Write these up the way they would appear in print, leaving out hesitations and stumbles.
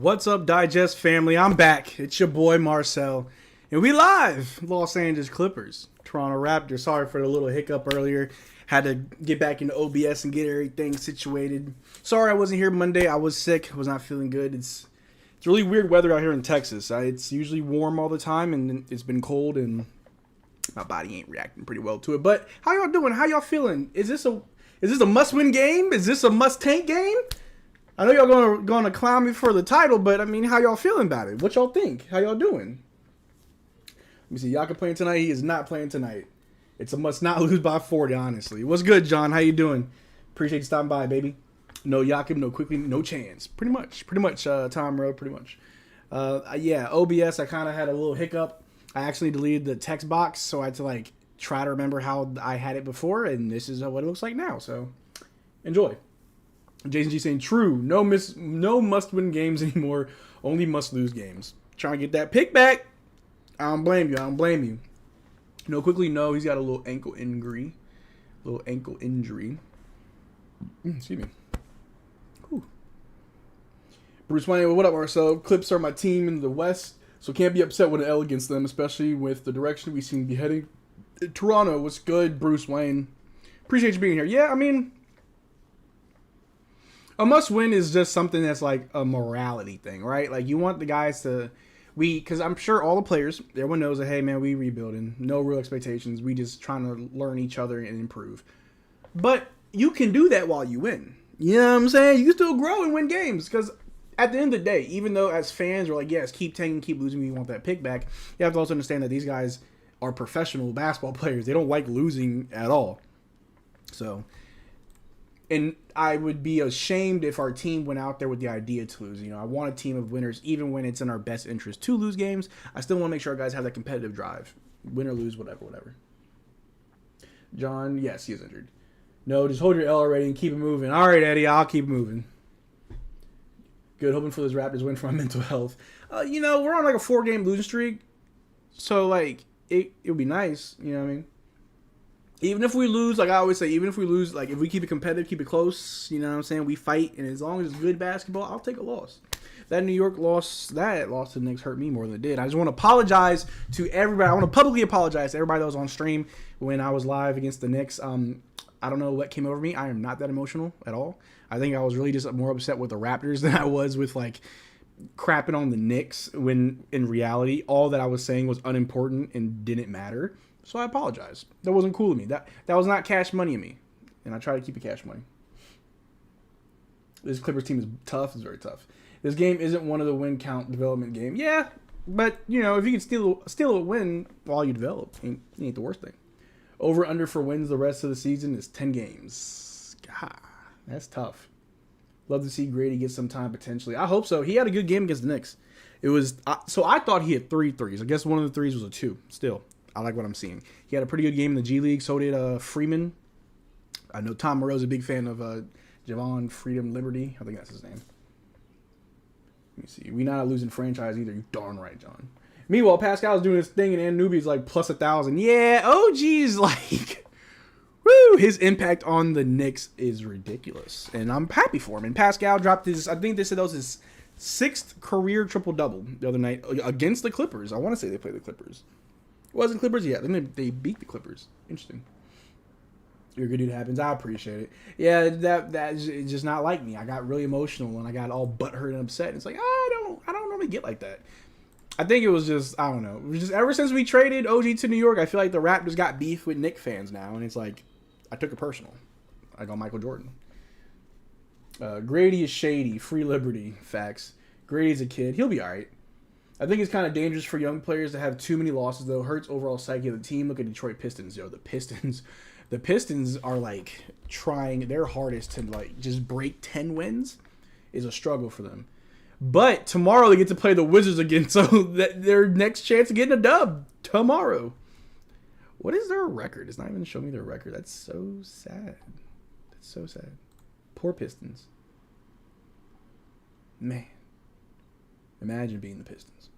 What's up, Digest family? I'm back. It's your boy Marcel, and we live. Los Angeles Clippers, Toronto Raptors. Sorry for the little hiccup earlier. Had to get back into OBS and get everything situated. Sorry I wasn't here Monday. I was sick. I was not feeling good. It's really weird weather out here in Texas. It's usually warm all the time, and it's been cold, and my body ain't reacting pretty well to it. But how y'all doing? How y'all feeling? Is this a must-win game? Is this a must-tank game? I know y'all gonna clown me for the title, but I mean, how y'all feeling about it? What y'all think? How y'all doing? Let me see. Y'all playing tonight. He is not playing tonight. It's a must not lose by 40, honestly. What's good, John? How you doing? Appreciate you stopping by, baby. No Yakim, no quickly, no chance. Pretty much, Tom Rowe, pretty much. Yeah, OBS, I kind of had a little hiccup. I actually deleted the text box, so I had to, try to remember how I had it before, and this is what it looks like now, so enjoy. Jason G saying, true, no must-win games anymore, only must-lose games. Trying to get that pick back. I don't blame you. No, quickly, no, he's got a little ankle injury. Excuse me. Whew. Bruce Wayne, what up, Marcel? Clips are my team in the West, so can't be upset with an L against them, especially with the direction we seem to be heading. Toronto, what's good, Bruce Wayne? Appreciate you being here. Yeah, I mean, a must-win is just something that's like a morality thing, right? Like, you want the guys to... Because I'm sure all the players, everyone knows that, hey, man, we rebuilding. No real expectations. We just trying to learn each other and improve. But you can do that while you win. You know what I'm saying? You can still grow and win games. Because at the end of the day, even though as fans we're like, yes, keep tanking, keep losing, we want that pick back, you have to also understand that these guys are professional basketball players. They don't like losing at all. So... And I would be ashamed if our team went out there with the idea to lose. You know, I want a team of winners, even when it's in our best interest to lose games. I still want to make sure our guys have that competitive drive. Win or lose, whatever. John, yes, he is injured. No, just hold your L already and keep it moving. All right, Eddie, I'll keep moving. Good, hoping for this Raptors win for my mental health. You know, we're on a 4-game losing streak. So, it would be nice, you know what I mean? Even if we lose, like I always say, even if we lose, if we keep it competitive, keep it close, you know what I'm saying? We fight, and as long as it's good basketball, I'll take a loss. That New York loss, to the Knicks hurt me more than it did. I just want to apologize to everybody. I want to publicly apologize to everybody that was on stream when I was live against the Knicks. I don't know what came over me. I am not that emotional at all. I think I was really just more upset with the Raptors than I was with, crapping on the Knicks when, in reality, all that I was saying was unimportant and didn't matter. So I apologize. That wasn't cool of me. That was not cash money in me. And I try to keep it cash money. This Clippers team is tough. It's very tough. This game isn't one of the win count development game. Yeah, but, if you can steal a win while you develop, it ain't the worst thing. Over under for wins the rest of the season is 10 games. God, that's tough. Love to see Grady get some time potentially. I hope so. He had a good game against the Knicks. So I thought he had 3 threes. I guess one of the threes was a 2. Still. I like what I'm seeing. He had a pretty good game in the G League. So did Freeman. I know Tom Moreau's a big fan of Javon Freedom Liberty. I think that's his name. Let me see. We not a losing franchise either. You darn right, John. Meanwhile, Pascal's doing his thing, and Anunoby's plus 1,000. Yeah, OG's woo! His impact on the Knicks is ridiculous, and I'm happy for him. And Pascal dropped his. I think they said that was his 6th career triple-double the other night against the Clippers. I want to say they played the Clippers. It wasn't Clippers yet. Then they beat the Clippers. Interesting. You're a good dude. Happens. I appreciate it. Yeah, that's just not like me. I got really emotional and I got all butthurt and upset. It's I don't normally get like that. I think it was just, I don't know. It was just ever since we traded OG to New York, I feel like the Raptors got beef with Knicks fans now, and it's I took it personal. I got Michael Jordan. Grady is shady. Free Liberty. Facts. Grady's a kid. He'll be all right. I think it's kind of dangerous for young players to have too many losses, though. Hurts overall psyche of the team. Look at Detroit Pistons, yo. The Pistons are trying their hardest to just break 10 wins is a struggle for them. But tomorrow they get to play the Wizards again, so that their next chance of getting a dub tomorrow. What is their record? It's not even showing me their record. That's so sad. That's so sad. Poor Pistons. Man. Imagine being the Pistons.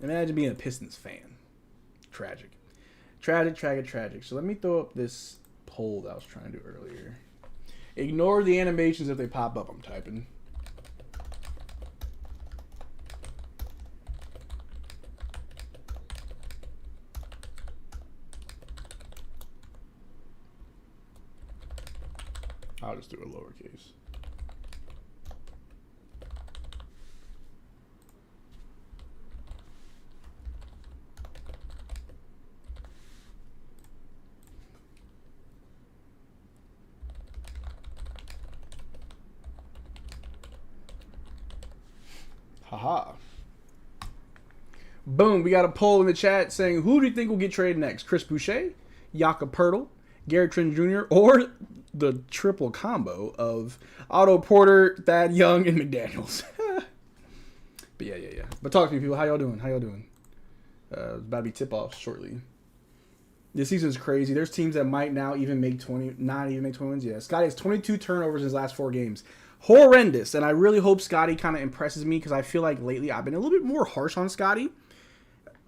Imagine being a Pistons fan. Tragic. Tragic. So let me throw up this poll that I was trying to do earlier. Ignore the animations if they pop up. I'm typing. I'll just do a lowercase. Haha. Boom, we got a poll in the chat saying, who do you think will get traded next? Chris Boucher, Jakob Poeltl, Gary Trent Jr., or the triple combo of Otto Porter, Thad Young, and McDaniels? But yeah. But talk to me, people. How y'all doing? It's about to be tip-off shortly. This season's crazy. There's teams that might now even make 20, not even make 20 wins. Yeah, Scotty has 22 turnovers in his last 4 games. Horrendous. And I really hope Scotty kind of impresses me because I feel like lately I've been a little bit more harsh on Scotty.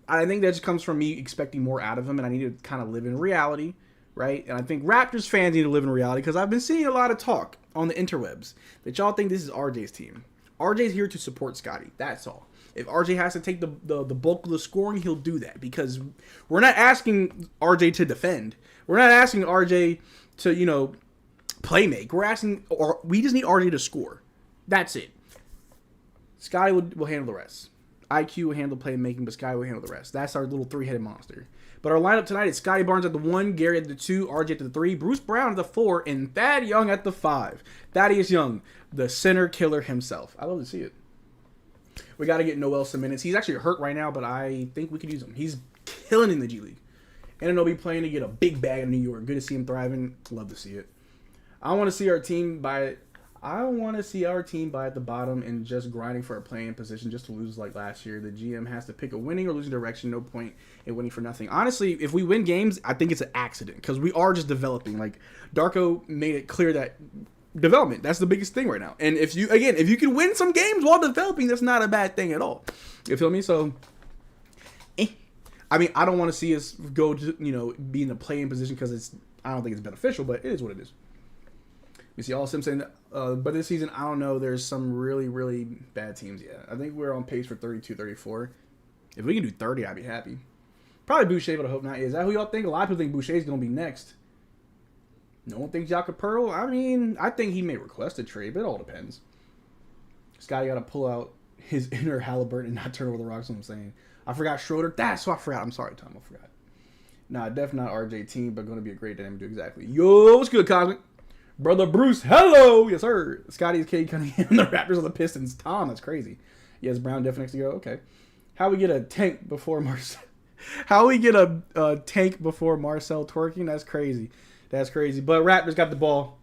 I think that just comes from me expecting more out of him, and I need to kind of live in reality, right? And I think Raptors fans need to live in reality because I've been seeing a lot of talk on the interwebs that y'all think this is RJ's team. RJ's here to support Scotty. That's all. If RJ has to take the bulk of the scoring, he'll do that because we're not asking RJ to defend. We're not asking RJ to, play make. We just need RJ to score. That's it. Scotty will handle the rest. IQ will handle playmaking, but Scotty will handle the rest. That's our little 3-headed monster. But our lineup tonight is Scotty Barnes at the 1, Gary at the 2, RJ at the 3, Bruce Brown at the 4, and Thad Young at the 5. Thaddeus Young, the center killer himself. I love to see it. We got to get Noel some minutes. He's actually hurt right now, but I think we could use him. He's killing in the G League. And he'll be playing to get a big bag in New York. Good to see him thriving. Love to see it. I want to see our team by at the bottom and just grinding for a playing position just to lose like last year. The GM has to pick a winning or losing direction. No point in winning for nothing. Honestly, if we win games, I think it's an accident because we are just developing. Like Darko made it clear that development, that's the biggest thing right now. And if you can win some games while developing, that's not a bad thing at all. You feel me? So, I mean, I don't want to see us go to, be in a playing position because I don't think it's beneficial, but it is what it is. You see all Simpson, but this season, I don't know. There's some really, really bad teams. Yeah, I think we're on pace for 32, 34. If we can do 30, I'd be happy. Probably Boucher, but I hope not. Is that who y'all think? A lot of people think Boucher's going to be next. No one thinks Jakob Poeltl. I mean, I think he may request a trade, but it all depends. Scotty got to pull out his inner Halliburton and not turn over the rocks. What I'm saying. I forgot Schroeder. That's what I forgot. I'm sorry, Tom. I forgot. Nah, definitely not RJ team, but going to be a great damn do exactly. Yo, what's good, Cosmic? Brother Bruce, hello! Yes, sir. Scotty's K Cunningham, the Raptors on the Pistons. Tom, that's crazy. Yes, Brown definitely next to go. Okay. How we get a tank before Marcel? How we get a tank before Marcel twerking? That's crazy. That's crazy. But Raptors got the ball.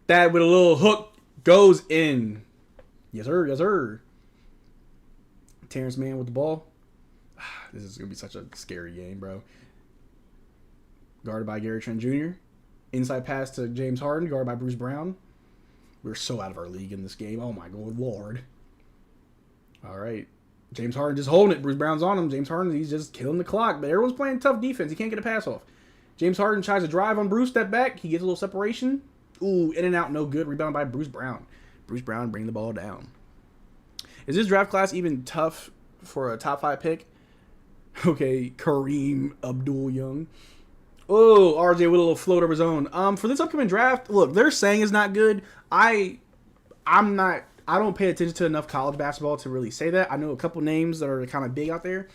That with a little hook goes in. Yes, sir. Yes, sir. Terrence Mann with the ball. This is going to be such a scary game, bro. Guarded by Gary Trent Jr. Inside pass to James Harden, guarded by Bruce Brown. We're so out of our league in this game. Oh, my good Lord. All right. James Harden just holding it. Bruce Brown's on him. James Harden, he's just killing the clock. But everyone's playing tough defense. He can't get a pass off. James Harden tries to drive on Bruce, step back. He gets a little separation. Ooh, in and out, no good. Rebound by Bruce Brown. Bruce Brown bringing the ball down. Is this draft class even tough for a top 5 pick? Okay, Kareem Abdul-Young. Oh, RJ with a little float of his own. For this upcoming draft, look, they're saying it's not good. I don't pay attention to enough college basketball to really say that. I know a couple names that are kind of big out there.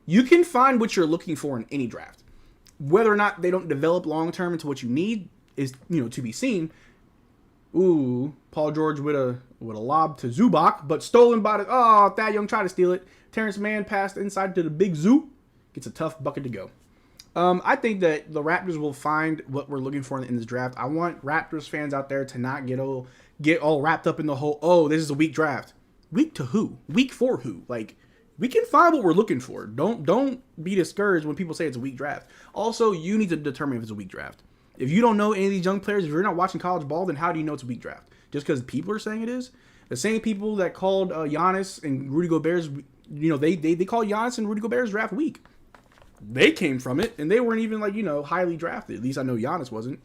You can find what you're looking for in any draft. Whether or not they don't develop long term into what you need is, to be seen. Ooh, Paul George with a lob to Zubac, but stolen by Thad Young tried to steal it. Terrence Mann passed inside to the big Zoo. Gets a tough bucket to go. I think that the Raptors will find what we're looking for in this draft. I want Raptors fans out there to not get all wrapped up in the whole, this is a weak draft. Weak to who? Weak for who? Like, we can find what we're looking for. Don't be discouraged when people say it's a weak draft. Also, you need to determine if it's a weak draft. If you don't know any of these young players, if you're not watching college ball, then how do you know it's a weak draft? Just because people are saying it is? The same people that called Giannis and Rudy Gobert's, they call Giannis and Rudy Gobert's draft weak. They came from it, and they weren't even, highly drafted. At least I know Giannis wasn't.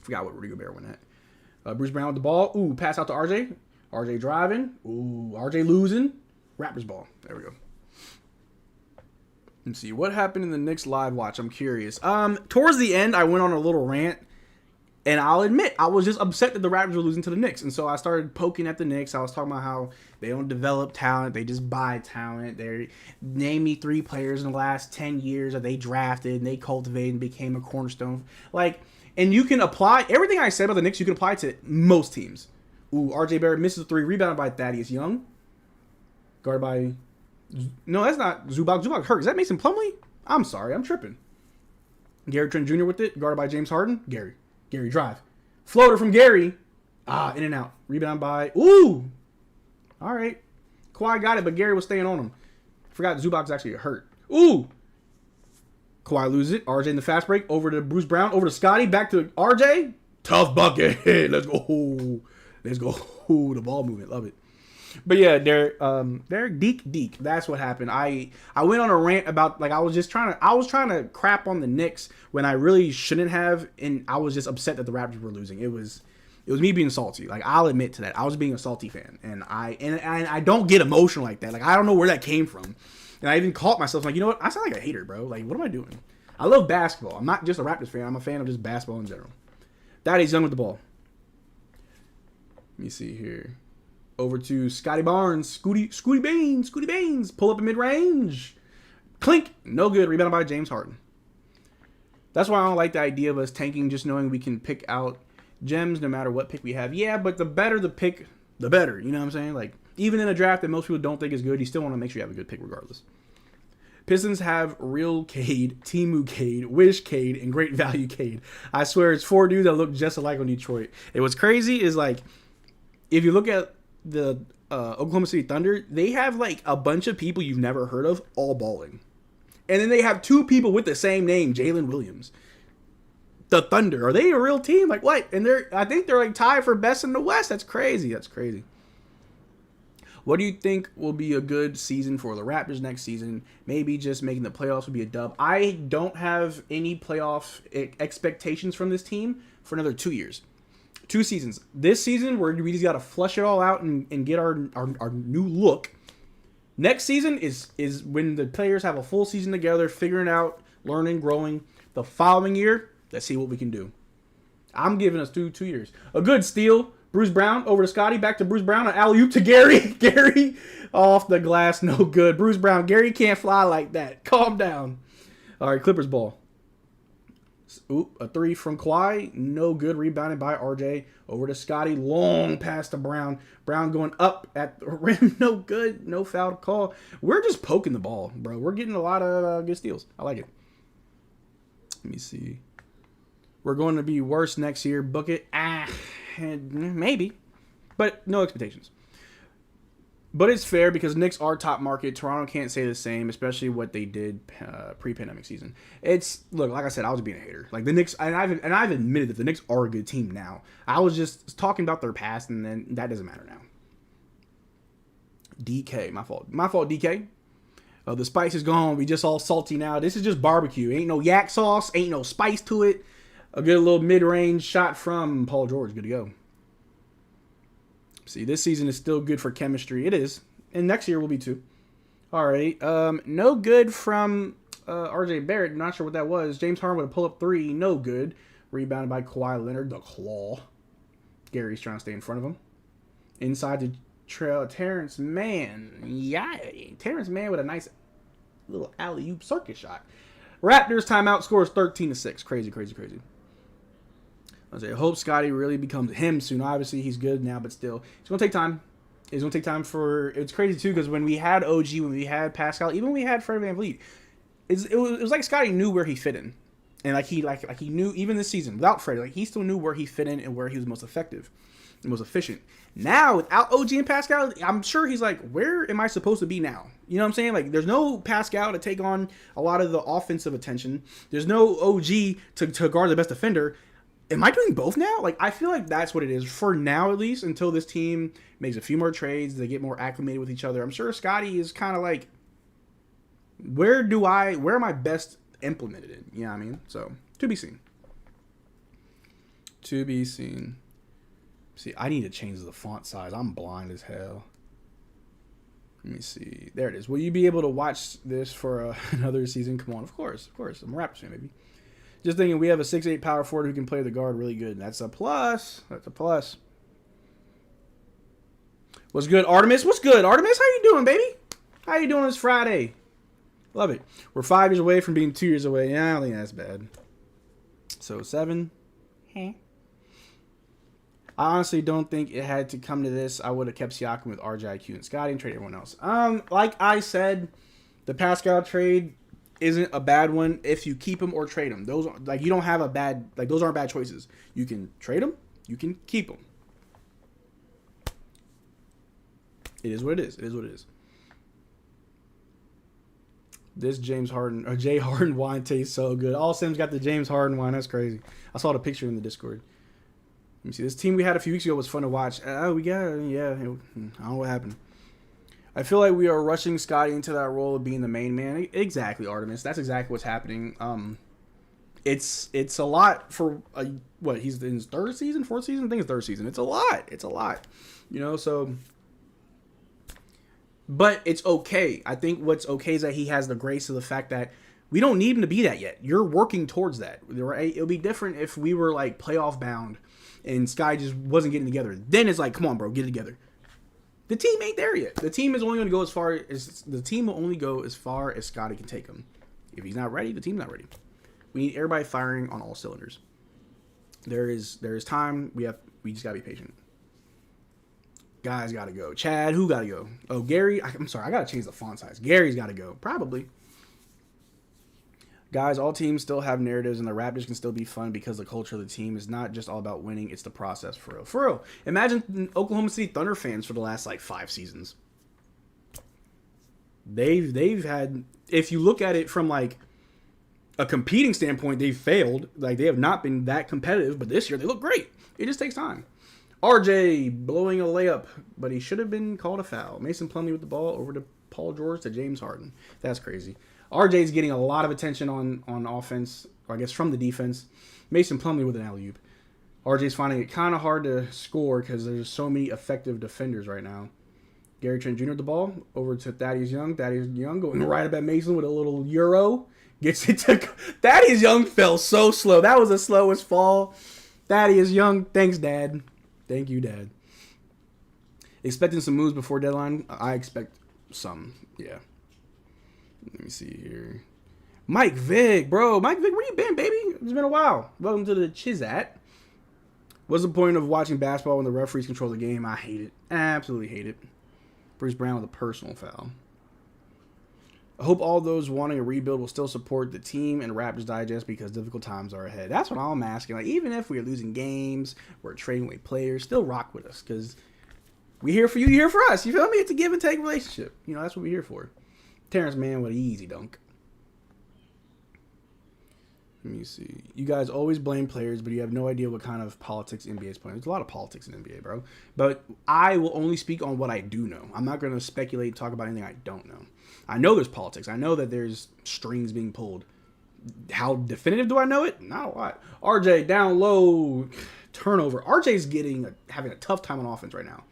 Forgot what Rudy Gobert went at. Bruce Brown with the ball. Ooh, pass out to RJ. RJ driving. Ooh, RJ losing. Raptors ball. There we go. Let's see. What happened in the Knicks live watch? I'm curious. Towards the end, I went on a little rant. And I'll admit, I was just upset that the Raptors were losing to the Knicks. And so I started poking at the Knicks. I was talking about how they don't develop talent. They just buy talent. They name me 3 players in the last 10 years that they drafted and they cultivated and became a cornerstone. Like, and you can apply everything I said about the Knicks, you can apply to most teams. Ooh, RJ Barrett misses a 3, rebounded by Thaddeus Young. Guarded by... No, that's not Zubac. Zubac hurt. Is that Mason Plumlee? I'm sorry. I'm tripping. Gary Trent Jr. with it. Guarded by James Harden. Gary drive. Floater from Gary. In and out. Rebound by... Ooh! All right. Kawhi got it, but Gary was staying on him. Forgot Zubac's actually hurt. Ooh! Kawhi loses it. RJ in the fast break. Over to Bruce Brown. Over to Scotty. Back to RJ. Tough bucket. Let's go. Let's go. The ball movement. Love it. But yeah, they're Deke. That's what happened. I went on a rant about, like, I was trying to crap on the Knicks when I really shouldn't have, and I was just upset that the Raptors were losing. It was me being salty. Like, I'll admit to that. I was being a salty fan, and I don't get emotional like that. Like, I don't know where that came from. And I even caught myself like, you know what? I sound like a hater, bro. Like, what am I doing? I love basketball. I'm not just a Raptors fan. I'm a fan of just basketball in general. Thaddeus Young with the ball. Let me see here. Over to Scotty Barnes. Scooty Baines. Pull up in mid-range. Clink. No good. Rebounded by James Harden. That's why I don't like the idea of us tanking, just knowing we can pick out gems no matter what pick we have. Yeah, but the better the pick, the better. You know what I'm saying? Like, even in a draft that most people don't think is good, you still want to make sure you have a good pick regardless. Pistons have Real Cade, Timu Cade, Wish Cade, and Great Value Cade. I swear it's 4 dudes that look just alike on Detroit. And what's crazy is, like, if you look at the Oklahoma City Thunder, they have like a bunch of people you've never heard of all balling. And then they have 2 people with the same name, Jalen Williams. The Thunder, are they a real team? Like, what? And I think they're like tied for best in the West. That's crazy. What do you think will be a good season for the Raptors next season? Maybe just making the playoffs would be a dub. I don't have any playoff expectations from this team for another 2 years. 2 seasons. This season, we just got to flush it all out and get our new look. Next season is when the players have a full season together, figuring out, learning, growing. The following year, let's see what we can do. I'm giving us 2 years. A good steal. Bruce Brown over to Scotty. Back to Bruce Brown. An alley-oop to Gary. Gary off the glass. No good. Bruce Brown. Gary can't fly like that. Calm down. All right, Clippers ball. Oop, a 3 from Kawhi. No good. Rebounded by RJ. Over to Scotty. Long pass to Brown. Brown going up at the rim. No good. No foul call. We're just poking the ball, bro. We're getting a lot of good steals. I like it. Let me see. We're going to be worse next year. Book it. Maybe. But no expectations. But it's fair because Knicks are top market. Toronto can't say the same, especially what they did pre-pandemic season. Look, like I said, I was being a hater. Like the Knicks, and I've admitted that the Knicks are a good team now. I was just talking about their past, and then that doesn't matter now. DK, my fault, DK. The spice is gone. We just all salty now. This is just barbecue. Ain't no yak sauce. Ain't no spice to it. A good little mid-range shot from Paul George. Good to go. See, this season is still good for chemistry. It is. And next year will be too. All right. No good from RJ Barrett. Not sure what that was. James Harden with a pull-up 3. No good. Rebounded by Kawhi Leonard. The claw. Gary's trying to stay in front of him. Inside to Terrence Mann. Yeah. Terrence Mann with a nice little alley-oop circuit shot. Raptors timeout scores 13-6. Crazy. I hope Scotty really becomes him soon. Obviously, he's good now, but still. It's going to take time. It's going to take time for... It's crazy, too, because when we had OG, when we had Pascal, even when we had Fred VanVleet, it was like Scotty knew where he fit in. And he knew, even this season, without Fred, like he still knew where he fit in and where he was most effective and most efficient. Now, without OG and Pascal, I'm sure he's like, where am I supposed to be now? You know what I'm saying? Like, there's no Pascal to take on a lot of the offensive attention. There's no OG to guard the best defender. Am I doing both now? Like, I feel like that's what it is for now, at least, until this team makes a few more trades. They get more acclimated with each other. I'm sure Scotty is kind of like, where am I best implemented in? You know what I mean? So, to be seen. See, I need to change the font size. I'm blind as hell. Let me see. There it is. Will you be able to watch this for another season? Come on, of course. I'm a Raptors fan, baby. Just thinking we have a 6'8" power forward who can play the guard really good. That's a plus. That's a plus. What's good, Artemis? What's good, Artemis? How you doing, baby? How you doing this Friday? Love it. We're 5 years away from being 2 years away. Yeah, I don't think that's bad. So 7. I honestly don't think it had to come to this. I would have kept Siakam with RJ, IQ, and Scotty and trade everyone else. Like I said, the Pascal trade isn't a bad one if you keep him or trade him. Those are, like, you don't have a bad, like, those aren't bad choices. You can trade him, you can keep him. It is what it is. It is what it is. This James Harden or Jay Harden wine tastes so good. All Sims got the James Harden wine. That's crazy. I saw the picture in the Discord. Let me see. This team we had a few weeks ago was fun to watch. Yeah. I don't know what happened. I feel like we are rushing Scotty into that role of being the main man. Exactly, Artemis. That's exactly what's happening. It's a lot for what he's in his fourth season. I think it's third season. It's a lot. It's a lot. You know, so. But it's okay. I think what's okay is that he has the grace of the fact that we don't need him to be that yet. You're working towards that, right? It'll be different if we were like playoff bound and Sky just wasn't getting together. Then it's like, come on, bro, get it together. The team ain't there yet. The team is only going to go as far as Scotty can take him. If he's not ready, the team's not ready. We need everybody firing on all cylinders. There is time. We just gotta be patient. Guys gotta go. Chad, who gotta go? Oh, Gary. I'm sorry, I gotta change the font size. Gary's gotta go. Probably. Guys, all teams still have narratives, and the Raptors can still be fun because the culture of the team is not just all about winning; it's the process. For real, for real. Imagine Oklahoma City Thunder fans for the last like 5 seasons. They've had. If you look at it from like a competing standpoint, they've failed. Like they have not been that competitive. But this year, they look great. It just takes time. RJ blowing a layup, but he should have been called a foul. Mason Plumlee with the ball over to Paul George to James Harden. That's crazy. RJ's getting a lot of attention on offense, or I guess from the defense. Mason Plumlee with an alley-oop. RJ's finding it kind of hard to score because there's so many effective defenders right now. Gary Trent Jr. with the ball over to Thaddeus Young. Thaddeus Young going right up at Mason with a little euro. Gets it to Thaddeus Young fell so slow. That was the slowest fall. Thaddeus Young, thanks, Dad. Thank you, Dad. Expecting some moves before deadline? I expect some, yeah. Let me see here. Mike Vick, bro. Mike Vick, where you been, baby? It's been a while. Welcome to the Chizat. What's the point of watching basketball when the referees control the game? I hate it. Absolutely hate it. Bruce Brown with a personal foul. I hope all those wanting a rebuild will still support the team and Raptors Digest because difficult times are ahead. That's what I'm asking. Like, even if we're losing games, we're trading away players, still rock with us because we here for you, you here for us. You feel me? It's a give and take relationship. You know, that's what we're here for. Terrence Mann with an easy dunk. Let me see. You guys always blame players, but you have no idea what kind of politics NBA is playing. There's a lot of politics in NBA, bro. But I will only speak on what I do know. I'm not going to speculate and talk about anything I don't know. I know there's politics. I know that there's strings being pulled. How definitive do I know it? Not a lot. RJ down low, turnover. RJ's having a tough time on offense right now.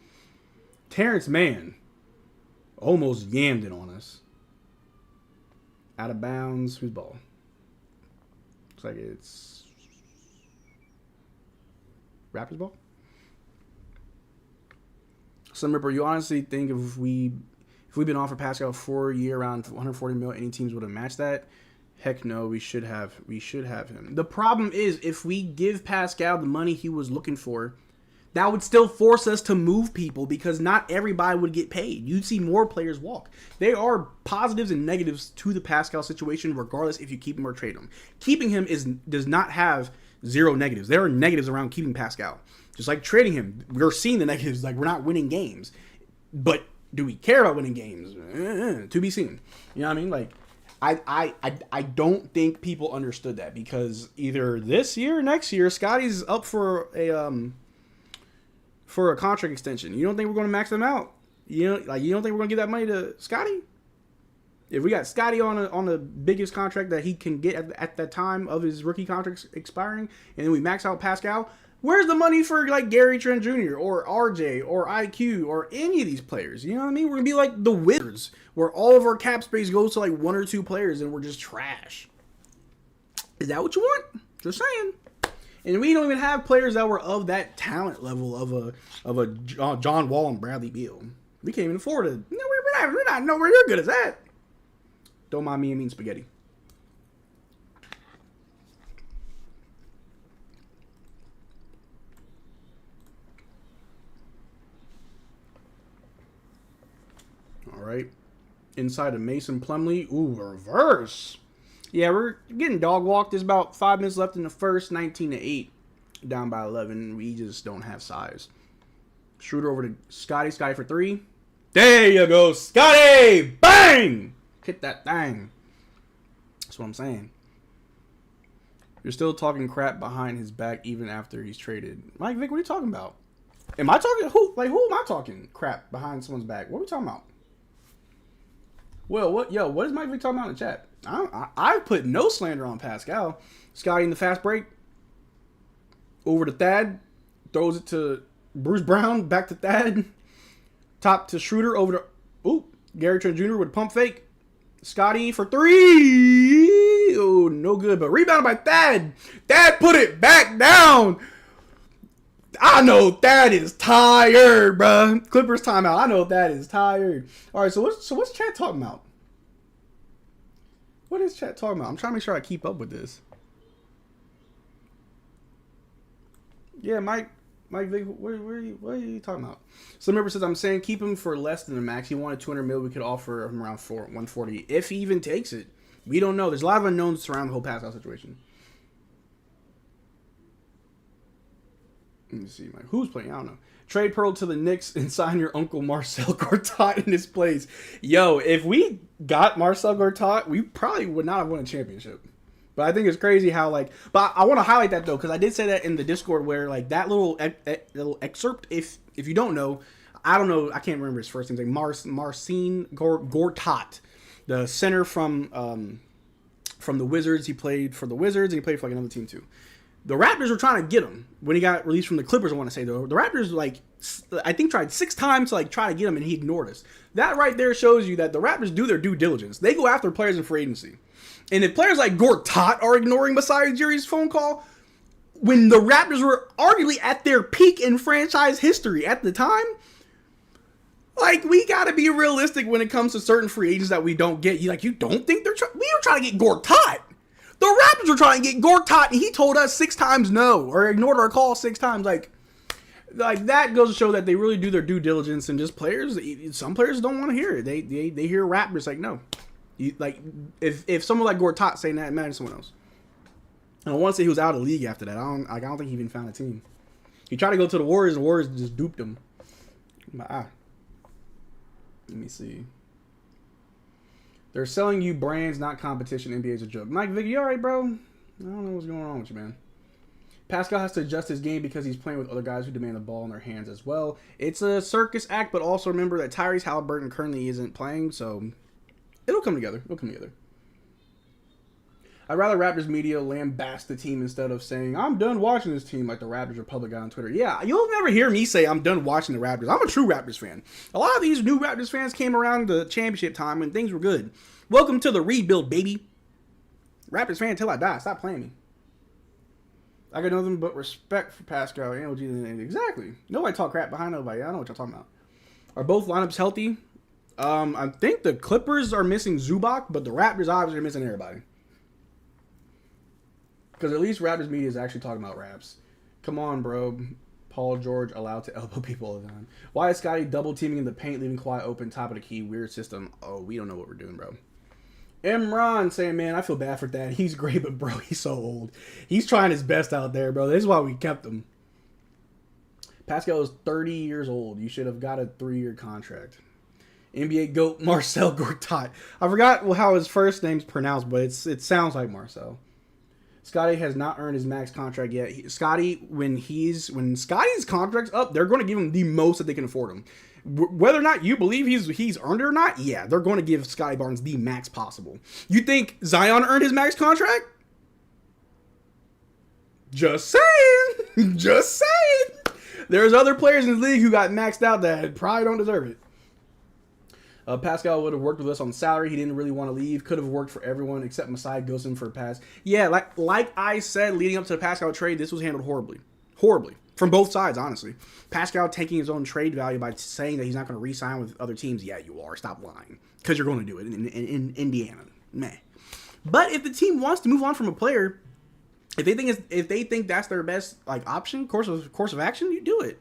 Terrence Mann almost yammed it on us. Out of bounds. Whose ball? Looks like it's Raptors ball. Some Ripper, you honestly think if we'd been offered Pascal for a year around 140 mil, any teams would have matched that? Heck no, we should have him. The problem is if we give Pascal the money he was looking for, that would still force us to move people because not everybody would get paid. You'd see more players walk. There are positives and negatives to the Pascal situation regardless if you keep him or trade him. Keeping him does not have zero negatives. There are negatives around keeping Pascal. Just like trading him, we're seeing the negatives, like we're not winning games. But do we care about winning games? To be seen. You know what I mean? Like, I don't think people understood that because either this year or next year, Scotty's up for a contract extension. You don't think we're going to max them out? You don't think we're going to give that money to Scotty? If we got Scotty on the biggest contract that he can get at that time of his rookie contract expiring, and then we max out Pascal, where's the money for like Gary Trent Jr. or RJ or IQ or any of these players? You know what I mean? We're going to be like the Wizards where all of our cap space goes to like 1 or 2 players and we're just trash. Is that what you want? Just saying. And we don't even have players that were of that talent level of a John Wall and Bradley Beal. We can't even afford it. No, we're not nowhere near good as that. Don't mind me eating spaghetti. All right. Inside of Mason Plumlee. Ooh, reverse. Yeah, we're getting dog walked. There's about 5 minutes left in the first, 19-8. Down by 11. We just don't have size. Schroeder over to Scotty. Scotty for 3. There you go, Scotty! Bang! Hit that thing. That's what I'm saying. You're still talking crap behind his back even after he's traded. Mike Vick, what are you talking about? Am I talking who am I talking crap behind someone's back? What are we talking about? Well, what is Mike Vick talking about in the chat? I put no slander on Pascal. Scotty in the fast break. Over to Thad. Throws it to Bruce Brown. Back to Thad. Top to Schroeder. Over to Gary Trent Jr. with a pump fake. Scotty for 3. Oh, no good. But rebounded by Thad. Thad put it back down. I know Thad is tired, bruh. Clippers timeout. I know Thad is tired. All right, so what's chat talking about? What is chat talking about? I'm trying to make sure I keep up with this. Yeah, Mike, what are you talking about? Some member says, I'm saying keep him for less than the max. He wanted 200 mil. We could offer him around 140 if he even takes it. We don't know. There's a lot of unknowns surrounding the whole Pascal situation. Let me see, Mike. Who's playing? I don't know. Trade Pearl to the Knicks and sign your uncle Marcel Gortat in his place. Yo, if we got Marcel Gortat, we probably would not have won a championship. But I think it's crazy how, but I want to highlight that, though, because I did say that in the Discord where, that little excerpt, if you don't know, I don't know, I can't remember his first name, Marcin Gortat, the center from the Wizards. He played for the Wizards, and he played for, another team, too. The Raptors were trying to get him when he got released from the Clippers, I want to say, though. The Raptors, I think tried 6 times to, try to get him, and he ignored us. That right there shows you that the Raptors do their due diligence. They go after players in free agency. And if players like Gortat are ignoring Masai Ujiri's phone call, when the Raptors were arguably at their peak in franchise history at the time, we got to be realistic when it comes to certain free agents that we don't get. You don't think they're we were trying to get Gortat. The Raptors were trying to get Gortat, and he told us 6 times no, or ignored our call 6 times. That goes to show that they really do their due diligence, and just players, some players don't want to hear it. They hear Raptors no. If someone like Gortat saying that, imagine someone else. And I want to say he was out of the league after that. I don't think he even found a team. He tried to go to the Warriors. The Warriors just duped him. Let me see. They're selling you brands, not competition. NBA's a joke. Mike Vick, you all right, bro? I don't know what's going on with you, man. Pascal has to adjust his game because he's playing with other guys who demand the ball in their hands as well. It's a circus act, but also remember that Tyrese Halliburton currently isn't playing, so it'll come together. I'd rather Raptors media lambast the team instead of saying, I'm done watching this team, like the Raptors Republic guy on Twitter. Yeah, you'll never hear me say I'm done watching the Raptors. I'm a true Raptors fan. A lot of these new Raptors fans came around the championship time when things were good. Welcome to the rebuild, baby. Raptors fan until I die. Stop playing me. I got nothing but respect for Pascal. Exactly. Nobody talk crap behind nobody. I know what y'all talking about. Are both lineups healthy? I think the Clippers are missing Zubac, but the Raptors obviously are missing everybody. Because at least Raptors media is actually talking about Raps. Come on, bro. Paul George allowed to elbow people all the time. Why is Scotty double teaming in the paint, leaving Kawhi open, top of the key? Weird system. Oh, we don't know what we're doing, bro. Imran saying, man, I feel bad for that. He's great, but bro, he's so old. He's trying his best out there, bro. This is why we kept him. Pascal is 30 years old. You should have got a 3-year contract. NBA GOAT Marcel Gortat. I forgot how his first name's pronounced, but it sounds like Marcel. Scotty has not earned his max contract yet. When Scotty's contract's up, they're going to give him the most that they can afford him. Whether or not you believe he's earned it or not, yeah, they're going to give Scotty Barnes the max possible. You think Zion earned his max contract? Just saying. Just saying. There's other players in the league who got maxed out that probably don't deserve it. Pascal would have worked with us on salary. He didn't really want to leave. Could have worked for everyone except Masai Gosen for a pass. Yeah, like I said, leading up to the Pascal trade, this was handled horribly. Horribly. From both sides, honestly. Pascal taking his own trade value by saying that he's not going to re-sign with other teams. Yeah, you are. Stop lying. Because you're going to do it in Indiana. Meh. But if the team wants to move on from a player, if they think that's their best option, course of action, you do it.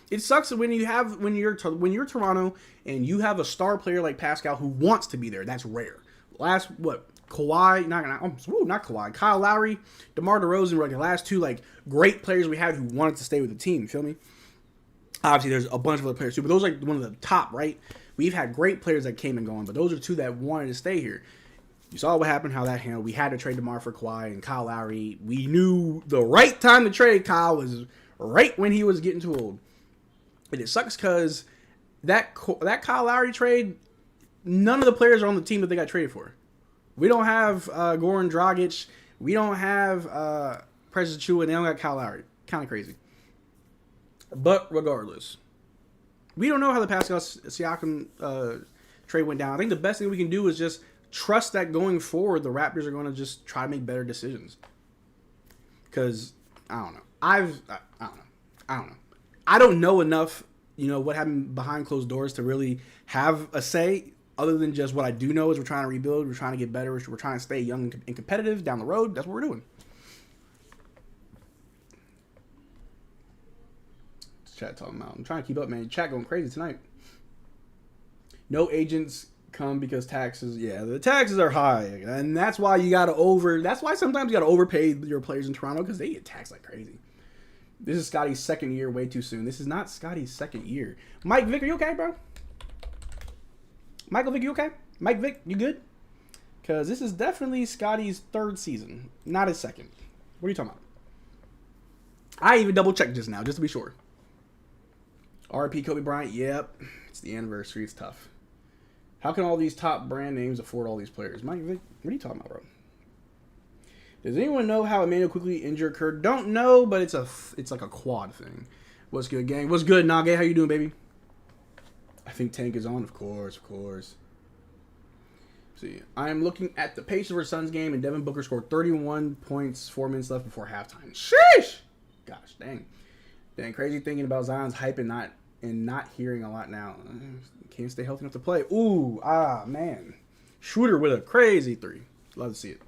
It sucks when you're Toronto and you have a star player like Pascal who wants to be there. That's rare. Kawhi, not Kawhi, Kyle Lowry, DeMar DeRozan were the last two great players we had who wanted to stay with the team. You feel me? Obviously, there's a bunch of other players too, but those are one of the top, right? We've had great players that came and gone, but those are two that wanted to stay here. You saw what happened, how that handled. We had to trade DeMar for Kawhi and Kyle Lowry. We knew the right time to trade Kyle was right when he was getting too old. And it sucks because that Kyle Lowry trade, none of the players are on the team that they got traded for. We don't have Goran Dragic. We don't have Precious Achiuwa, and they don't got Kyle Lowry. Kind of crazy. But regardless, we don't know how the Pascal Siakam trade went down. I think the best thing we can do is just trust that going forward, the Raptors are going to just try to make better decisions. Because, I don't know. I don't know. I don't know enough, what happened behind closed doors to really have a say, other than just what I do know is we're trying to rebuild, we're trying to get better, we're trying to stay young and competitive down the road. That's what we're doing. What's chat talking about? I'm trying to keep up, man. Chat going crazy tonight. No agents come because taxes. Yeah, the taxes are high, and that's why that's why sometimes you got to overpay your players in Toronto because they get taxed like crazy. This is Scotty's second year way too soon. This is not Scotty's second year. Mike Vick, are you okay, bro? Michael Vick, you okay? Mike Vick, you good? Because this is definitely Scotty's third season, not his second. What are you talking about? I even double-checked just now, just to be sure. RIP Kobe Bryant, yep. It's the anniversary. It's tough. How can all these top brand names afford all these players? Mike Vick, what are you talking about, bro? Does anyone know how Emmanuel quickly injury occurred? Don't know, but it's like a quad thing. What's good, gang? What's good, Nage? How you doing, baby? I think Tank is on, of course. See, I am looking at the Pacers vs. Suns game, and Devin Booker scored 31 points, 4 minutes left before halftime. Sheesh! Gosh, dang. Crazy thinking about Zion's hype and not hearing a lot now. Can't stay healthy enough to play. Ooh, man. Schroeder with a crazy three. Love to see it.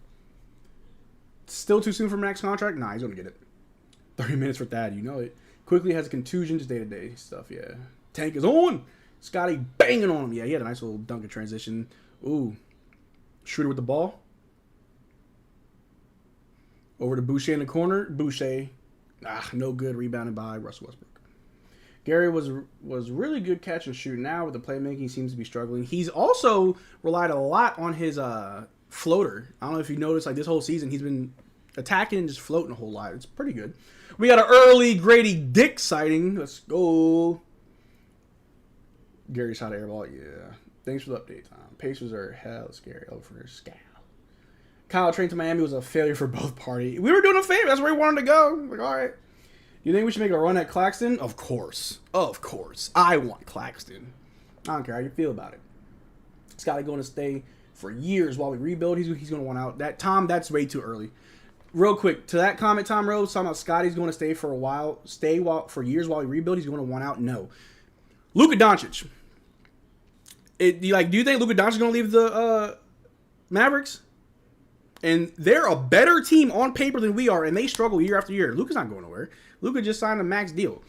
Still too soon for max contract? Nah, he's going to get it. 30 minutes for Thad, you know it. Quickly has a contusion, just day-to-day stuff, yeah. Tank is on! Scotty banging on him. Yeah, he had a nice little dunk and transition. Ooh. Schroeder with the ball. Over to Boucher in the corner. Boucher. No good. Rebounded by Russell Westbrook. Gary was really good catch and shoot. Now with the playmaking, he seems to be struggling. He's also relied a lot on his floater. I don't know if you noticed, this whole season, he's been attacking and just floating a whole lot. It's pretty good. We got an early Grady Dick sighting. Let's go. Gary shot an air ball. Yeah. Thanks for the update, Tom. Pacers are hell scary. Over for Scal. Kyle train to Miami was a failure for both parties. We were doing a favor. That's where we wanted to go. All right. You think we should make a run at Claxton? Of course. I want Claxton. I don't care how you feel about it. Scotty going to stay for years while we rebuild. He's going to want out. That's way too early. Real quick, to that comment, Tom Rose, talking about Scotty's going to stay for a while, for years while we rebuild. He's going to want out. No. Luka Doncic. Do you think Luka Doncic is going to leave the Mavericks? And they're a better team on paper than we are, and they struggle year after year. Luka's not going nowhere. Luka just signed a max deal.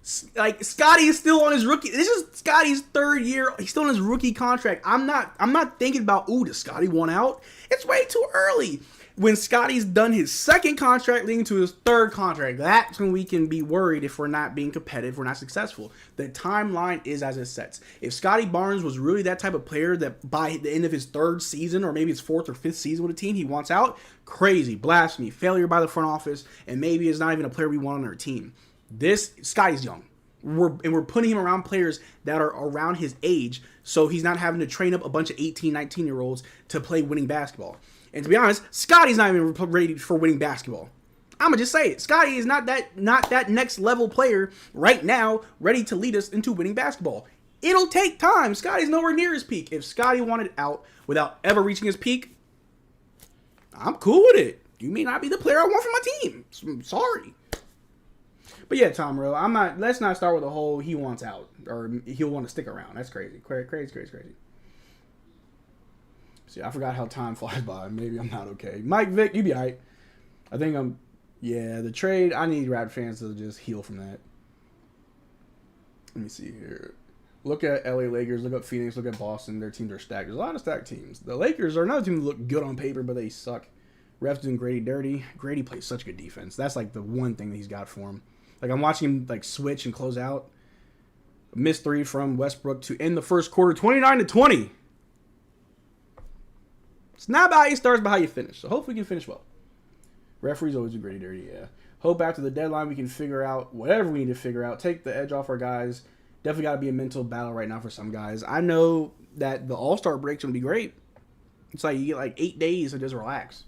Scotty is still on his rookie. This is Scotty's third year. He's still on his rookie contract. I'm not thinking about, does Scotty want out? It's way too early. When Scotty's done his second contract leading to his third contract, that's when we can be worried if we're not being competitive, we're not successful. The timeline is as it sets. If Scotty Barnes was really that type of player that by the end of his third season, or maybe his fourth or fifth season with a team, he wants out, crazy, blasphemy, failure by the front office, and maybe is not even a player we want on our team. Scotty's young. We're putting him around players that are around his age, so he's not having to train up a bunch of 18, 19-year-olds to play winning basketball. And to be honest, Scotty's not even ready for winning basketball. I'm going to just say it. Scotty is not that next level player right now ready to lead us into winning basketball. It'll take time. Scotty's nowhere near his peak. If Scotty wanted out without ever reaching his peak, I'm cool with it. You may not be the player I want for my team. I'm sorry. But yeah, Tom Rowe, let's not start with a whole he wants out or he'll want to stick around. That's crazy. Crazy. See, I forgot how time flies by. Maybe I'm not okay. Mike Vick, you be all right. I think the trade, I need Raptor fans to just heal from that. Let me see here. Look at LA Lakers, look at Phoenix, look at Boston. Their teams are stacked. There's a lot of stacked teams. The Lakers are another team that look good on paper, but they suck. Refs doing Grady dirty. Grady plays such good defense. That's like the one thing that he's got for him. Like I'm watching him like switch and close out. Missed 3 from Westbrook to end the first quarter, 29-20. It's not about how you start, it's about how you finish. So hopefully we can finish well. Referees always do Grady dirty, yeah. Hope after the deadline we can figure out whatever we need to figure out. Take the edge off our guys. Definitely got to be a mental battle right now for some guys. I know that the All-Star break's going to be great. It's like you get like 8 days to just relax.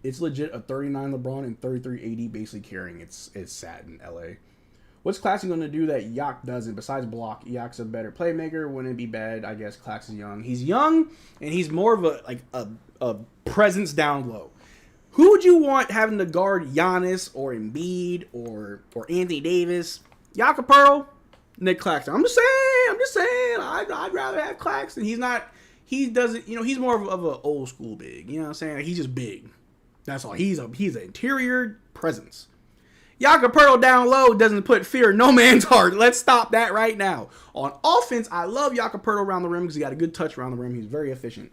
It's legit a 39 LeBron and 33 AD basically carrying. It's sad in LA. What's Claxton going to do that Yak doesn't? Besides block, Yak's a better playmaker. Wouldn't it be bad? I guess Clax is young. He's young, and he's more of a presence down low. Who would you want having to guard Giannis or Embiid or Anthony Davis? Yakapuro, Nick Claxton. I'm just saying. I'd rather have Claxton. He's more of an old school big. You know what I'm saying? He's just big. That's all. He's an interior presence. Yakapuro down low doesn't put fear in no man's heart. Let's stop that right now. On offense, I love Yakapuro around the rim because he got a good touch around the rim. He's very efficient.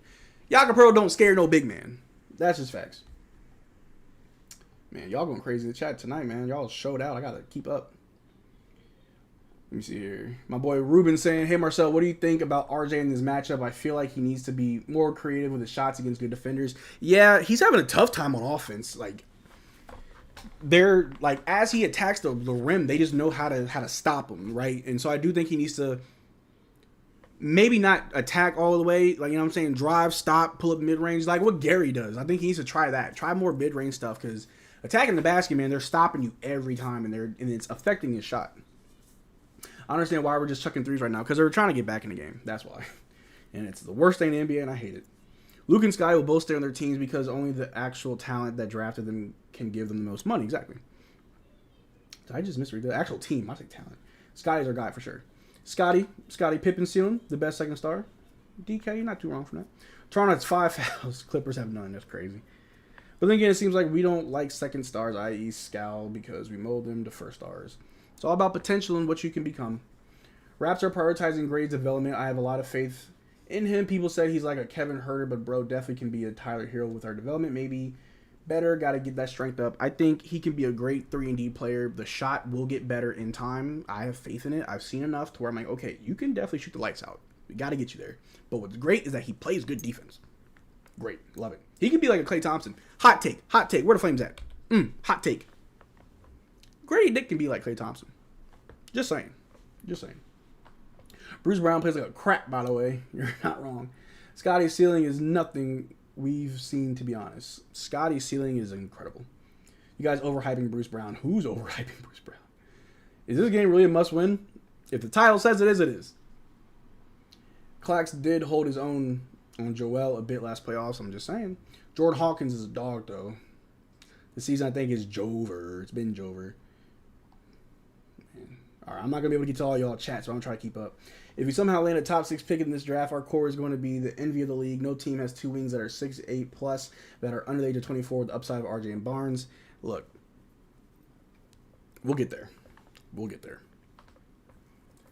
Yakapuro don't scare no big man. That's just facts. Man, y'all going crazy in the chat tonight, man. Y'all showed out. I got to keep up. Let me see here. My boy Ruben saying, hey, Marcel, what do you think about RJ in this matchup? I feel like he needs to be more creative with his shots against good defenders. Yeah, he's having a tough time on offense. They're as he attacks the rim, they just know how to stop him, right? And so I do think he needs to maybe not attack all the way, you know what I'm saying, drive, stop, pull up mid-range, like what Gary does. I think he needs to try that. Try more mid-range stuff because attacking the basket, man, they're stopping you every time and it's affecting his shot. I understand why we're just chucking threes right now because they're trying to get back in the game. That's why. And it's the worst thing in the NBA, and I hate it. Luke and Scotty will both stay on their teams because only the actual talent that drafted them can give them the most money. Exactly. Did I just misread the actual team? I say talent. Scotty's our guy for sure. Scotty Pippen ceiling, the best second star. DK, you're not too wrong for that. Toronto has 5 fouls. Clippers have none. That's crazy. But then again, it seems like we don't like second stars, i.e. Scal, because we mold them to first stars. It's all about potential and what you can become. Raps are prioritizing grades development. I have a lot of faith in him. People said he's like a Kevin Herter, but bro definitely can be a Tyler Hero with our development. Maybe better. Got to get that strength up. I think he can be a great 3-and-D player. The shot will get better in time. I have faith in it. I've seen enough to where I'm like, okay, you can definitely shoot the lights out. We got to get you there. But what's great is that he plays good defense. Great. Love it. He could be like a Klay Thompson. Hot take. Where the Flames at? Hot take. Grady Dick can be like Klay Thompson. Just saying. Bruce Brown plays like a crap, by the way. You're not wrong. Scotty's ceiling is nothing we've seen, to be honest. Scotty's ceiling is incredible. You guys overhyping Bruce Brown. Who's overhyping Bruce Brown? Is this game really a must-win? If the title says it is, it is. Clax did hold his own on Joel a bit last playoffs. I'm just saying. Jordan Hawkins is a dog, though. The season, I think, is Jover. It's been Jover. All right, I'm not going to be able to get to all y'all chat, so I'm going to try to keep up. If we somehow land a top 6 pick in this draft, our core is going to be the envy of the league. No team has 2 wings that are 6'8 plus that are under the age of 24 with the upside of RJ and Barnes. Look, we'll get there.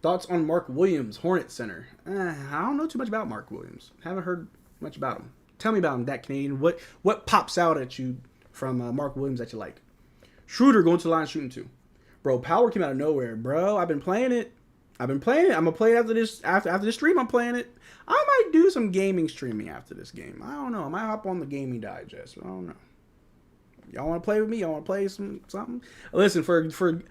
Thoughts on Mark Williams, Hornets center? I don't know too much about Mark Williams. Haven't heard much about him. Tell me about him, that Canadian. What pops out at you from Mark Williams that you like? Schroeder going to the line shooting 2. Bro, power came out of nowhere, bro. I've been playing it. I'm gonna play it after this. After this stream, I'm playing it. I might do some gaming streaming after this game. I don't know. I might hop on the gaming digest. I don't know. Y'all want to play with me? Y'all want to play something? Listen, for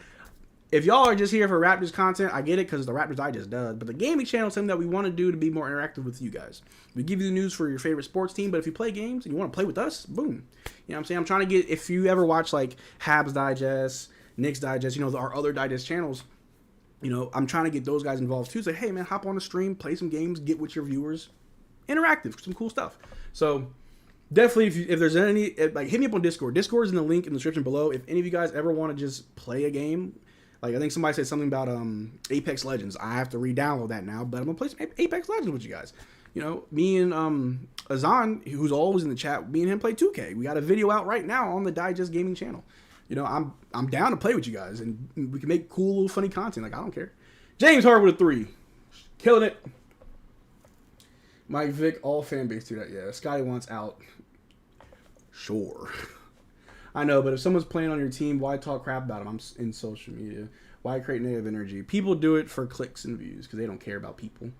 if y'all are just here for Raptors content, I get it because the Raptors Digest does. But the gaming channel is something that we want to do to be more interactive with you guys. We give you the news for your favorite sports team, but if you play games and you want to play with us, boom. You know what I'm saying? I'm trying to get, if you ever watch like Habs Digest, Knicks Digest, our other Digest channels, I'm trying to get those guys involved too. It's like, hey man, hop on the stream, play some games, get with your viewers, interactive, some cool stuff. So definitely, if there's any, like, hit me up on Discord. Discord is in the link in the description below. If any of you guys ever want to just play a game, like I think somebody said something about Apex Legends. I have to re-download that now, but I'm gonna play some Apex Legends with you guys. Me and Azan, who's always in the chat, me and him play 2K. We got a video out right now on the Digest Gaming channel. I'm down to play with you guys, and we can make cool, little funny content. Like, I don't care. James Harden with a 3. Killing it. Mike Vick, all fan base do that. Yeah, Scotty wants out. Sure. I know, but if someone's playing on your team, why talk crap about them? I'm in social media. Why create negative energy? People do it for clicks and views because they don't care about people.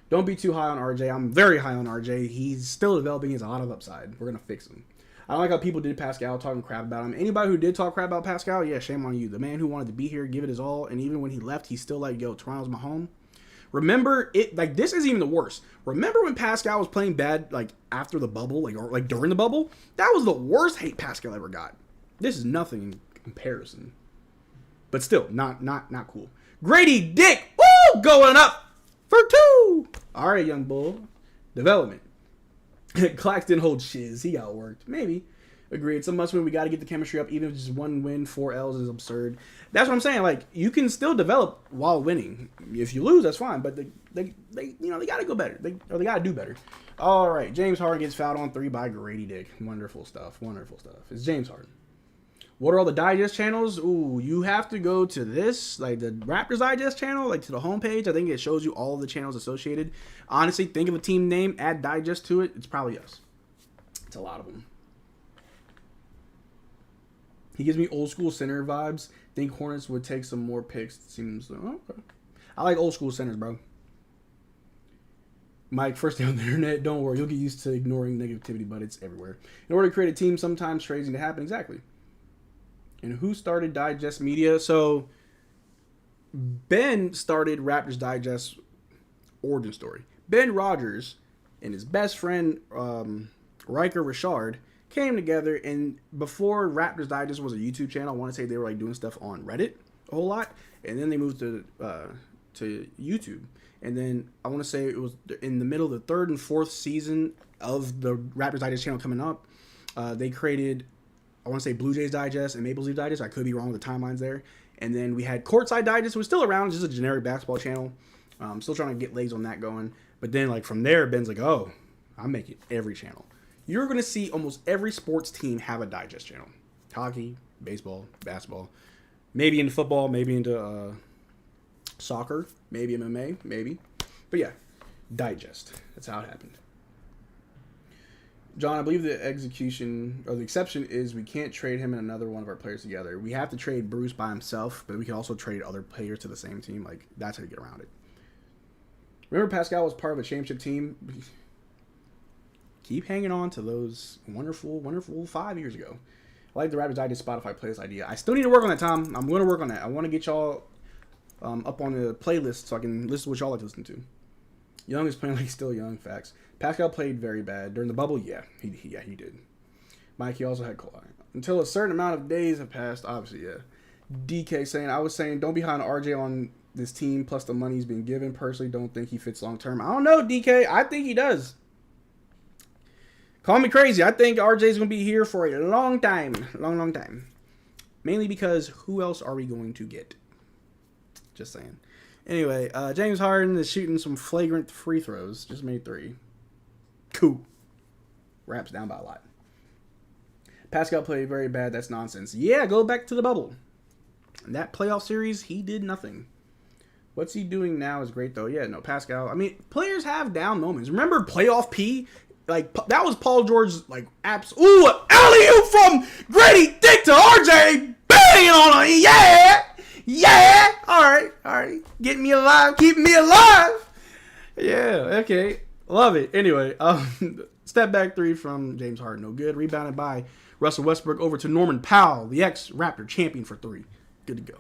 Don't be too high on RJ. I'm very high on RJ. He's still developing his lot of upside. We're going to fix him. I don't like how people did Pascal, talking crap about him. Anybody who did talk crap about Pascal, yeah, shame on you. The man who wanted to be here, give it his all, and even when he left, he's still like, yo, Toronto's my home. Remember it, like, this is even the worst. Remember when Pascal was playing bad, like, after the bubble, or during the bubble? That was the worst hate Pascal ever got. This is nothing in comparison. But still, not cool. Grady Dick, woo, going up for 2. All right, young bull. Development. Claxton holds shiz. He got worked. Maybe. Agreed. It's a must win. We got to get the chemistry up. Even if it's just 1 win, 4 L's is absurd. That's what I'm saying. Like, you can still develop while winning. If you lose, that's fine. But they got to go better. They got to do better. All right. James Harden gets fouled on 3 by Grady Dick. Wonderful stuff. Wonderful stuff. It's James Harden. What are all the digest channels? Ooh, you have to go to this, like the Raptors Digest channel, like to the homepage. I think it shows you all of the channels associated. Honestly, think of a team name, add digest to it. It's probably us. It's a lot of them. He gives me old school center vibes. Think Hornets would take some more picks. Seems okay. I like old school centers, bro. Mike, first day on the internet. Don't worry, you'll get used to ignoring negativity, but it's everywhere. In order to create a team, sometimes crazy to happen. Exactly. And who started Digest Media? So, Ben started Raptors Digest origin story. Ben Rogers and his best friend, Riker Richard, came together, and before Raptors Digest was a YouTube channel, I want to say they were like doing stuff on Reddit a whole lot, and then they moved to YouTube. And then I want to say it was in the middle of the 3rd and 4th season of the Raptors Digest channel coming up. They created, I want to say, Blue Jays Digest and Maple Leaf Digest. I could be wrong with the timelines there. And then we had Courtside Digest, which was still around, just a generic basketball channel. Still trying to get legs on that going. But then, like, from there, Ben's like, oh, I'm making every channel. You're going to see almost every sports team have a digest channel. Hockey, baseball, basketball. Maybe into football, maybe into soccer, maybe MMA, maybe. But yeah, digest. That's how it happened. John, I believe the exception is we can't trade him and another one of our players together. We have to trade Bruce by himself, but we can also trade other players to the same team. Like, that's how you get around it. Remember Pascal was part of a championship team? Keep hanging on to those wonderful, wonderful 5 years ago. I like the Raptors Digest Spotify playlist idea. I still need to work on that, Tom. I'm going to work on that. I want to get y'all up on the playlist so I can listen to what y'all like to listen to. Young is playing like he's still young. Facts. Pascal played very bad. During the bubble, yeah, he did. Mike, he also had cold. Until a certain amount of days have passed, obviously, yeah. DK saying, I was saying, don't be high on RJ on this team, plus the money he's been given. Personally, don't think he fits long term. I don't know, DK. I think he does. Call me crazy. I think RJ's going to be here for a long time. Long time. Mainly because who else are we going to get? Just saying. Anyway, James Harden is shooting some flagrant free throws. Just made 3. Cool. Raps down by a lot. Pascal played very bad. That's nonsense. Yeah, go back to the bubble. In that playoff series, he did nothing. What's he doing now is great, though. Yeah, no, Pascal. I mean, players have down moments. Remember playoff P? Like, that was Paul George's, like, ooh, alley-oop from Grady Dick to RJ. Bang on him. Yeah. Yeah. All right. Getting me alive. Keeping me alive. Yeah, okay. Love it. Anyway, step back 3 from James Harden. No good. Rebounded by Russell Westbrook over to Norman Powell, the ex-Raptor champion, for 3. Good to go.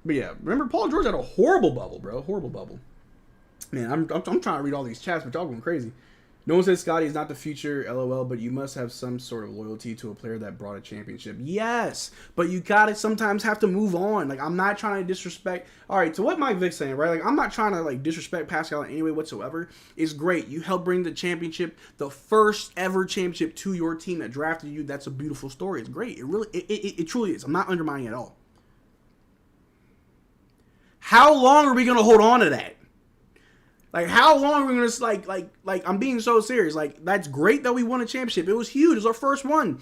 But yeah, remember Paul George had a horrible bubble, bro. Horrible bubble. Man, I'm trying to read all these chats, but y'all going crazy. No one says Scotty is not the future, LOL, but you must have some sort of loyalty to a player that brought a championship. Yes, but you gotta sometimes have to move on. Like, I'm not trying to disrespect. All right, so what Mike Vick's saying, right? Like, I'm not trying to, like, disrespect Pascal in any way whatsoever. It's great. You helped bring the championship, the first ever championship to your team that drafted you. That's a beautiful story. It's great. It truly is. I'm not undermining it at all. How long are we gonna hold on to that? Like, how long are we gonna like? I'm being so serious. Like, that's great that we won a championship. It was huge. It was our first one.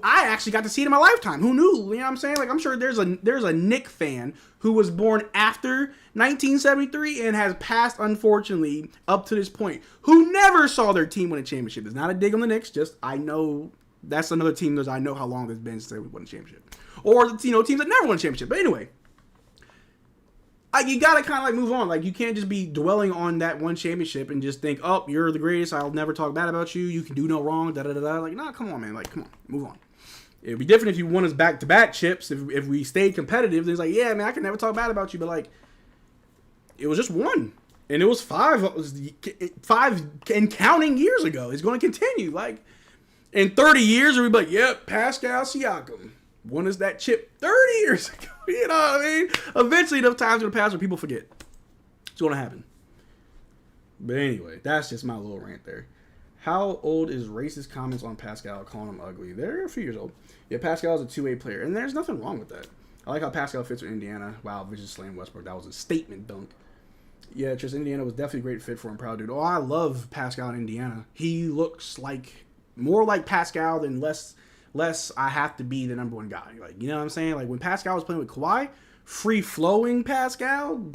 I actually got to see it in my lifetime. Who knew? You know what I'm saying? Like, I'm sure there's a Knick fan who was born after 1973 and has passed, unfortunately, up to this point, who never saw their team win a championship. It's not a dig on the Knicks. Just, I know that's another team that I know how long it's been since they won a championship, or teams that never won a championship. But anyway. Like, you gotta kind of like move on. Like, you can't just be dwelling on that one championship and just think, oh, you're the greatest. I'll never talk bad about you. You can do no wrong. Da da da da. Like, nah, come on, man. Like, come on, move on. It'd be different if you won us back-to-back chips. If we stayed competitive, then it's like, yeah, man, I can never talk bad about you. But like, it was just one, and it was five and counting years ago. It's going to continue. Like, in 30 years, we'll be like, yep, Pascal Siakam won us that chip 30 years ago. You know what I mean? Eventually, enough time's going to pass where people forget. It's going to happen. But anyway, that's just my little rant there. How old is racist comments on Pascal calling him ugly? They're a few years old. Yeah, Pascal is a two-way player, and there's nothing wrong with that. I like how Pascal fits with Indiana. Wow, vicious slam Westbrook. That was a statement dunk. Yeah, just Indiana was definitely a great fit for him. Proud dude. Oh, I love Pascal in Indiana. He looks like more like Pascal than less I have to be the number one guy. Like, you know what I'm saying? Like, when Pascal was playing with Kawhi, free-flowing Pascal,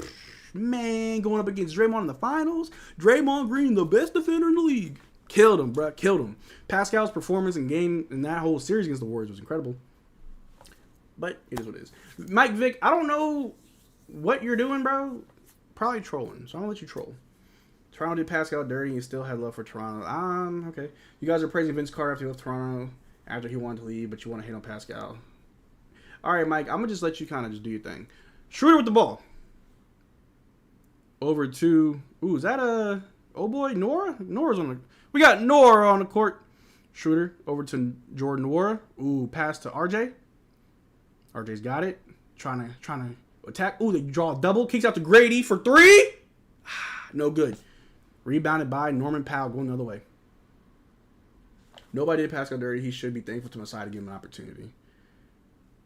man, going up against Draymond in the finals, Draymond Green, the best defender in the league. Killed him, bro. Killed him. Pascal's performance in that whole series against the Warriors was incredible. But it is what it is. Mike Vick, I don't know what you're doing, bro. Probably trolling, so I'm going to let you troll. Toronto did Pascal dirty and still had love for Toronto. Okay. You guys are praising Vince Carter after he left Toronto, after he wanted to leave, but you want to hate on Pascal. All right, Mike, I'm going to just let you kind of just do your thing. Schroeder with the ball. Over to, is that oh boy, Nora? We got Nora on the court. Schroeder over to Jordan Nora. Pass to RJ. RJ's got it. Trying to attack. They draw a double. Kicks out to Grady for three. No good. Rebounded by Norman Powell going the other way. Nobody did Pascal dirty. He should be thankful to Masai to give him an opportunity.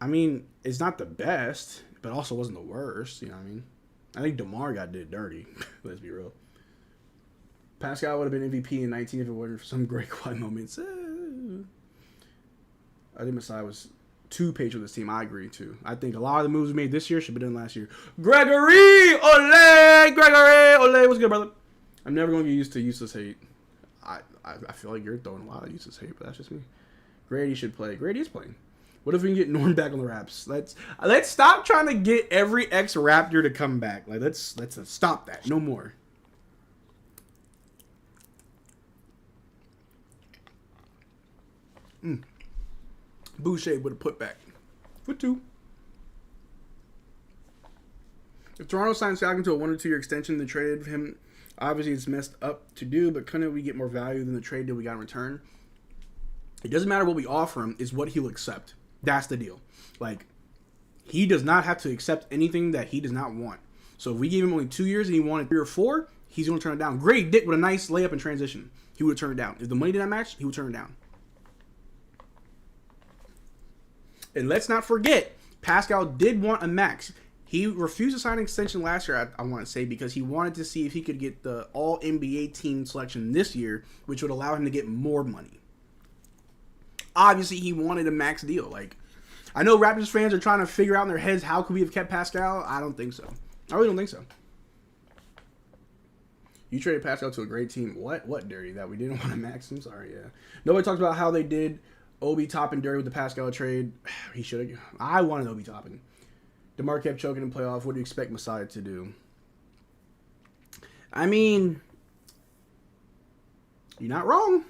I mean, it's not the best, but also wasn't the worst. You know what I mean? I think DeMar did dirty. Let's be real. Pascal would have been MVP in 19 if it wasn't for some great quiet moments. I think Masai was too patient with this team. I agree, too. I think a lot of the moves we made this year should have been done last year. Gregory! Ole! What's good, brother? I'm never going to get used to useless hate. I feel like you're throwing a lot of useless hate, but that's just me. Grady should play. Grady is playing. What if we can get Norm back on the Raps? Let's stop trying to get every ex-Raptor to come back. Like, let's stop that. No more. Boucher with a putback. For two. If Toronto signed Siakam to a 1 or 2 year extension, they traded him. Obviously, it's messed up to do, but couldn't we get more value than the trade deal we got in return? It doesn't matter what we offer him, it's what he'll accept. That's the deal. Like, he does not have to accept anything that he does not want. So if we gave him only 2 years and he wanted 3 or 4, he's going to turn it down. Great Dick with a nice layup in transition. He would turn it down. If the money did not match, he would turn it down. And let's not forget, Pascal did want a max. He refused to sign an extension last year, I want to say, because he wanted to see if he could get the All-NBA team selection this year, which would allow him to get more money. Obviously, he wanted a max deal. Like, I know Raptors fans are trying to figure out in their heads how could we have kept Pascal. I don't think so. I really don't think so. You traded Pascal to a great team. What dirty? That we didn't want a max? I'm sorry, yeah. Nobody talks about how they did Obi Toppin dirty with the Pascal trade. He should have. I wanted Obi Toppin. DeMar kept choking in playoff. What do you expect Masai to do? I mean, you're not wrong.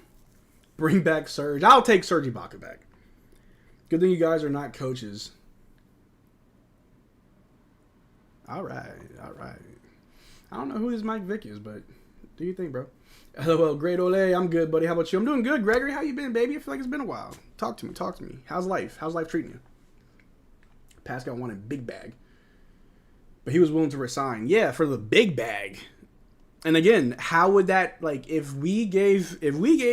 Bring back Serge. I'll take Serge Ibaka back. Good thing you guys are not coaches. All right. I don't know who this Mike Vick is, but Do you think, bro? LOL, great Ole. I'm good, buddy. How about you? I'm doing good, Gregory. How you been, baby? I feel like it's been a while. Talk to me. Talk to me. How's life? How's life treating you? Pascal wanted big bag, but he was willing to resign. Yeah, for the big bag. And again, how would that, like, if we gave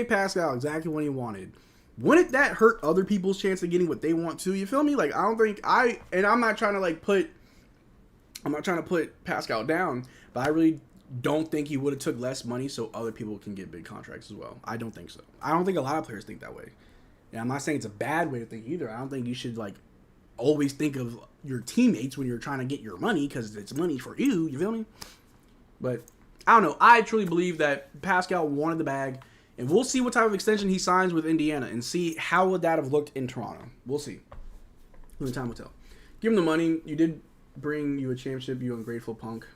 Pascal exactly what he wanted, wouldn't that hurt other people's chance of getting what they want too? You feel me? Like, I don't think I'm not trying to put Pascal down, but I really don't think he would have took less money so other people can get big contracts as well. I don't think so. I don't think a lot of players think that way. And I'm not saying it's a bad way to think either. I don't think you should, like, always think of your teammates when you're trying to get your money because it's money for you. You feel me? But I don't know. I truly believe that Pascal wanted the bag, and we'll see what type of extension he signs with Indiana and see how would that have looked in Toronto. We'll see. Only time will tell. Give him the money. You did bring you a championship, you ungrateful punk.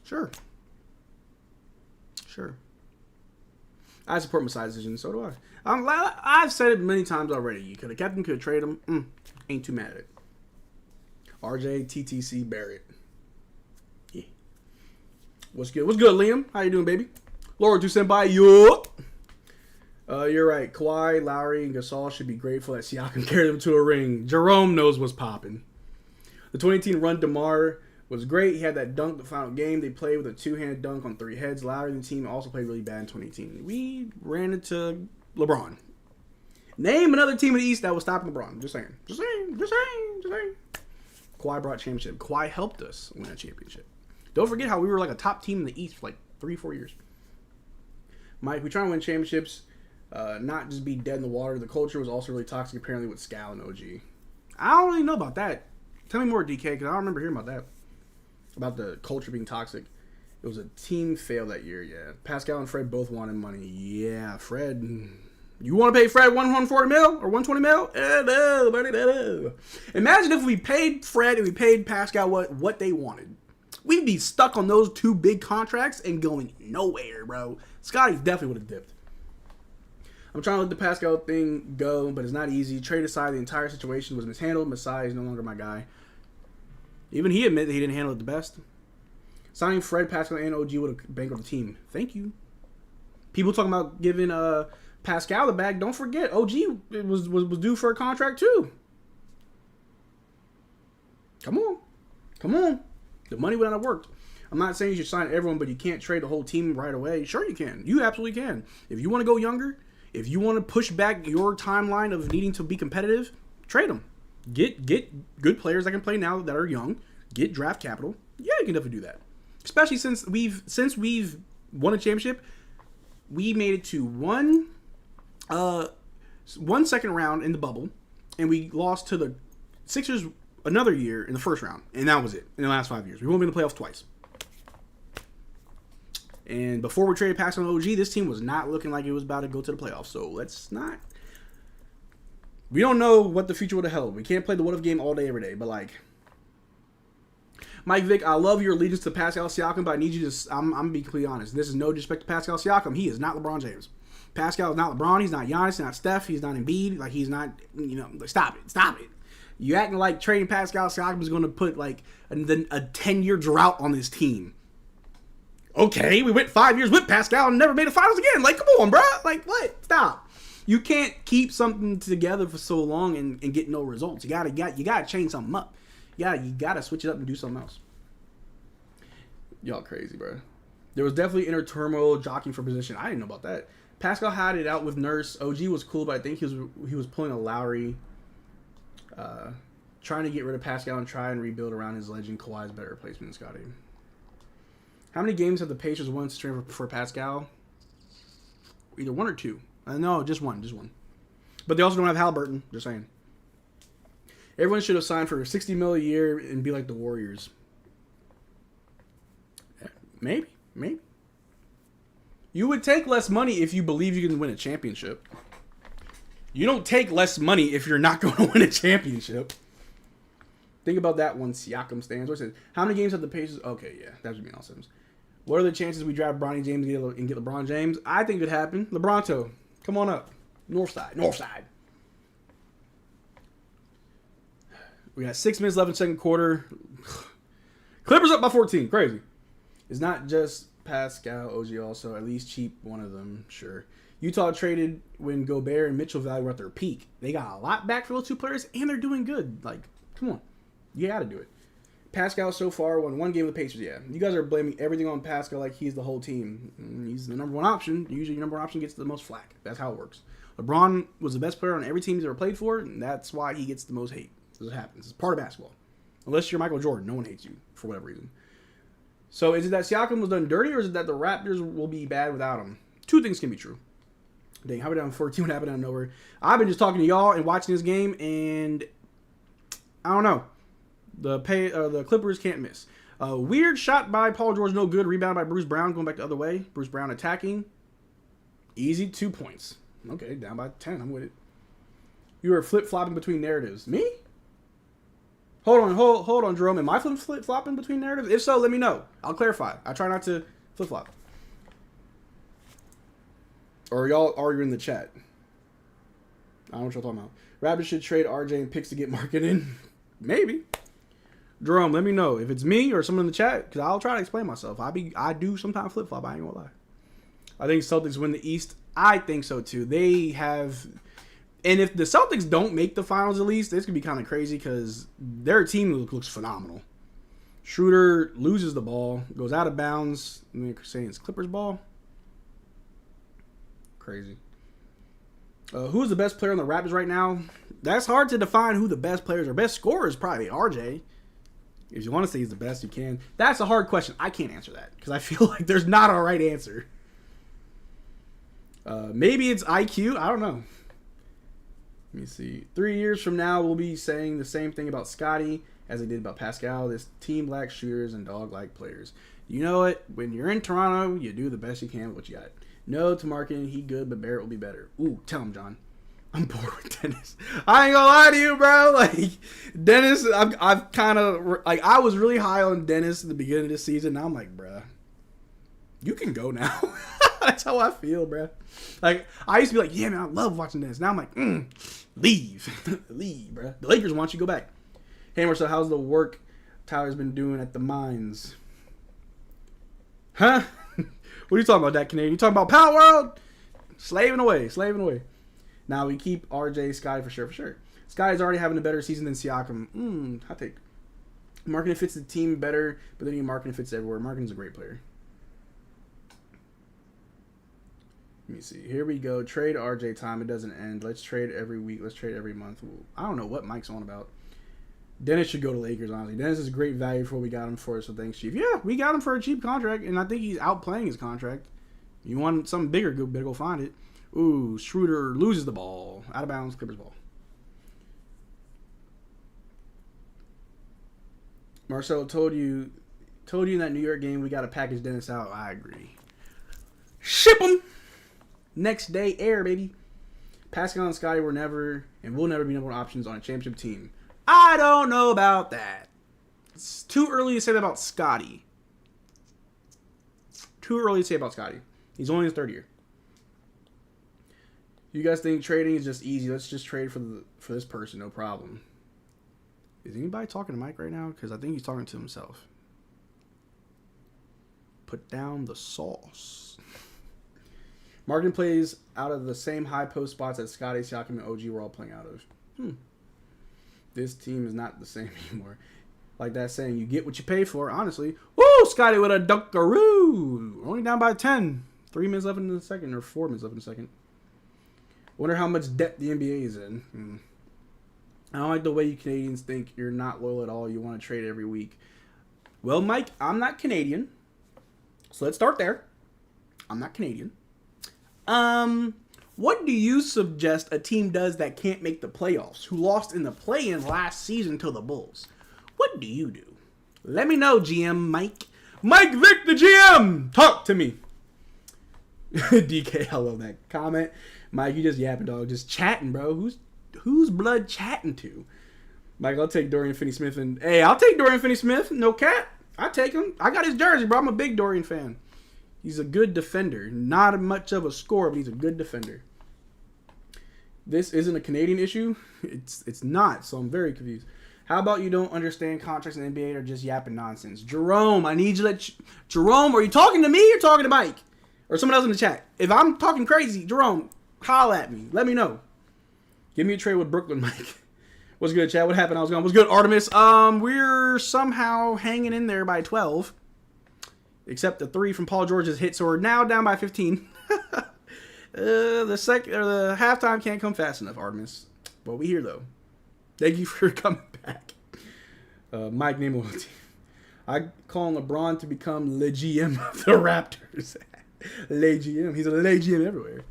Sure. I support Masai's decision. So do I. I've said it many times already. You could have kept him, could have traded him. Ain't too mad at it. RJ, TTC, Barrett. Yeah. What's good? What's good, Liam? How you doing, baby? Laura to Senpai. You're right. Kawhi, Lowry, and Gasol should be grateful that Siakam carried them to a ring. Jerome knows what's popping. The 2018 run, DeMar was great. He had that dunk the final game. They played with a two-handed dunk on three heads. Lowry and the team also played really bad in 2018. We ran into LeBron. Name another team in the East that was stopping LeBron. Just saying. Kawhi brought championship. Kawhi helped us win a championship. Don't forget how we were like a top team in the East for like 3-4 years. Mike, we try to win championships, not just be dead in the water. The culture was also really toxic apparently with Scal and OG. I don't really know about that. Tell me more, DK, because I don't remember hearing about that. About the culture being toxic. It was a team fail that year, yeah. Pascal and Fred both wanted money. Yeah, Fred. You want to pay Fred $140 million or $120 million? No, buddy, no. Imagine if we paid Fred and we paid Pascal what they wanted. We'd be stuck on those two big contracts and going nowhere, bro. Scotty definitely would have dipped. I'm trying to let the Pascal thing go, but it's not easy. Trade aside, the entire situation was mishandled. Masai is no longer my guy. Even he admitted that he didn't handle it the best. Signing Fred, Pascal, and OG would have bankrupted the team. Thank you. People talking about giving Pascal the bag. Don't forget, OG was due for a contract too. Come on. The money would not have worked. I'm not saying you should sign everyone, but you can't trade the whole team right away. Sure you can. You absolutely can. If you want to go younger, if you want to push back your timeline of needing to be competitive, trade them. Get good players that can play now that are young. Get draft capital. Yeah, you can definitely do that. Especially since we've won a championship, we made it to one second round in the bubble, and we lost to the Sixers another year in the first round, and that was it in the last 5 years. We won't be in the playoffs twice. And before we traded Pascal and OG, this team was not looking like it was about to go to the playoffs. So let's not. We don't know what the future would have held. We can't play the what if game all day, every day. But, like, Mike Vick, I love your allegiance to Pascal Siakam, but I need you to, I'm going to be completely honest. This is no disrespect to Pascal Siakam. He is not LeBron James. Pascal is not LeBron. He's not Giannis. He's not Steph. He's not Embiid. Like, he's not, stop it. You acting like trading Pascal Siakam is going to put, like, a 10-year drought on this team. Okay, we went 5 years with Pascal and never made the finals again. Like, come on, bro. Like, what? Stop. You can't keep something together for so long and get no results. You gotta change something up. You gotta switch it up and do something else. Y'all crazy, bro. There was definitely inner turmoil, jockeying for position. I didn't know about that. Pascal had it out with Nurse. OG was cool, but I think he was pulling a Lowry, trying to get rid of Pascal and try and rebuild around his legend. Kawhi's better replacement than Scotty. How many games have the Pacers won for Pascal? Either one or two. No, just one. But they also don't have Halliburton. Just saying. Everyone should have signed for $60 million a year and be like the Warriors. Maybe. You would take less money if you believe you can win a championship. You don't take less money if you're not going to win a championship. Think about that one. Siakam stands. What it says? How many games have the Pacers? Okay, yeah, that would be awesome. What are the chances we draft Bronny James and get LeBron James? I think it could happen. LeBronto. Come on up. North side. We got 6 minutes left in the second quarter. Clippers up by 14. Crazy. It's not just Pascal, OG also. At least cheap one of them, sure. Utah traded when Gobert and Mitchell value were at their peak. They got a lot back for those two players, and they're doing good. Like, come on. You got to do it. Pascal so far won one game with the Pacers, yeah. You guys are blaming everything on Pascal like he's the whole team. He's the number one option. Usually your number one option gets the most flack. That's how it works. LeBron was the best player on every team he's ever played for, and that's why he gets the most hate. This happens. It's part of basketball. Unless you're Michael Jordan, no one hates you for whatever reason. So is it that Siakam was done dirty, or is it that the Raptors will be bad without him? Two things can be true. Dang, how about down 14? What happened out of nowhere? I've been just talking to y'all and watching this game, and I don't know. The Clippers can't miss. Weird shot by Paul George, no good. Rebound by Bruce Brown, going back the other way. Bruce Brown attacking. Easy 2 points. Okay, down by 10. I'm with it. You were flip-flopping between narratives. Me? Hold on, Jerome. Am I flip-flopping between narratives? If so, let me know. I'll clarify. I try not to flip-flop. Or y'all arguing in the chat. I don't know what y'all talking about. Raptors should trade RJ and picks to get marketed. Maybe. Jerome, let me know if it's me or someone in the chat, because I'll try to explain myself. I do sometimes flip-flop. I ain't gonna lie. I think Celtics win the East. I think so, too. They have... And if the Celtics don't make the finals at least, this could be kind of crazy because their team looks phenomenal. Schroeder loses the ball, goes out of bounds. I'm saying it's Clippers ball. Crazy. Who's the best player on the Raptors right now? That's hard to define who the best players are. Best scorer is probably RJ. If you want to say he's the best, you can. That's a hard question. I can't answer that because I feel like there's not a right answer. Maybe it's IQ. I don't know. Let me see. 3 years from now, we'll be saying the same thing about Scotty as they did about Pascal. This team lacks shooters and dog-like players. You know what? When you're in Toronto, you do the best you can with what you got. No to Markin. He good, but Barrett will be better. Ooh, tell him, John. I'm bored with Dennis. I ain't gonna lie to you, bro. Like, Dennis, I've kind of, like, I was really high on Dennis at the beginning of the season. Now I'm like, bruh, you can go now. That's how I feel, bruh. Like, I used to be like, yeah, man, I love watching Dennis. Now I'm like, leave. Leave, bruh. The Lakers want you to go back. Hey, Marcel, how's the work Tyler's been doing at the mines? Huh? What are you talking about, that Canadian? You talking about Power World? Slaving away. Now we keep RJ Sky for sure. Sky is already having a better season than Siakam. Hot take. Marketing fits the team better, but then Marketing fits everywhere. Marketing's a great player. Let me see. Here we go. Trade RJ time. It doesn't end. Let's trade every week. Let's trade every month. I don't know what Mike's on about. Dennis should go to Lakers, honestly. Dennis is a great value for what we got him for, so thanks, Chief. Yeah, we got him for a cheap contract, and I think he's outplaying his contract. You want something bigger, better go find it. Ooh, Schroeder loses the ball. Out of bounds, Clippers ball. Marcel told you in that New York game we got to package Dennis out. I agree. Ship him! Next day, air, baby. Pascal and Scotty were never and will never be number one options on a championship team. I don't know about that. It's too early to say that about Scotty. He's only in his third year. You guys think trading is just easy? Let's just trade for this person, no problem. Is anybody talking to Mike right now? Because I think he's talking to himself. Put down the sauce. Martin plays out of the same high post spots that Scotty, Siakam, and OG were all playing out of. This team is not the same anymore. Like that saying, you get what you pay for, honestly. Woo! Scotty with a dunkaroo! Only down by 10. 3 minutes left in the second, or 4 minutes left in the second. Wonder how much depth the NBA is in. I don't like the way you Canadians think you're not loyal at all. You want to trade every week. Well, Mike, I'm not Canadian. So let's start there. I'm not Canadian. What do you suggest a team does that can't make the playoffs, who lost in the play-in last season to the Bulls? What do you do? Let me know, GM Mike. Mike Vick, the GM! Talk to me. DK, I love that comment. Mike, you just yapping, dog. Just chatting, bro. Who's blood chatting to? Mike, I'll take Dorian Finney-Smith. I'll take Dorian Finney-Smith. No cat. I take him. I got his jersey, bro. I'm a big Dorian fan. He's a good defender. Not much of a scorer, but he's a good defender. This isn't a Canadian issue. It's not, so I'm very confused. How about you don't understand contracts in the NBA or just yapping nonsense? Jerome, I need you to Jerome, are you talking to me or talking to Mike? Or someone else in the chat? If I'm talking crazy, Jerome, holla at me. Let me know. Give me a trade with Brooklyn, Mike. What's good, chat? What happened? I was gone. What's good, Artemis? We're somehow hanging in there by 12. Except the 3 from Paul George's hit, so we're now down by 15. The halftime can't come fast enough, Artemis. But we here, though. Thank you for coming back. Mike Nemo. I call LeBron to become le GM of the Raptors. Le GM. He's a le GM everywhere.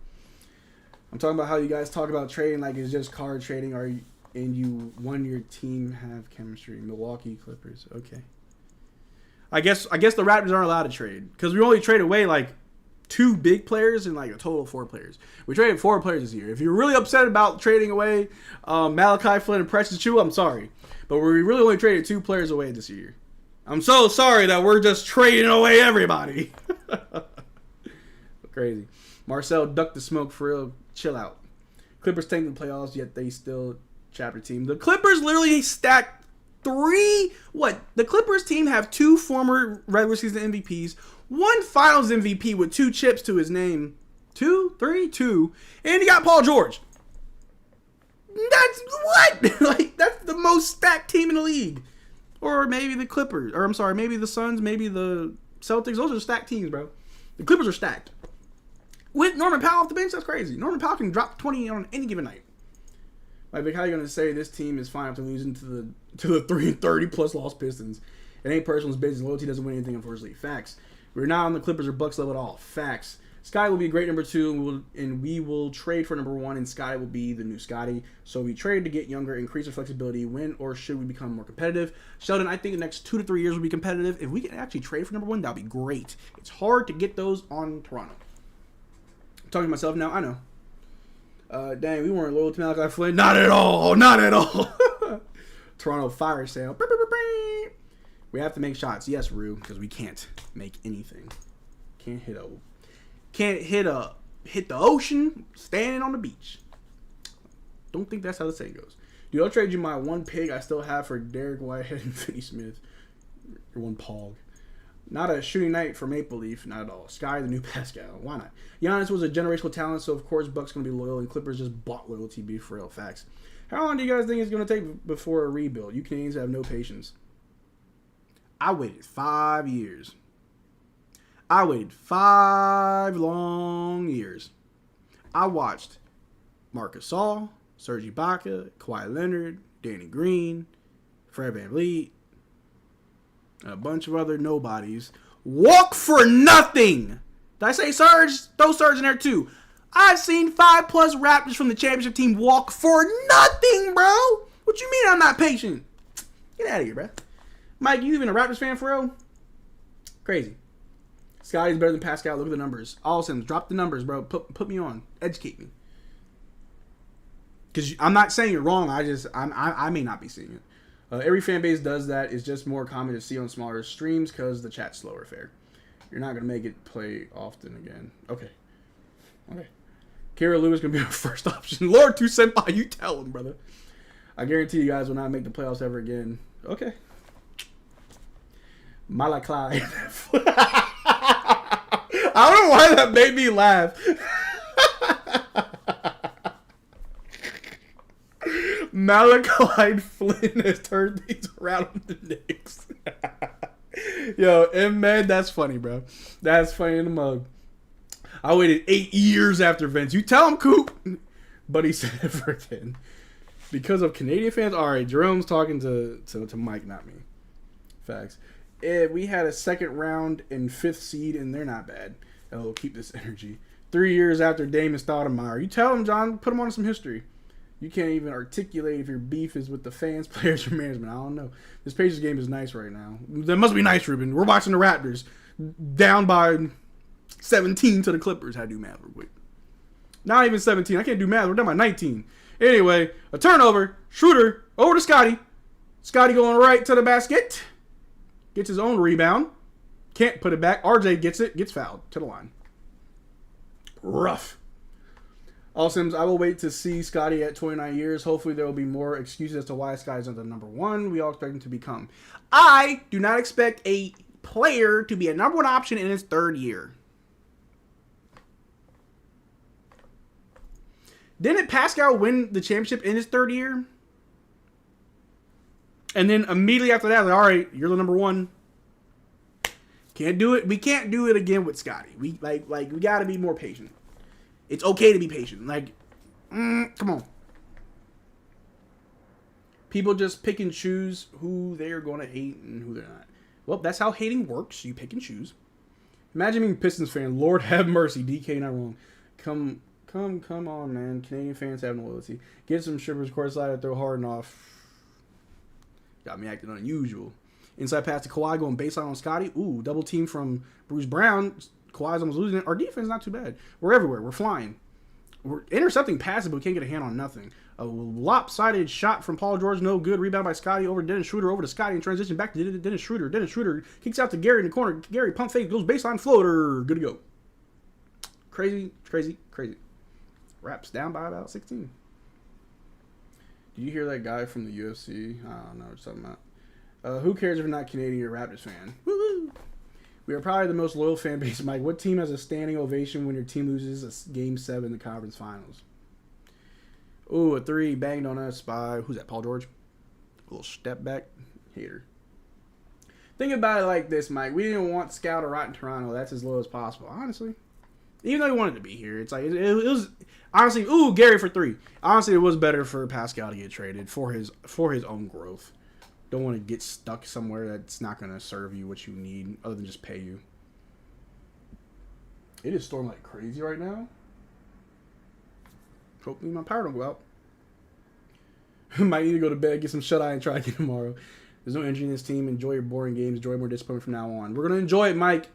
I'm talking about how you guys talk about trading like it's just card trading, and you won your team have chemistry. Milwaukee Clippers. Okay. I guess the Raptors aren't allowed to trade because we only trade away like 2 big players and like a total of 4 players. We traded 4 players this year. If you're really upset about trading away Malachi Flynn and Precious Chu, I'm sorry, but we really only traded 2 players away this year. I'm so sorry that we're just trading away everybody. Crazy. Marcel ducked the smoke for real. Chill out. Clippers tanked the playoffs, yet they still chapter team. The Clippers literally stacked 3. What? The Clippers team have 2 former regular season MVPs, 1 Finals MVP with 2 chips to his name. 2, 3, 2, and he got Paul George. That's what? Like that's the most stacked team in the league. Or maybe the Clippers, or I'm sorry, maybe the Suns, maybe the Celtics. Those are stacked teams, bro. The Clippers are stacked. With Norman Powell off the bench, that's crazy. Norman Powell can drop 20 on any given night. Like, Vic, how are you gonna say this team is fine after losing to the 330 plus loss Pistons? It ain't personal, it's business. Loyalty doesn't win anything, unfortunately. Facts. We're not on the Clippers or Bucks level at all. Facts. Scotty will be a great number 2, and we will trade for number 1, and Scotty will be the new Scotty. So we trade to get younger, increase our flexibility. When or should we become more competitive? Sheldon, I think the next 2 to 3 years will be competitive. If we can actually trade for number 1, that would be great. It's hard to get those on Toronto. I'm talking to myself now. I know. Dang, we weren't loyal to Malachi Flynn. Not at all. Not at all. Toronto fire sale. We have to make shots. Yes, Rue, because we can't make anything. Can't hit the ocean standing on the beach. Don't think that's how the saying goes. Dude, I'll trade you my 1 pig I still have for Derek Whitehead and Finney Smith. Or 1 Pog. Not a shooting night for Maple Leaf, not at all. Sky, the new Pascal. Why not? Giannis was a generational talent, so of course Bucks going to be loyal, and Clippers just bought loyalty, be for real. Facts. How long do you guys think it's going to take before a rebuild? You Canadians have no patience. I waited 5 years. I waited 5 long years. I watched Marc Gasol, Serge Ibaka, Kawhi Leonard, Danny Green, Fred VanVleet, and a bunch of other nobodies walk for nothing. Did I say Serge? Throw Serge in there too. I've seen 5+ Raptors from the championship team walk for nothing, bro. What you mean I'm not patient? Get out of here, bro. Mike, you even a Raptors fan for real? Crazy. Scotty's better than Pascal. Look at the numbers. All Sims, drop the numbers, bro. Put me on. Educate me. Because I'm not saying you're wrong. I may not be seeing it. Every fan base does that. It's just more common to see on smaller streams because the chat's slower. Fair. You're not going to make it play often again. Okay. Kira Lewis going to be our first option. Lord 2 Senpai, you tell him, brother. I guarantee you guys will not make the playoffs ever again. Okay. Mala Clyde. I don't know why that made me laugh. Malachi Flynn has turned things around on the Knicks. Yo, M-Man, that's funny, bro. That's funny in the mug. I waited 8 years after Vince. You tell him, Coop. But he said it for 10. Because of Canadian fans? All right, Jerome's talking to Mike, not me. Facts. We had a 2nd round and 5th seed, and they're not bad. It'll keep this energy. 3 years after Damon Stoudemire. You tell him, John. Put him on some history. You can't even articulate if your beef is with the fans, players, or management. I don't know. This Pacers game is nice right now. That must be nice, Ruben. We're watching the Raptors down by 17 to the Clippers. How to do math real quick. Not even 17. I can't do math. We're down by 19. Anyway, a turnover. Schroeder over to Scotty. Scotty going right to the basket. Gets his own rebound. Can't put it back. RJ gets it. Gets fouled to the line. Rough. All Sims, I will wait to see Scotty at 29 years. Hopefully there will be more excuses as to why Scotty's not the number 1 we all expect him to become. I do not expect a player to be a number 1 option in his 3rd year. Didn't Pascal win the championship in his 3rd year? And then immediately after that, like, all right, you're the number 1. Can't do it. We can't do it again with Scotty. We we got to be more patient. It's okay to be patient. Like, come on. People just pick and choose who they're going to hate and who they're not. Well, that's how hating works. You pick and choose. Imagine being a Pistons fan. Lord have mercy. DK not wrong. Come on, man. Canadian fans have no loyalty. Get some strippers courtside and throw Harden off. Got me acting unusual. Inside pass to Kawhi going baseline on Scotty. Ooh, double team from Bruce Brown. Kawhi's almost losing it. Our defense is not too bad. We're everywhere. We're flying. We're intercepting passes, but we can't get a hand on nothing. A lopsided shot from Paul George. No good. Rebound by Scotty over Dennis Schroeder. Over to Scotty in transition. Back to Dennis Schroeder. Dennis Schroeder kicks out to Gary in the corner. Gary pump fake. Goes baseline floater. Good to go. Crazy. Raps down by about 16. Did you hear that guy from the UFC? I don't know what you're talking about. Who cares if you're not Canadian or Raptors fan? Woo-hoo! We are probably the most loyal fan base. Mike, what team has a standing ovation when your team loses a Game 7 in the conference finals? Ooh, a 3 banged on us by, who's that, Paul George? A little step back. Hater. Think about it like this, Mike. We didn't want Scout to rot in Toronto. That's as low as possible, honestly. Even though he wanted to be here, it's like it was honestly. Ooh, Gary for 3. Honestly, it was better for Pascal to get traded for his own growth. Don't want to get stuck somewhere that's not going to serve you what you need, other than just pay you. It is storming like crazy right now. Hopefully my power don't go out. Might need to go to bed, get some shut-eye, and try again tomorrow. There's no energy in this team. Enjoy your boring games. Enjoy more discipline from now on. We're going to enjoy it, Mike.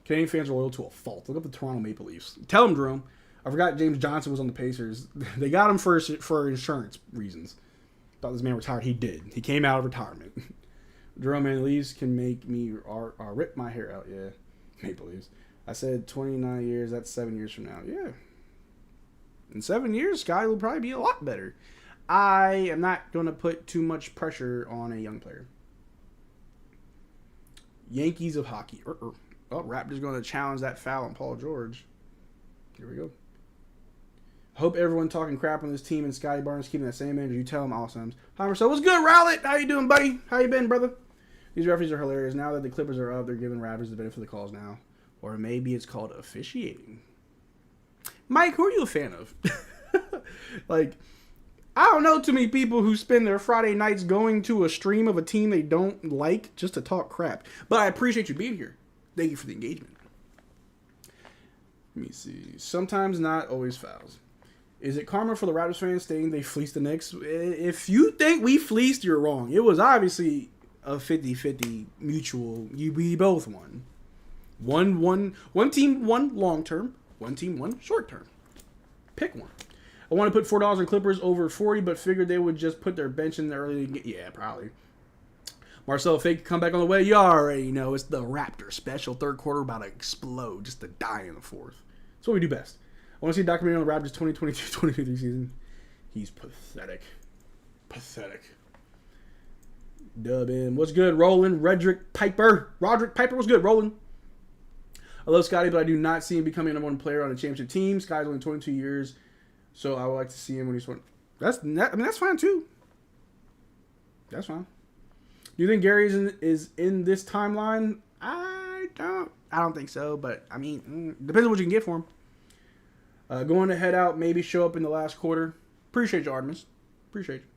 Canadian fans are loyal to a fault. Look up the Toronto Maple Leafs. Tell them, Jerome. I forgot James Johnson was on the Pacers. They got him for insurance reasons. Thought this man retired. He did. He came out of retirement. Jerome, man, the Leafs can make me rip my hair out. Yeah, Maple Leafs. I said 29 years. That's 7 years from now. Yeah. In 7 years, Sky will probably be a lot better. I am not going to put too much pressure on a young player. Yankees of hockey. Well, Raptors going to challenge that foul on Paul George. Here we go. Hope everyone talking crap on this team and Scotty Barnes keeping that same energy. You tell them awesome. Hi, Marcel. What's good, Rowlett? How you doing, buddy? How you been, brother? These referees are hilarious. Now that the Clippers are up, they're giving Raptors the benefit of the calls now. Or maybe it's called officiating. Mike, who are you a fan of? Like, I don't know too many people who spend their Friday nights going to a stream of a team they don't like just to talk crap. But I appreciate you being here. Thank you for the engagement. Let me see. Sometimes not, always fouls. Is it karma for the Raptors fans stating they fleeced the Knicks? If you think we fleeced, you're wrong. It was obviously a 50-50 mutual. We both won. One team won long term. One team won short term. Pick one. I want to put $4 on Clippers over 40, but figured they would just put their bench in the early. Yeah, probably. Marcel, fake comeback on the way. You already know it's the Raptor special. 3rd quarter about to explode, just to die in the 4th. That's what we do best. I want to see a documentary on the Raptors 2022-2023 season. He's pathetic. Pathetic. Dub in. What's good, Roland? Roderick Piper, what's good, Roland? I love Scotty, but I do not see him becoming a number 1 player on a championship team. Scotty's only 22 years, so I would like to see him when he's 20. That's fine, too. That's fine. Do you think Gary is in this timeline? I don't think so, but I mean, depends on what you can get for him. Going to head out, maybe show up in the last quarter. Appreciate you, Artemis. Appreciate you.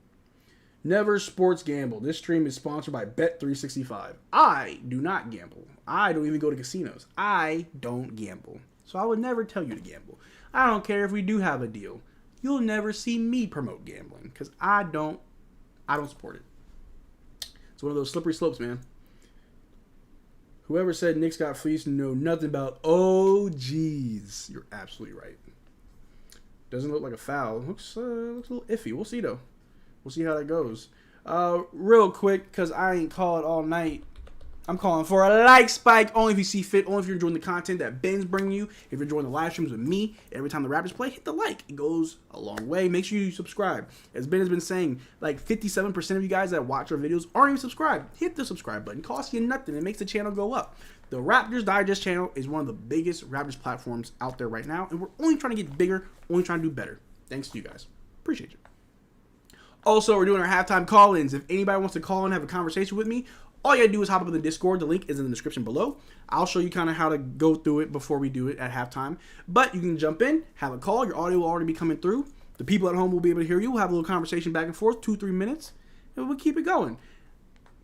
Never sports gamble. This stream is sponsored by Bet365. I do not gamble. I don't even go to casinos. I don't gamble. So I would never tell you to gamble. I don't care if we do have a deal. You'll never see me promote gambling because I don't support it. It's one of those slippery slopes, man. Whoever said Knicks got fleeced know nothing about OGs. You're absolutely right. Doesn't look like a foul. Looks a little iffy. We'll see, though. We'll see how that goes. Real quick, because I ain't called all night. I'm calling for a like spike, only if you see fit, only if you're enjoying the content that Ben's bringing you. If you're enjoying the live streams with me, every time the Raptors play, hit the like. It goes a long way. Make sure you subscribe. As Ben has been saying, like 57% of you guys that watch our videos aren't even subscribed. Hit the subscribe button. It costs you nothing. It makes the channel go up. The Raptors Digest channel is one of the biggest Raptors platforms out there right now, and we're only trying to get bigger, only trying to do better. Thanks to you guys. Appreciate you. Also, we're doing our halftime call-ins. If anybody wants to call in and have a conversation with me, all you gotta do is hop up in the Discord. The link is in the description below. I'll show you kind of how to go through it before we do it at halftime. But you can jump in, have a call. Your audio will already be coming through. The people at home will be able to hear you. We'll have a little conversation back and forth, 2-3 minutes, and we'll keep it going.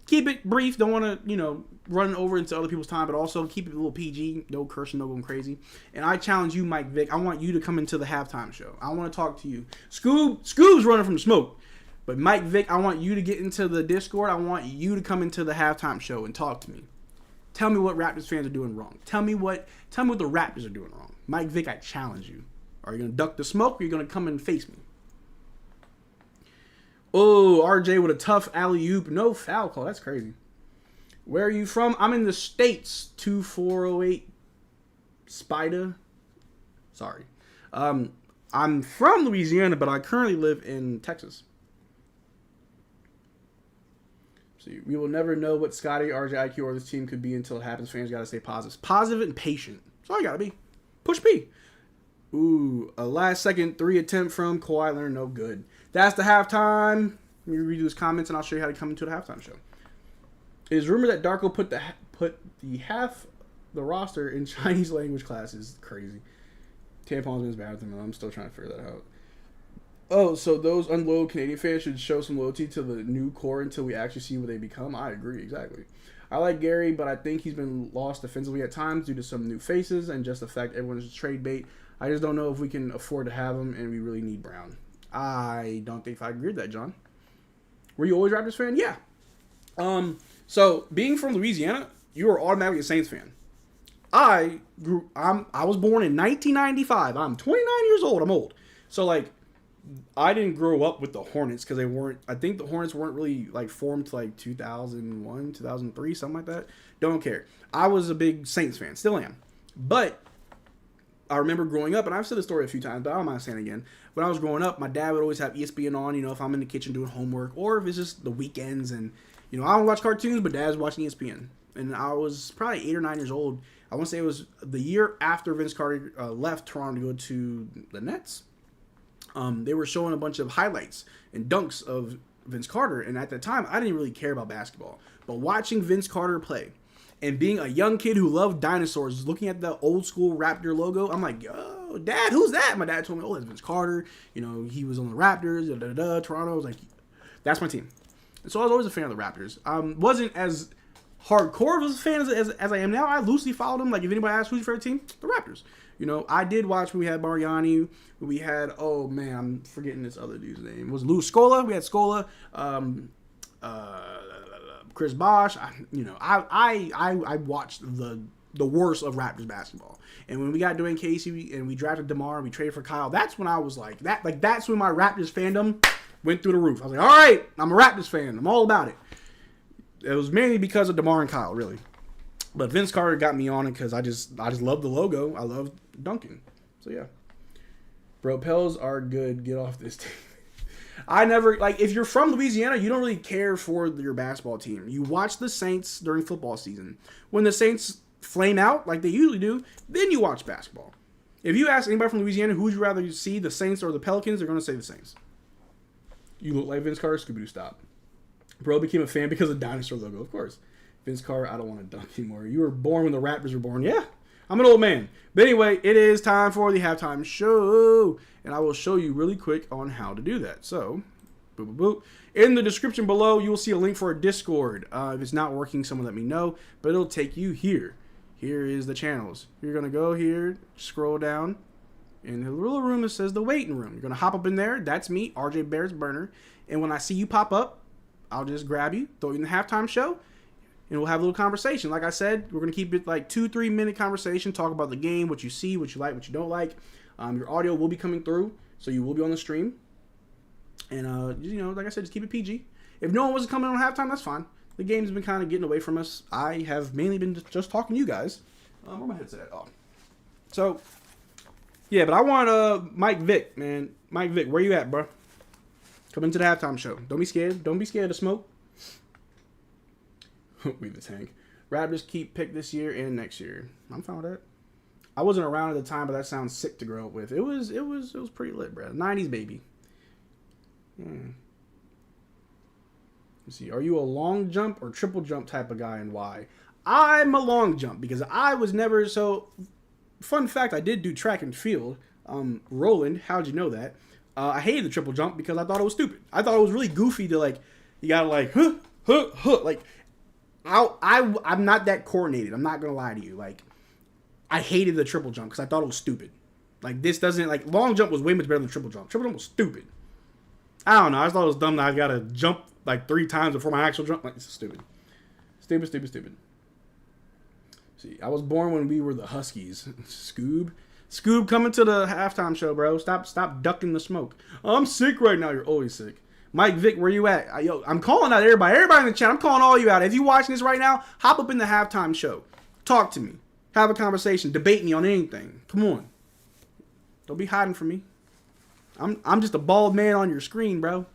Keep it brief. Don't want to, run over into other people's time, but also keep it a little PG. No cursing, no going crazy. And I challenge you, Mike Vick. I want you to come into the halftime show. I want to talk to you. Scoob's running from the smoke. But Mike Vick, I want you to get into the Discord. I want you to come into the halftime show and talk to me. Tell me what Raptors fans are doing wrong. Tell me what the Raptors are doing wrong. Mike Vick, I challenge you. Are you going to duck the smoke, or are you going to come and face me? Oh, RJ with a tough alley-oop. No foul call. That's crazy. Where are you from? I'm in the States. 2408 Spida. Sorry. I'm from Louisiana, but I currently live in Texas. So we will never know what Scotty, RJ, IQ, or this team could be until it happens. Fans got to stay positive. Positive and patient. That's all you got to be. Push B. Ooh, a last-second 3 attempt from Kawhi Leonard. No good. That's the halftime. Let me read his comments, and I'll show you how to come into the halftime show. It is rumored that Darko put the half the roster in Chinese language classes. Crazy. Tampons in his bathroom. I'm still trying to figure that out. Oh, so those unloyal Canadian fans should show some loyalty to the new core until we actually see what they become. I agree, exactly. I like Gary, but I think he's been lost defensively at times due to some new faces and just the fact everyone's trade bait. I just don't know if we can afford to have him, and we really need Brown. I don't think I agree with that, John. Were you always a Raptors fan? Yeah. So being from Louisiana, you are automatically a Saints fan. I was born in 1995. I'm 29 years old. I'm old. So I didn't grow up with the Hornets because they weren't. I think the Hornets weren't really formed to 2001, 2003, something like that. Don't care. I was a big Saints fan, still am. But I remember growing up, and I've said this story a few times, but I don't mind saying it again. When I was growing up, my dad would always have ESPN on. If I'm in the kitchen doing homework, or if it's just the weekends, and I don't watch cartoons, but Dad's watching ESPN. And I was probably 8 or 9 years old. I want to say it was the year after Vince Carter left Toronto to go to the Nets. They were showing a bunch of highlights and dunks of Vince Carter, and at that time, I didn't really care about basketball. But watching Vince Carter play, and being a young kid who loved dinosaurs, looking at the old school Raptor logo, I'm like, yo, Dad, who's that? My dad told me, oh, that's Vince Carter. He was on the Raptors, Toronto. I was like, that's my team. And so I was always a fan of the Raptors. Wasn't as hardcore of a fan as I am now. I loosely followed them. If anybody asks who's your favorite team, the Raptors. I did watch when we had Mariani. We had, oh man, I'm forgetting this other dude's name. It was Lou Scola. We had Scola. Chris Bosh. I watched the worst of Raptors basketball. And when we got Dwayne Casey and we drafted DeMar and we traded for Kyle, that's when I was that's when my Raptors fandom went through the roof. I was like, all right, I'm a Raptors fan. I'm all about it. It was mainly because of DeMar and Kyle, really. But Vince Carter got me on it because I just love the logo. I love dunking. So yeah. Bro, Pels are good. Get off this team. I never, if you're from Louisiana, you don't really care for your basketball team. You watch the Saints during football season. When the Saints flame out, like they usually do, then you watch basketball. If you ask anybody from Louisiana who would you rather see, the Saints or the Pelicans, they're going to say the Saints. You look like Vince Carter, Scooby-Doo, stop. Bro became a fan because of the dinosaur logo, of course. Vince Carter, I don't want to dunk anymore. You were born when the Raptors were born. Yeah, I'm an old man. But anyway, it is time for the halftime show. And I will show you really quick on how to do that. So, boop, boop, boop. In the description below, you will see a link for a Discord. If it's not working, someone let me know. But it'll take you here. Here is the channels. You're going to go here, scroll down. In the little room, it says the waiting room. You're going to hop up in there. That's me, RJ Bears Burner. And when I see you pop up, I'll just grab you, throw you in the halftime show, and we'll have a little conversation. Like I said, we're going to keep it 2-3 minute conversation, talk about the game, what you see, what you like, what you don't like. Your audio will be coming through, so you will be on the stream. And, like I said, just keep it PG. If no one was coming on halftime, that's fine. the game's been kind of getting away from us. I have mainly been just talking to you guys. Where my headset at? Oh. So, yeah, but I want Mike Vick, man. Mike Vick, where you at, bro? Come into the halftime show. Don't be scared. Don't be scared to smoke. We the tank. Raptors keep pick this year and next year. I'm fine with that. I wasn't around at the time, but that sounds sick to grow up with. It was pretty lit, bro. 90s baby. Let's see. Are you a long jump or triple jump type of guy, and why? I'm a long jump because I was never so. Fun fact: I did do track and field. Roland, how'd you know that? I hated the triple jump because I thought it was stupid. I thought it was really goofy to like. You gotta like like. I'm not that coordinated. I'm not gonna lie to you. Like, I hated the triple jump because I thought it was stupid. Like, this doesn't like long jump was way much better than triple jump. Triple jump was stupid. I don't know. I just thought it was dumb that I gotta jump like 3 times before my actual jump. Like, it's stupid. Stupid. See, I was born when we were the Huskies. Scoob coming to the halftime show, bro. Stop ducking the smoke. I'm sick right now. You're always sick. Mike Vick, where you at? Yo, I'm calling out everybody. Everybody in the chat, I'm calling all you out. If you watching this right now, hop up in the halftime show. Talk to me. Have a conversation. Debate me on anything. Come on. Don't be hiding from me. I'm just a bald man on your screen, bro.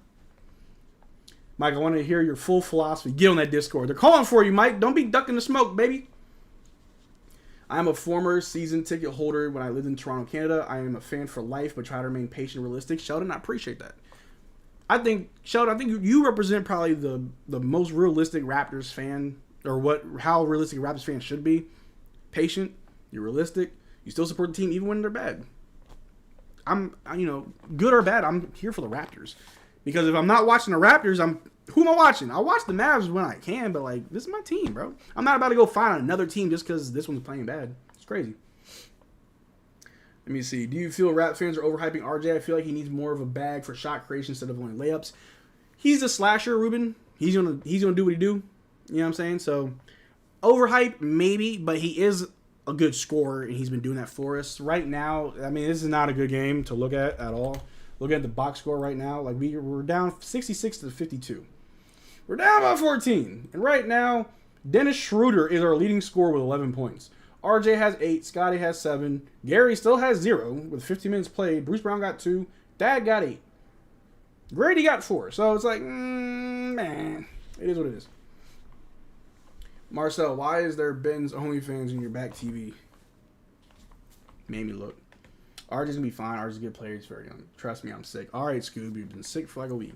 Mike, I want to hear your full philosophy. Get on that Discord. They're calling for you, Mike. Don't be ducking the smoke, baby. I am a former season ticket holder when I lived in Toronto, Canada. I am a fan for life, but try to remain patient and realistic. Sheldon, I appreciate that. Sheldon, I think you represent probably the most realistic Raptors fan, or how realistic a Raptors fan should be. Patient, you're realistic, you still support the team even when they're bad. Good or bad, I'm here for the Raptors. Because if I'm not watching the Raptors, who am I watching? I'll watch the Mavs when I can, but like, this is my team, bro. I'm not about to go find another team just because this one's playing bad. It's crazy. Let me see. Do you feel Rap fans are overhyping RJ? I feel like he needs more of a bag for shot creation instead of only layups. He's a slasher, Ruben. He's gonna do what he do. You know what I'm saying? So overhype, maybe, but he is a good scorer, and he's been doing that for us. Right now, I mean, this is not a good game to look at all. Look at the box score right now. Like, we're down 66-52. We're down by 14. And right now, Dennis Schroeder is our leading scorer with 11 points. RJ has 8. Scotty has 7. Gary still has 0 with 15 minutes played. Bruce Brown got 2. Dad got 8. Grady got 4. So it's like, man, it is what it is. Marcel, why is there Ben's OnlyFans in your back TV? Made me look. RJ's gonna be fine. RJ's a good player. He's very young. Trust me, I'm sick. All right, Scoob, you've been sick for like a week.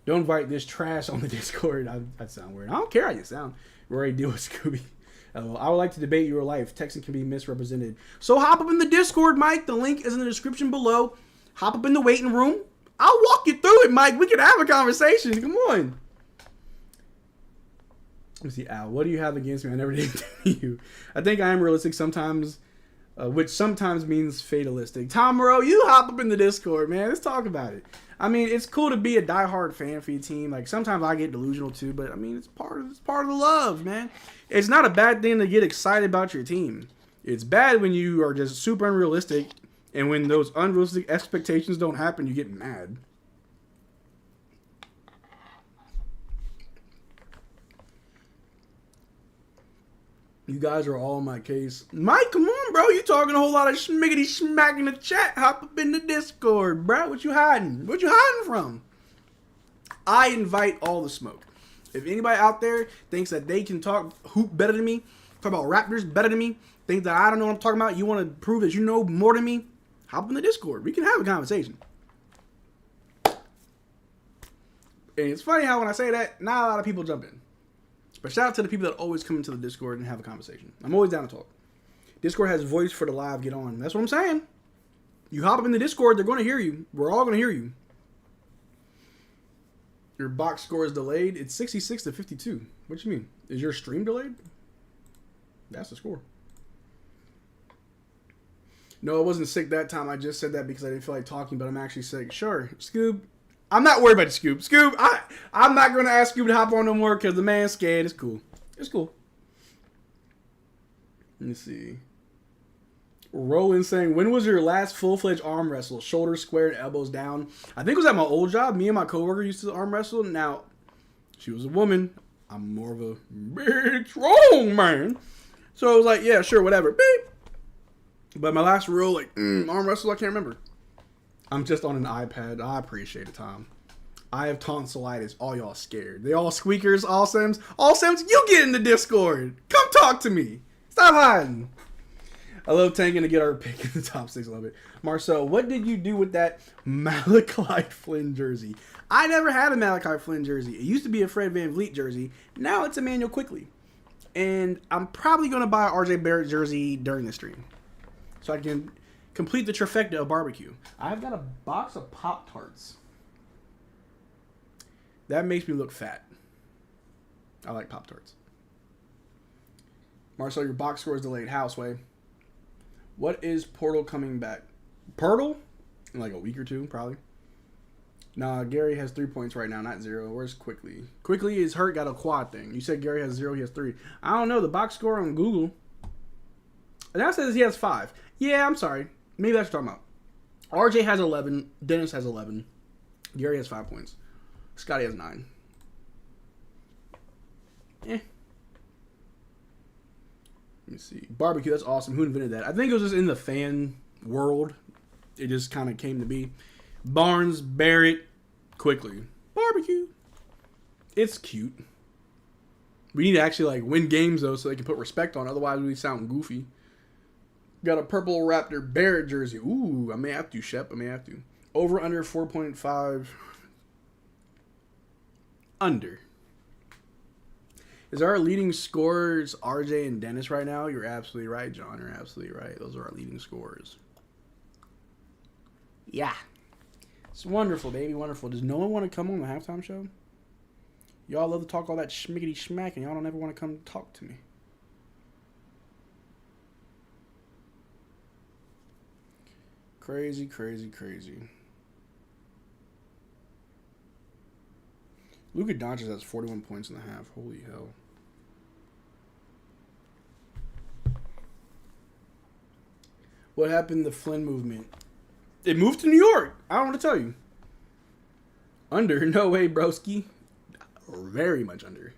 Don't invite this trash on the Discord. That sound weird. I don't care how you sound. We already deal with Scooby. I would like to debate your life. Texting can be misrepresented. So hop up in the Discord, Mike. The link is in the description below. Hop up in the waiting room. I'll walk you through it, Mike. We can have a conversation. Come on. Let me see, Al. What do you have against me? I never did to you. I think I am realistic sometimes, which sometimes means fatalistic. Tom Moreau, you hop up in the Discord, man. Let's talk about it. I mean, it's cool to be a diehard fan for your team. Like, sometimes I get delusional too, but I mean, it's part of the love, man. It's not a bad thing to get excited about your team. It's bad when you are just super unrealistic, and when those unrealistic expectations don't happen, you get mad. You guys are all in my case. Mike, come on, bro. You talking a whole lot of schmiggity smack in the chat. Hop up in the Discord, bro. What you hiding? What you hiding from? I invite all the smoke. If anybody out there thinks that they can talk hoop better than me, talk about Raptors better than me, think that I don't know what I'm talking about, you want to prove that you know more than me, hop up in the Discord. We can have a conversation. And it's funny how when I say that, not a lot of people jump in. But shout out to the people that always come into the Discord and have a conversation. I'm always down to talk. Discord has voice for the live. Get on. That's what I'm saying. You hop up in the Discord, they're going to hear you. We're all going to hear you. Your box score is delayed. It's 66-52. What you mean? Is your stream delayed? That's the score. No, I wasn't sick that time. I just said that because I didn't feel like talking, but I'm actually sick. Sure. Scoob. I'm not worried about the Scoob. Scoob, I'm not going to ask Scoob to hop on no more because the man's scared. It's cool. It's cool. Let me see. Roland saying, when was your last full-fledged arm wrestle? Shoulders squared, elbows down. I think it was at my old job. Me and my coworker used to arm wrestle. Now, she was a woman. I'm more of a big, strong man. So I was like, yeah, sure, whatever. Beep. But my last rule, like, arm wrestle, I can't remember. I'm just on an iPad. I appreciate it, Tom. I have tonsillitis. All y'all scared. They all squeakers, all Sims. All Sims, you get in the Discord. Come talk to me. Stop hiding. I love tanking to get our pick in the top 6. I love it. Marcel, what did you do with that Malachi Flynn jersey? I never had a Malachi Flynn jersey. It used to be a Fred VanVleet jersey. Now it's Emmanuel Quickly. And I'm probably going to buy an RJ Barrett jersey during the stream, so I can complete the trifecta of barbecue. I've got a box of Pop-Tarts. That makes me look fat. I like Pop-Tarts. Marcel, your box score is delayed. Houseway. What is Portal coming back? Portal? In like a week or two, probably. Nah, Gary has 3 points right now, not 0. Where's Quickly? Quickly is hurt, got a quad thing. You said Gary has 0, he has 3. I don't know. The box score on Google. That says he has 5. Yeah, I'm sorry. Maybe that's what I'm talking about. RJ has 11. Dennis has 11. Gary has 5 points. Scotty has 9. Let me see. Barbecue, that's awesome. Who invented that? I think it was just in the fan world. It just kind of came to be. Barnes, Barrett, Quickly. Barbecue. It's cute. We need to actually like win games though so they can put respect on. Otherwise we sound goofy. Got a purple Raptor Barrett jersey. Ooh, I may have to, Shep. I may have to. Over under 4.5. Under. Is our leading scorers RJ and Dennis right now? You're absolutely right, John. You're absolutely right. Those are our leading scorers. Yeah. It's wonderful, baby. Wonderful. Does no one want to come on the halftime show? Y'all love to talk all that schmickety schmack, and y'all don't ever want to come talk to me. Crazy, crazy, crazy. Luka Doncic has 41 points in the half. Holy hell. What happened to the Flynn movement? It moved to New York. I don't want to tell you. Under. No way, broski. Very much under.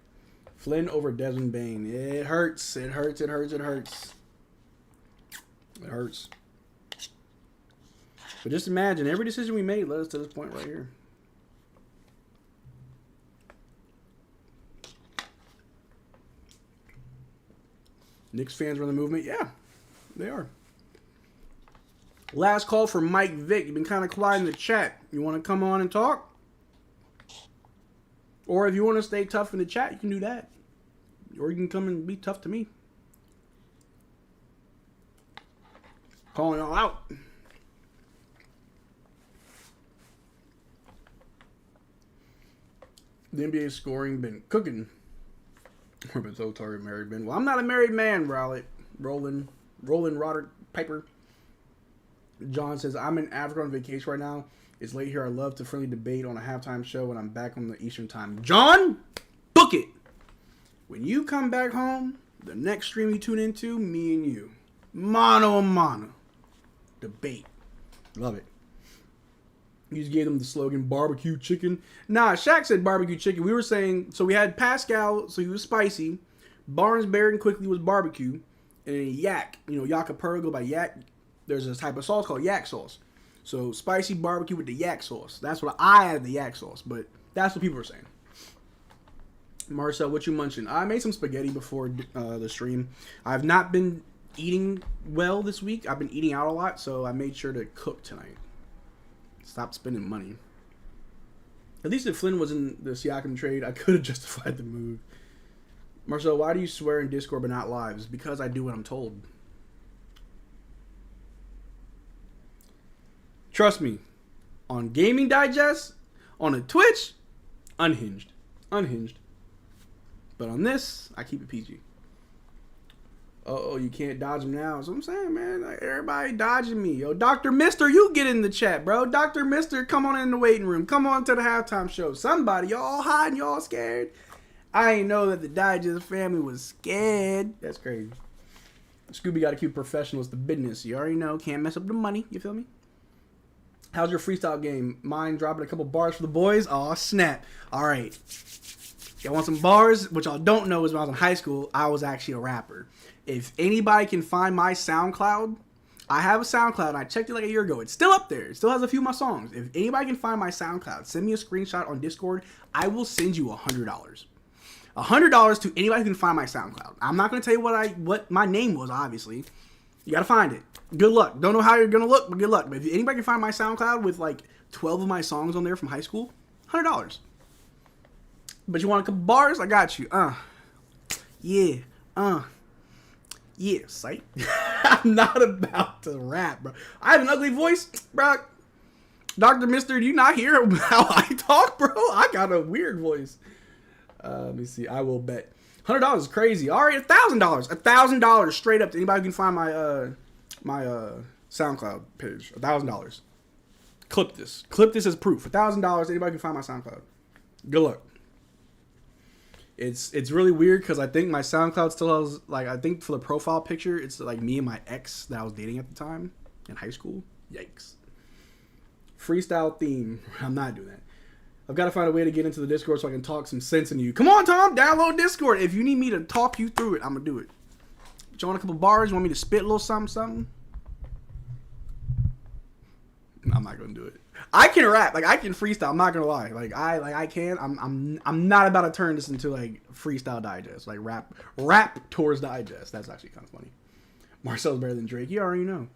Flynn over Desmond Bane. It hurts. It hurts. It hurts. It hurts. It hurts. But just imagine, every decision we made led us to this point right here. Knicks fans run the movement? Yeah, they are. Last call for Mike Vick. You've been kind of quiet in the chat. You want to come on and talk? Or if you want to stay tough in the chat, you can do that. Or you can come and be tough to me. Calling all out. The NBA scoring been cooking. Or been so tired married been. Well, I'm not a married man, Rowlett. Roland Roderick Piper. John says, I'm in Africa on vacation right now. It's late here. I love to friendly debate on a halftime show when I'm back on the Eastern time. John, book it. When you come back home, the next stream you tune into, me and you. Mano a mano. Debate. Love it. You just gave them the slogan, barbecue chicken. Nah, Shaq said barbecue chicken. We were saying, so we had Pascal, so he was spicy. Barnes, Barrett, and Quickly was barbecue. And then Yak, Yakapura go by Yak. There's a type of sauce called Yak sauce. So spicy barbecue with the Yak sauce. That's what I added, the Yak sauce. But that's what people are saying. Marcel, what you munching? I made some spaghetti before the stream. I've not been eating well this week. I've been eating out a lot, so I made sure to cook tonight. Stop spending money. At least if Flynn was in the Siakam trade, I could have justified the move. Marcel, why do you swear in Discord but not live? It's because I do what I'm told. Trust me. On Gaming Digest, on a Twitch, unhinged. Unhinged. But on this, I keep it PG. Oh, you can't dodge him now. That's what I'm saying, man. Like, everybody dodging me. Yo, Dr. Mister, you get in the chat, bro. Dr. Mister, come on in the waiting room. Come on to the halftime show. Somebody, y'all hiding, y'all scared. I ain't know that the Digest family was scared. That's crazy. Scooby got to keep professional. It's the business. You already know. Can't mess up the money. You feel me? How's your freestyle game? Mine dropping a couple bars for the boys? Aw, snap. All right. Y'all want some bars? What y'all don't know is when I was in high school, I was actually a rapper. If anybody can find my SoundCloud, I have a SoundCloud, and I checked it like a year ago. It's still up there. It still has a few of my songs. If anybody can find my SoundCloud, send me a screenshot on Discord. I will send you $100. $100 to anybody who can find my SoundCloud. I'm not going to tell you what my name was, obviously. You got to find it. Good luck. Don't know how you're going to look, but good luck. But if anybody can find my SoundCloud with like 12 of my songs on there from high school, $100. But you want a couple bars? I got you. Yeah. Yeah, sight. I'm not about to rap, bro. I have an ugly voice, bro. Dr. Mister, do you not hear how I talk, bro? I got a weird voice. Let me see. I will bet. $100 is crazy. All right, $1,000. $1,000 straight up to anybody who can find my SoundCloud page. $1,000. Clip this. Clip this as proof. $1,000. Anybody can find my SoundCloud. Good luck. It's really weird because I think my SoundCloud still has, like, I think for the profile picture, it's like me and my ex that I was dating at the time in high school. Yikes. Freestyle theme. I'm not doing that. I've got to find a way to get into the Discord so I can talk some sense into you. Come on, Tom, download Discord. If you need me to talk you through it, I'm going to do it. You want a couple bars? You want me to spit a little something? I'm not going to do it. I can rap. Like, I can freestyle. I'm not going to lie. I can. I'm not about to turn this into, like, freestyle digest. Like, rap tours digest. That's actually kind of funny. Marcel's better than Drake. You already know.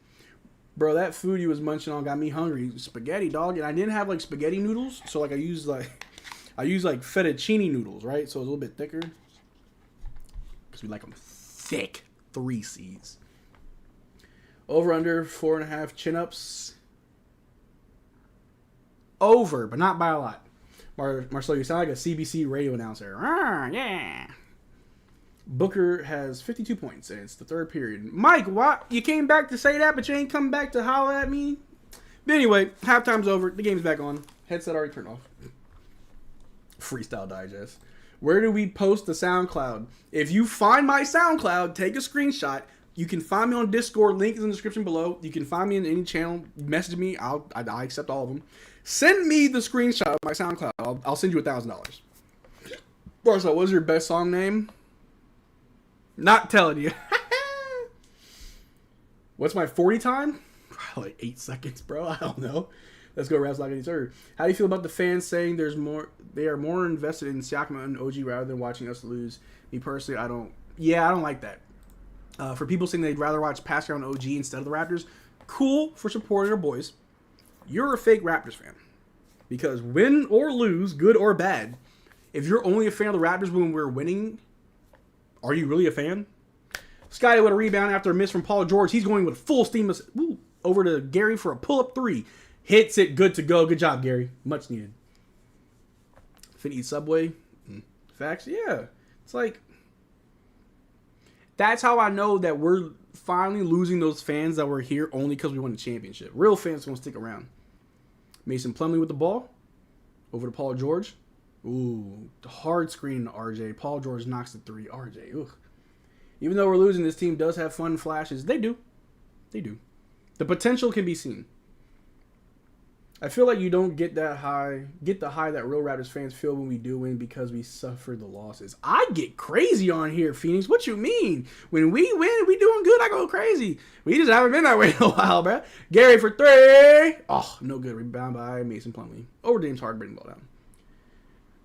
Bro, that food you was munching on got me hungry. Spaghetti, dog. And I didn't have, like, spaghetti noodles. So, like, I used fettuccine noodles, right? So, it was a little bit thicker. Because we like them thick. 3 C's. Over, under, 4.5 chin-ups. Over, but not by a lot. Marcel, you sound like a CBC radio announcer. Yeah. Booker has 52 points, and it's the third period. Mike, what? You came back to say that, but you ain't come back to holler at me? But anyway, halftime's over. The game's back on. Headset already turned off. Freestyle digest. Where do we post the SoundCloud? If you find my SoundCloud, take a screenshot. You can find me on Discord. Link is in the description below. You can find me in any channel. Message me. I accept all of them. Send me the screenshot of my SoundCloud. I'll send you $1,000. Marcel, what's your best song name? Not telling you. What's my 40 time? Probably like 8 seconds, bro. I don't know. Let's go Raps like any third. How do you feel about the fans saying they are more invested in Siakam and OG rather than watching us lose? Me personally, I don't like that. For people saying they'd rather watch Pascal and OG instead of the Raptors, cool for supporting our boys. You're a fake Raptors fan. Because win or lose, good or bad, if you're only a fan of the Raptors when we're winning, are you really a fan? Scotty with a rebound after a miss from Paul George. He's going with full steam over to Gary for a pull-up 3. Hits it, good to go. Good job, Gary. Much needed. Finna eat Subway. Facts, yeah. It's like, that's how I know that we're finally losing those fans that were here only because we won the championship. Real fans won't stick around. Mason Plumlee with the ball. Over to Paul George. Ooh, hard screen to RJ. Paul George knocks the 3. RJ, ugh. Even though we're losing, this team does have fun flashes. They do. They do. The potential can be seen. I feel like you don't get the high that real Raptors fans feel when we do win because we suffer the losses. I get crazy on here, Phoenix. What you mean? When we win, we doing good, I go crazy. We just haven't been that way in a while, bro. Gary for 3. Oh, no good. Rebound by Mason Plumlee. Over James Harden, bringing the ball down.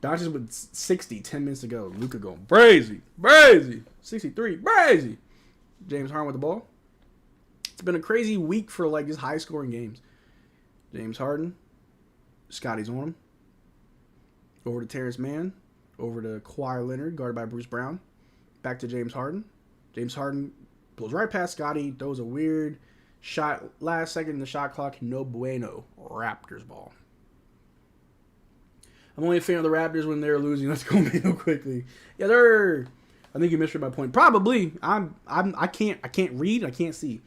Doncic with 60, 10 minutes to go. Luka going brazy. 63, brazy. James Harden with the ball. It's been a crazy week for like just high-scoring games. James Harden. Scotty's on him. Over to Terrence Mann. Over to Kawhi Leonard, guarded by Bruce Brown. Back to James Harden. James Harden blows right past Scotty. Throws a weird shot last second in the shot clock. No bueno. Raptors ball. I'm only a fan of the Raptors when they're losing. Let's go Mano quickly. Yeah, I think you misread my point. Probably. I can't read. I can't see.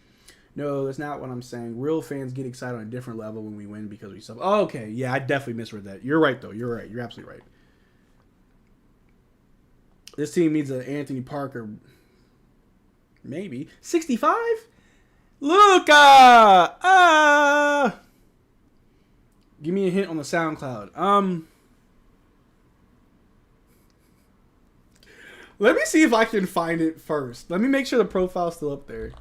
No, that's not what I'm saying. Real fans get excited on a different level when we win because we suffer. Oh, okay. Yeah, I definitely misread that. You're right, though. You're right. You're absolutely right. This team needs an Anthony Parker. Maybe. 65? Luka! Give me a hint on the SoundCloud. Let me see if I can find it first. Let me make sure the profile's still up there.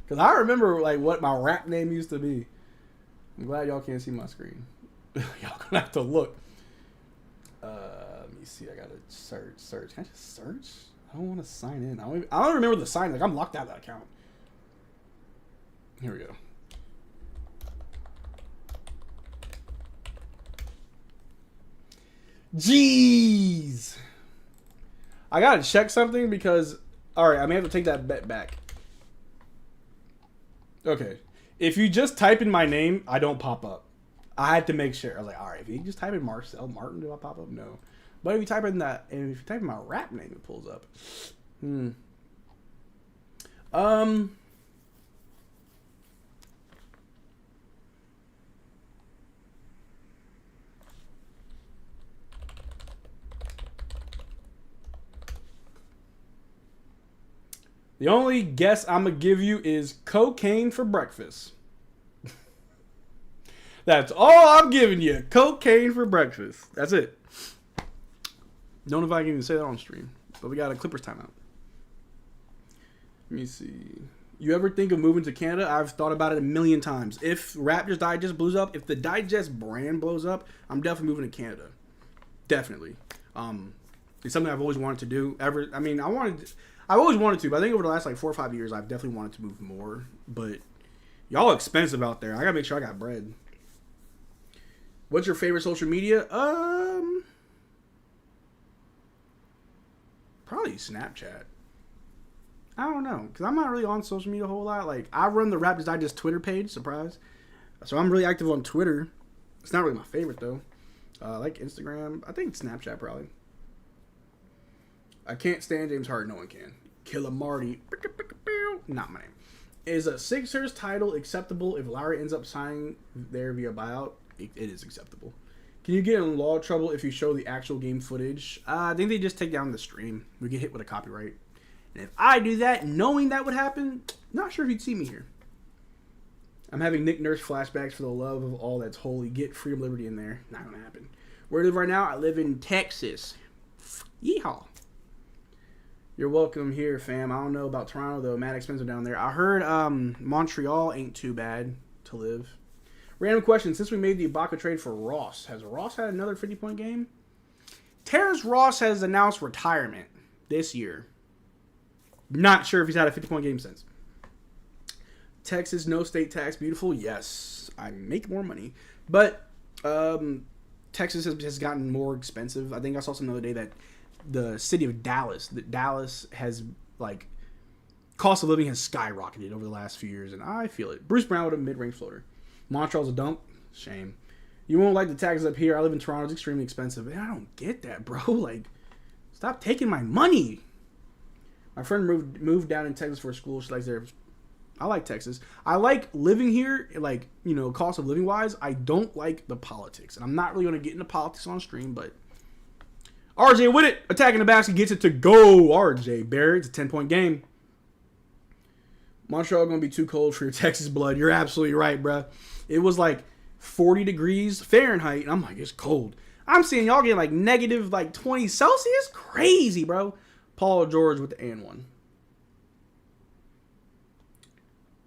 Because I remember like what my rap name used to be. I'm glad y'all can't see my screen. Y'all gonna have to look. Let me see. I gotta search. Can I just search? I don't want to sign in. I don't remember the sign. Like I'm locked out of that account. Here we go. Jeez. I gotta check something because, alright, I may have to take that bet back. Okay. If you just type in my name, I don't pop up. I had to make sure. I was like, alright, if you just type in Marcel Martin, do I pop up? No. But if you type in that, and if you type in my rap name, it pulls up. The only guess I'm going to give you is cocaine for breakfast. That's all I'm giving you. Cocaine for breakfast. That's it. Don't know if I can even say that on stream. But we got a Clippers timeout. Let me see. You ever think of moving to Canada? I've thought about it a million times. If Raptors Digest blows up, if the Digest brand blows up, I'm definitely moving to Canada. Definitely. It's something I've always wanted to do. I've always wanted to, but I think over the last like 4 or 5 years, I've definitely wanted to move more. But y'all expensive out there. I gotta make sure I got bread. What's your favorite social media? Probably Snapchat. I don't know, because I'm not really on social media a whole lot. Like, I run the Raptors Digest Twitter page, surprise. So I'm really active on Twitter. It's not really my favorite, though. I like Instagram. I think Snapchat, probably. I can't stand James Harden. No one can. Killer Marty. Not my name. Is a Sixers title acceptable if Lowry ends up signing there via buyout? It is acceptable. Can you get in law trouble if you show the actual game footage? I think they just take down the stream. We get hit with a copyright. And if I do that, knowing that would happen, not sure if you'd see me here. I'm having Nick Nurse flashbacks for the love of all that's holy. Get freedom, liberty in there. Not going to happen. Where I live right now, I live in Texas. Yeehaw. You're welcome here, fam. I don't know about Toronto, though. Mad expensive down there. I heard Montreal ain't too bad to live. Random question. Since we made the Ibaka trade for Ross, has Ross had another 50-point game? Terrence Ross has announced retirement this year. Not sure if he's had a 50-point game since. Texas, no state tax. Beautiful. Yes. I make more money. But Texas has gotten more expensive. I think I saw some the other day that the city of Dallas has, like, cost of living has skyrocketed over the last few years, and I feel it. Bruce Brown with a mid-range floater. Montreal's a dump. Shame. You won't like the taxes up here. I live in Toronto. It's extremely expensive. And I don't get that, bro. Like, stop taking my money. My friend moved down in Texas for school. She likes there. I like Texas. I like living here, like, you know, cost of living wise. I don't like the politics. And I'm not really going to get into politics on stream, but RJ with it. Attacking the basket gets it to go. RJ Barrett. It's a 10-point game. Montreal going to be too cold for your Texas blood. You're absolutely right, bro. It was like 40 degrees Fahrenheit, and I'm like, it's cold. I'm seeing y'all getting like negative like 20 Celsius. Crazy, bro. Paul George with the and one.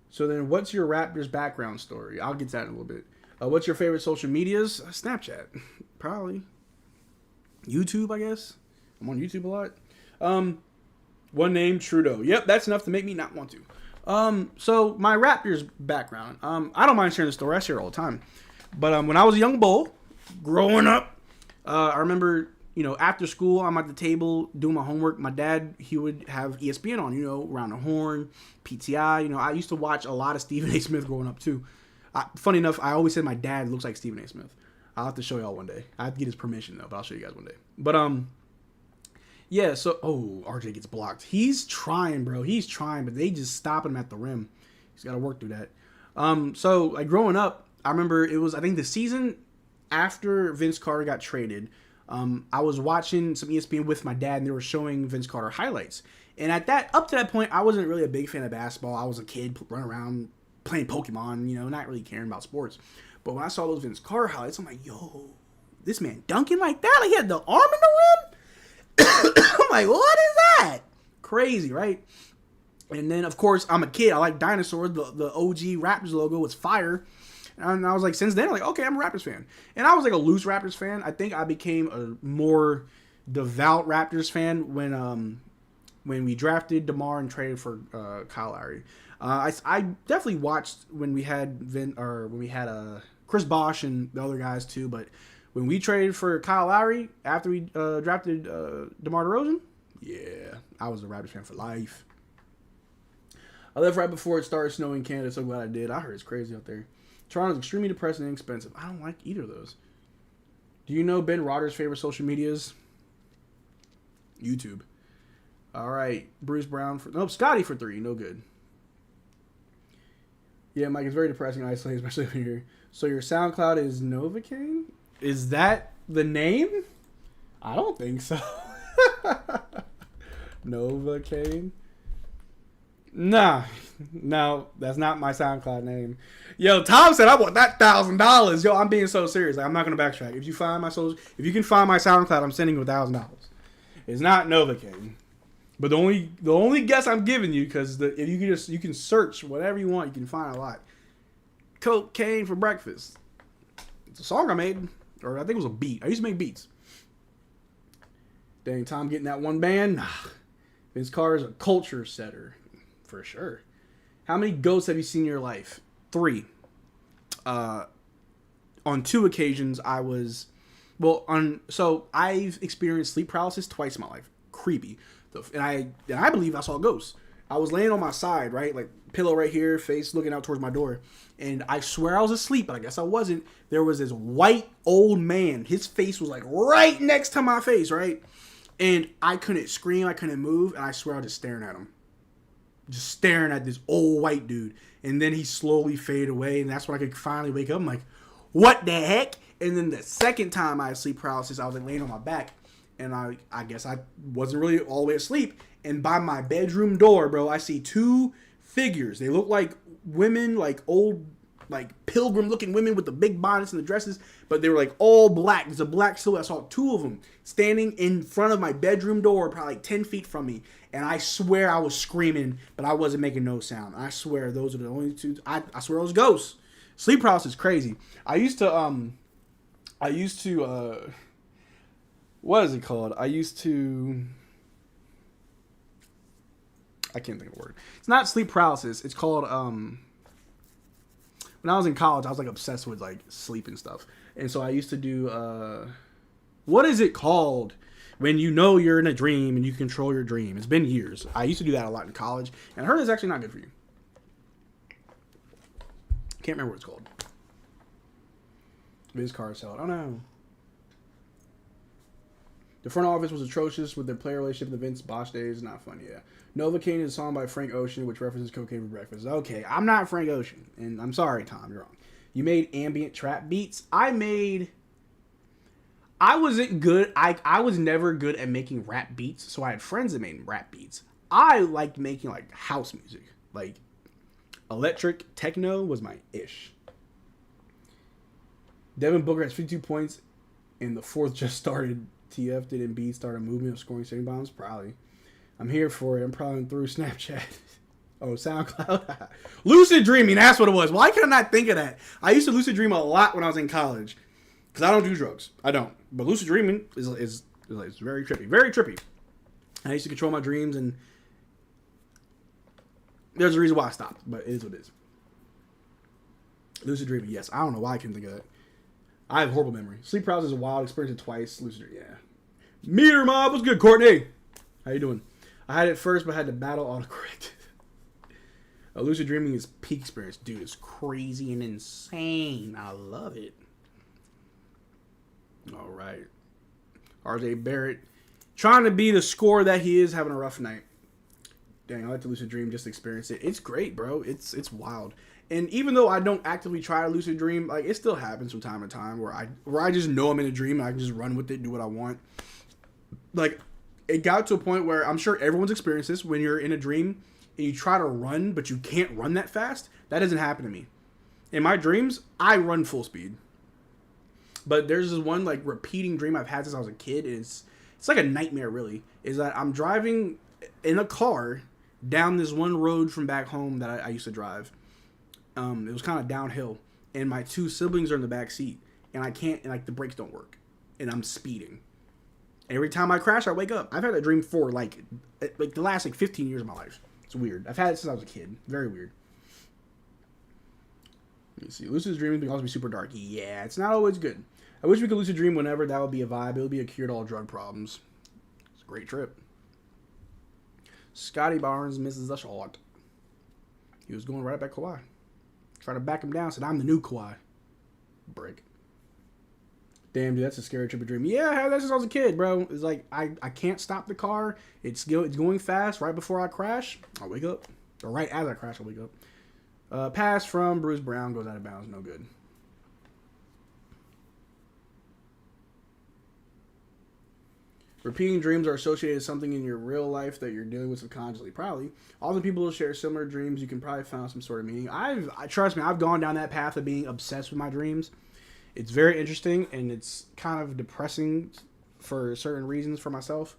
So then, what's your Raptors background story? I'll get to that in a little bit. What's your favorite social medias? Snapchat, probably. YouTube, I guess. I'm on YouTube a lot. One name, Trudeau. Yep, that's enough to make me not want to. So my Raptors background. I don't mind sharing the story. I share it all the time. But when I was a young bull, growing up, I remember, you know, after school, I'm at the table doing my homework. My dad, he would have ESPN on, you know, Around the Horn, PTI. You know, I used to watch a lot of Stephen A. Smith growing up too. Funny enough, I always said my dad looks like Stephen A. Smith. I'll have to show y'all one day. I have to get his permission though, but I'll show you guys one day. But yeah, so RJ gets blocked. He's trying, bro. He's trying, but they just stop him at the rim. He's got to work through that. So like growing up, I remember it was, I think, the season after Vince Carter got traded. I was watching some ESPN with my dad, and they were showing Vince Carter highlights. And up to that point, I wasn't really a big fan of basketball. I was a kid running around playing Pokemon, you know, not really caring about sports. But when I saw those Vince Carter highlights, I'm like, yo, this man dunking like that? Like he had the arm in the rim? I'm like, what is that? Crazy, right? And then, of course, I'm a kid. I like dinosaurs. The OG Raptors logo was fire. And I was like, since then, I'm like, okay, I'm a Raptors fan. And I was like a loose Raptors fan. I think I became a more devout Raptors fan when we drafted DeMar and traded for Kyle Lowry. I definitely watched when we had Chris Bosh and the other guys too. But when we traded for Kyle Lowry after we drafted DeMar DeRozan, yeah, I was a Raptors fan for life. I left right before it started snowing in Canada, so glad I did. I heard it's crazy out there. Toronto's extremely depressing and expensive. I don't like either of those. Do you know Ben Rodder's favorite social medias? YouTube. All right. Bruce Brown Scotty for 3. No good. Yeah, Mike, it's very depressing and isolating, especially when you're... So your SoundCloud is Novocaine? Is that the name? I don't think so. Novocaine? Nah, no, that's not my SoundCloud name. Yo, Tom said I want that $1,000. Yo, I'm being so serious. Like, I'm not gonna backtrack. If you can find my SoundCloud, I'm sending you $1,000. It's not Novocaine, but the only guess I'm giving you, because if you can search whatever you want, you can find a lot. Cocaine for breakfast. It's a song I made, or I think it was a beat. I used to make beats. Dang, Tom getting that one band. Nah. Vince Carter's a culture setter. For sure. How many ghosts have you seen in your life? 3. On 2 occasions, so I've experienced sleep paralysis twice in my life. Creepy. And I believe I saw ghosts. I was laying on my side, right? Like, pillow right here, face looking out towards my door. And I swear I was asleep, but I guess I wasn't. There was this white old man. His face was like right next to my face, right? And I couldn't scream, I couldn't move, and I swear I was just staring at him. Just staring at this old white dude. And then he slowly faded away. And that's when I could finally wake up. I'm like, what the heck? And then the second time I had sleep paralysis, I was like laying on my back. And I guess I wasn't really all the way asleep. And by my bedroom door, bro, I see 2 figures. They look like women, like old, like pilgrim looking women with the big bonnets and the dresses. But they were like all black. There's a black silhouette. I saw 2 of them standing in front of my bedroom door, probably like 10 feet from me. And I swear I was screaming, but I wasn't making no sound. I swear those are the only 2. I swear it was ghosts. Sleep paralysis is crazy. I used to, what is it called? I can't think of a word. It's not sleep paralysis. It's called, when I was in college, I was like obsessed with like sleep and stuff. And so I used to do, what is it called? When you know you're in a dream and you control your dream. It's been years. I used to do that a lot in college. And I heard it's actually not good for you. Can't remember what it's called. Viz Carousel. I don't know. The front office was atrocious with their player relationship in the Vince Bosch days. Not fun, yeah. Novocaine is a song by Frank Ocean, which references cocaine for breakfast. Okay, I'm not Frank Ocean. And I'm sorry, Tom. You're wrong. You made ambient trap beats. I wasn't good. I was never good at making rap beats, so I had friends that made rap beats. I liked making like house music, like electric techno was my ish. Devin Booker has 52 points, and the 4th just started. TF did Embiid start a movement of scoring 70 bombs? Probably. I'm here for it. I'm probably through Snapchat. Oh, SoundCloud. Lucid dreaming. That's what it was. Why can I not think of that? I used to lucid dream a lot when I was in college. Because I don't do drugs. I don't. But lucid dreaming is very trippy. Very trippy. I used to control my dreams, and there's a reason why I stopped. But it is what it is. Lucid dreaming, yes. I don't know why I couldn't think of that. I have horrible memory. Sleep paralysis is a wild experience. It twice. Lucid dreaming, yeah. Meter Mob, what's good, Courtney? How you doing? I had it first, but had to battle autocorrect. Lucid dreaming is peak experience. Dude, it's crazy and insane. I love it. All right. RJ Barrett. Trying to be the scorer that he is, having a rough night. Dang, I like to lucid dream, just experience it. It's great, bro. It's wild. And even though I don't actively try to lucid dream, like it still happens from time to time where I just know I'm in a dream and I can just run with it, do what I want. Like, it got to a point where I'm sure everyone's experienced this when you're in a dream and you try to run, but you can't run that fast. That doesn't happen to me. In my dreams, I run full speed. But there's this one like repeating dream I've had since I was a kid. It's it's like a nightmare really, is that I'm driving in a car down this one road from back home that I used to drive. It was kind of downhill, and my 2 siblings are in the back seat, and I can't, and like the brakes don't work, and I'm speeding. Every time I crash, I wake up. I've had that dream for like the last 15 years of my life. It's weird. I've had it since I was a kid. Very weird. Let me see. Lucid dreaming can also be super dark. Yeah, it's not always good. I wish we could lucid dream whenever. That would be a vibe. It would be a cure to all drug problems. It's a great trip. Scotty Barnes misses a shot. He was going right back Kawhi. Trying to back him down. Said, I'm the new Kawhi. Break. Damn, dude, that's a scary trip of dream. Yeah, I had that since I was a kid, bro. It's like, I can't stop the car. It's going fast right before I crash. I'll wake up. Or right as I crash, I'll wake up. Pass from Bruce Brown goes out of bounds. No good. Repeating dreams are associated with something in your real life that you're dealing with subconsciously. Probably. All the people who share similar dreams, you can probably find some sort of meaning. Trust me, I've gone down that path of being obsessed with my dreams. It's very interesting, and it's kind of depressing for certain reasons for myself.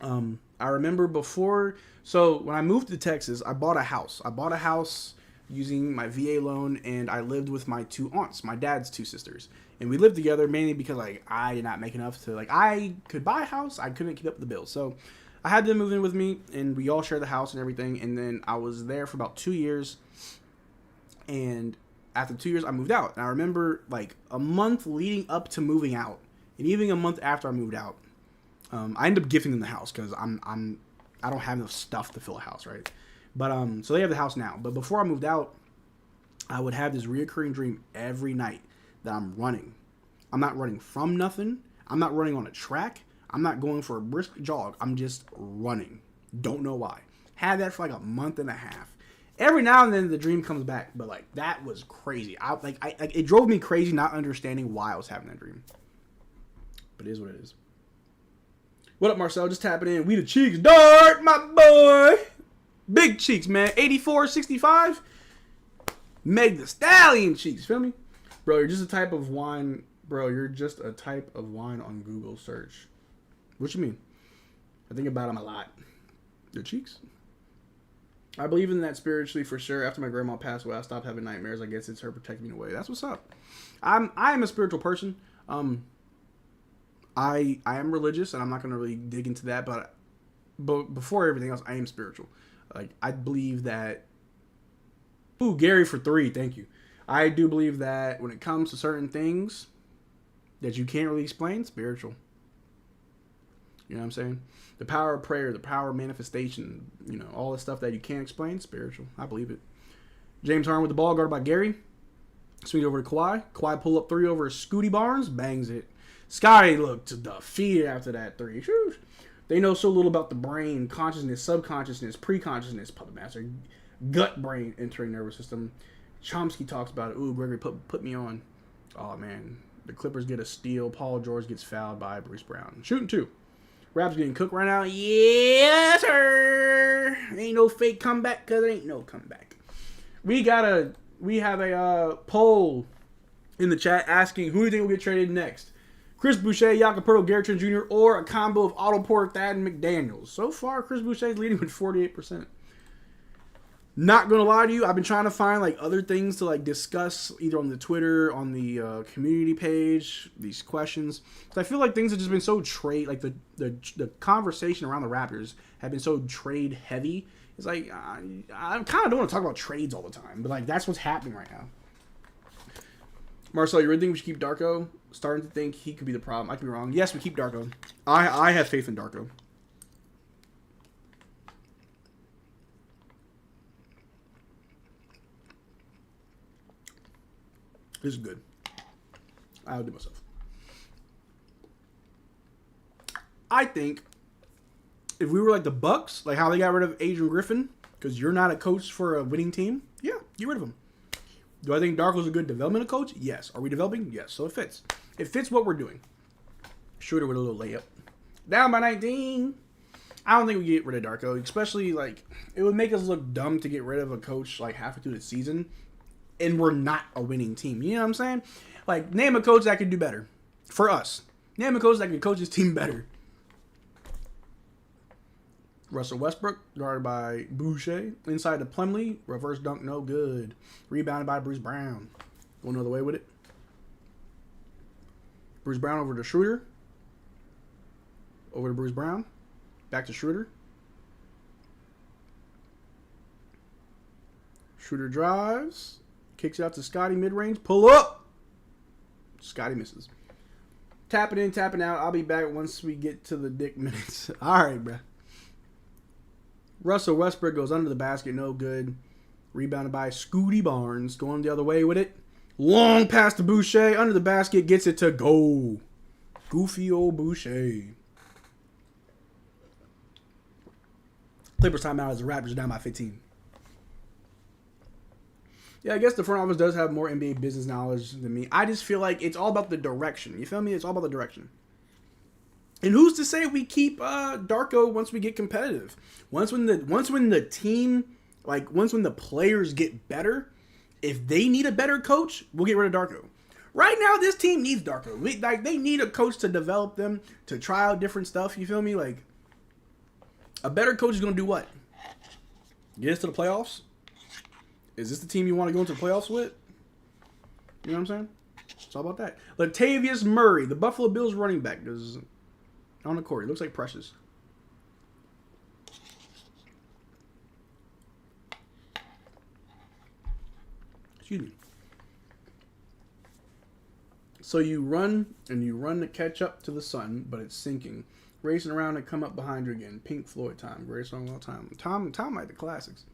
I remember before, so when I moved to Texas, I bought a house. I bought a house using my VA loan, and I lived with my 2 aunts, my dad's 2 sisters. And we lived together mainly because I did not make enough to, I could buy a house. I couldn't keep up with the bills. So I had them move in with me, and we all shared the house and everything. And then I was there for about 2 years. And after 2 years, I moved out. And I remember a month leading up to moving out, and even a month after I moved out, I ended up gifting them the house because I don't have enough stuff to fill a house, right? But so they have the house now. But before I moved out, I would have this reoccurring dream every night that I'm running. I'm not running from nothing. I'm not running on a track. I'm not going for a brisk jog. I'm just running. Don't know why. Had that for a month and a half. Every now and then the dream comes back, but that was crazy. It drove me crazy not understanding why I was having that dream. But it is what it is. What up, Marcel? Just tapping in. We the cheeks. Dart, my boy. Big cheeks, man. 84, 65. Meg the Stallion cheeks. Feel me? Bro, you're just a type of wine. Bro, you're just a type of wine on Google search. What you mean? I think about them a lot. Your cheeks? I believe in that spiritually for sure. After my grandma passed away, I stopped having nightmares. I guess it's her protecting me away. That's what's up. I am a spiritual person. I am religious, and I'm not going to really dig into that, but before everything else, I am spiritual. I believe that... Ooh, Gary for 3, thank you. I do believe that when it comes to certain things that you can't really explain, spiritual. You know what I'm saying? The power of prayer, the power of manifestation, all the stuff that you can't explain, spiritual. I believe it. James Harden with the ball, guarded by Gary. Swing over to Kawhi. Kawhi pull up 3 over Scotty Barnes, bangs it. Scotty looked defeated after that 3. Shoosh. They know so little about the brain, consciousness, subconsciousness, pre-consciousness, puppet master, gut brain entering nervous system. Chomsky talks about it. Ooh, Gregory put me on. Oh, man. The Clippers get a steal. Paul George gets fouled by Bruce Brown. Shooting 2. Raptors getting cooked right now. Yes, sir. Ain't no fake comeback because there ain't no comeback. We have a poll in the chat asking who do you think will get traded next? Chris Boucher, Jakob Poeltl, Gary Trent Jr., or a combo of Otto Porter, Thad, and McDaniels. So far, Chris Boucher is leading with 48%. Not gonna lie to you, I've been trying to find other things to discuss either on the Twitter, on the community page, these questions. So I feel like things have just been so trade, the conversation around the Raptors have been so trade heavy. It's I kind of don't want to talk about trades all the time, but that's what's happening right now. Marcel, you really think we should keep Darko? Starting to think he could be the problem. I could be wrong. Yes, we keep Darko. I have faith in Darko. This is good. I'll do myself. I think if we were the Bucks, how they got rid of Adrian Griffin, because you're not a coach for a winning team, yeah, get rid of him. Do I think Darko's a good developmental coach? Yes. Are we developing? Yes. So it fits. It fits what we're doing. Shooter with a little layup. Down by 19. I don't think we get rid of Darko, especially it would make us look dumb to get rid of a coach halfway through the season. And we're not a winning team. You know what I'm saying? Name a coach that could do better. For us. Name a coach that can coach his team better. Russell Westbrook, guarded by Boucher. Inside to Plumlee. Reverse dunk, no good. Rebounded by Bruce Brown. Going the other way with it. Bruce Brown over to Schroeder. Over to Bruce Brown. Back to Schroeder. Schroeder drives. Kicks it out to Scotty mid-range. Pull up. Scotty misses. Tapping in, tapping out. I'll be back once we get to the dick minutes. All right, bruh. Russell Westbrook goes under the basket. No good. Rebounded by Scotty Barnes. Going the other way with it. Long pass to Boucher. Under the basket. Gets it to go. Goofy old Boucher. Clippers timeout as the Raptors are down by 15. Yeah, I guess the front office does have more NBA business knowledge than me. I just feel like it's all about the direction. You feel me? It's all about the direction. And who's to say we keep Darko once we get competitive? Once when the team, like once when the players get better, if they need a better coach, we'll get rid of Darko. Right now, this team needs Darko. They need a coach to develop them, to try out different stuff. You feel me? Like a better coach is gonna do what? Get us to the playoffs? Is this the team you want to go into the playoffs with? You know what I'm saying? It's all about that. Latavius Murray, the Buffalo Bills running back, is on the court. He looks like Precious. Excuse me. So you run and you run to catch up to the sun, but it's sinking. Racing around and come up behind you again. Pink Floyd time. Greatest song of all time. Tom like the classics.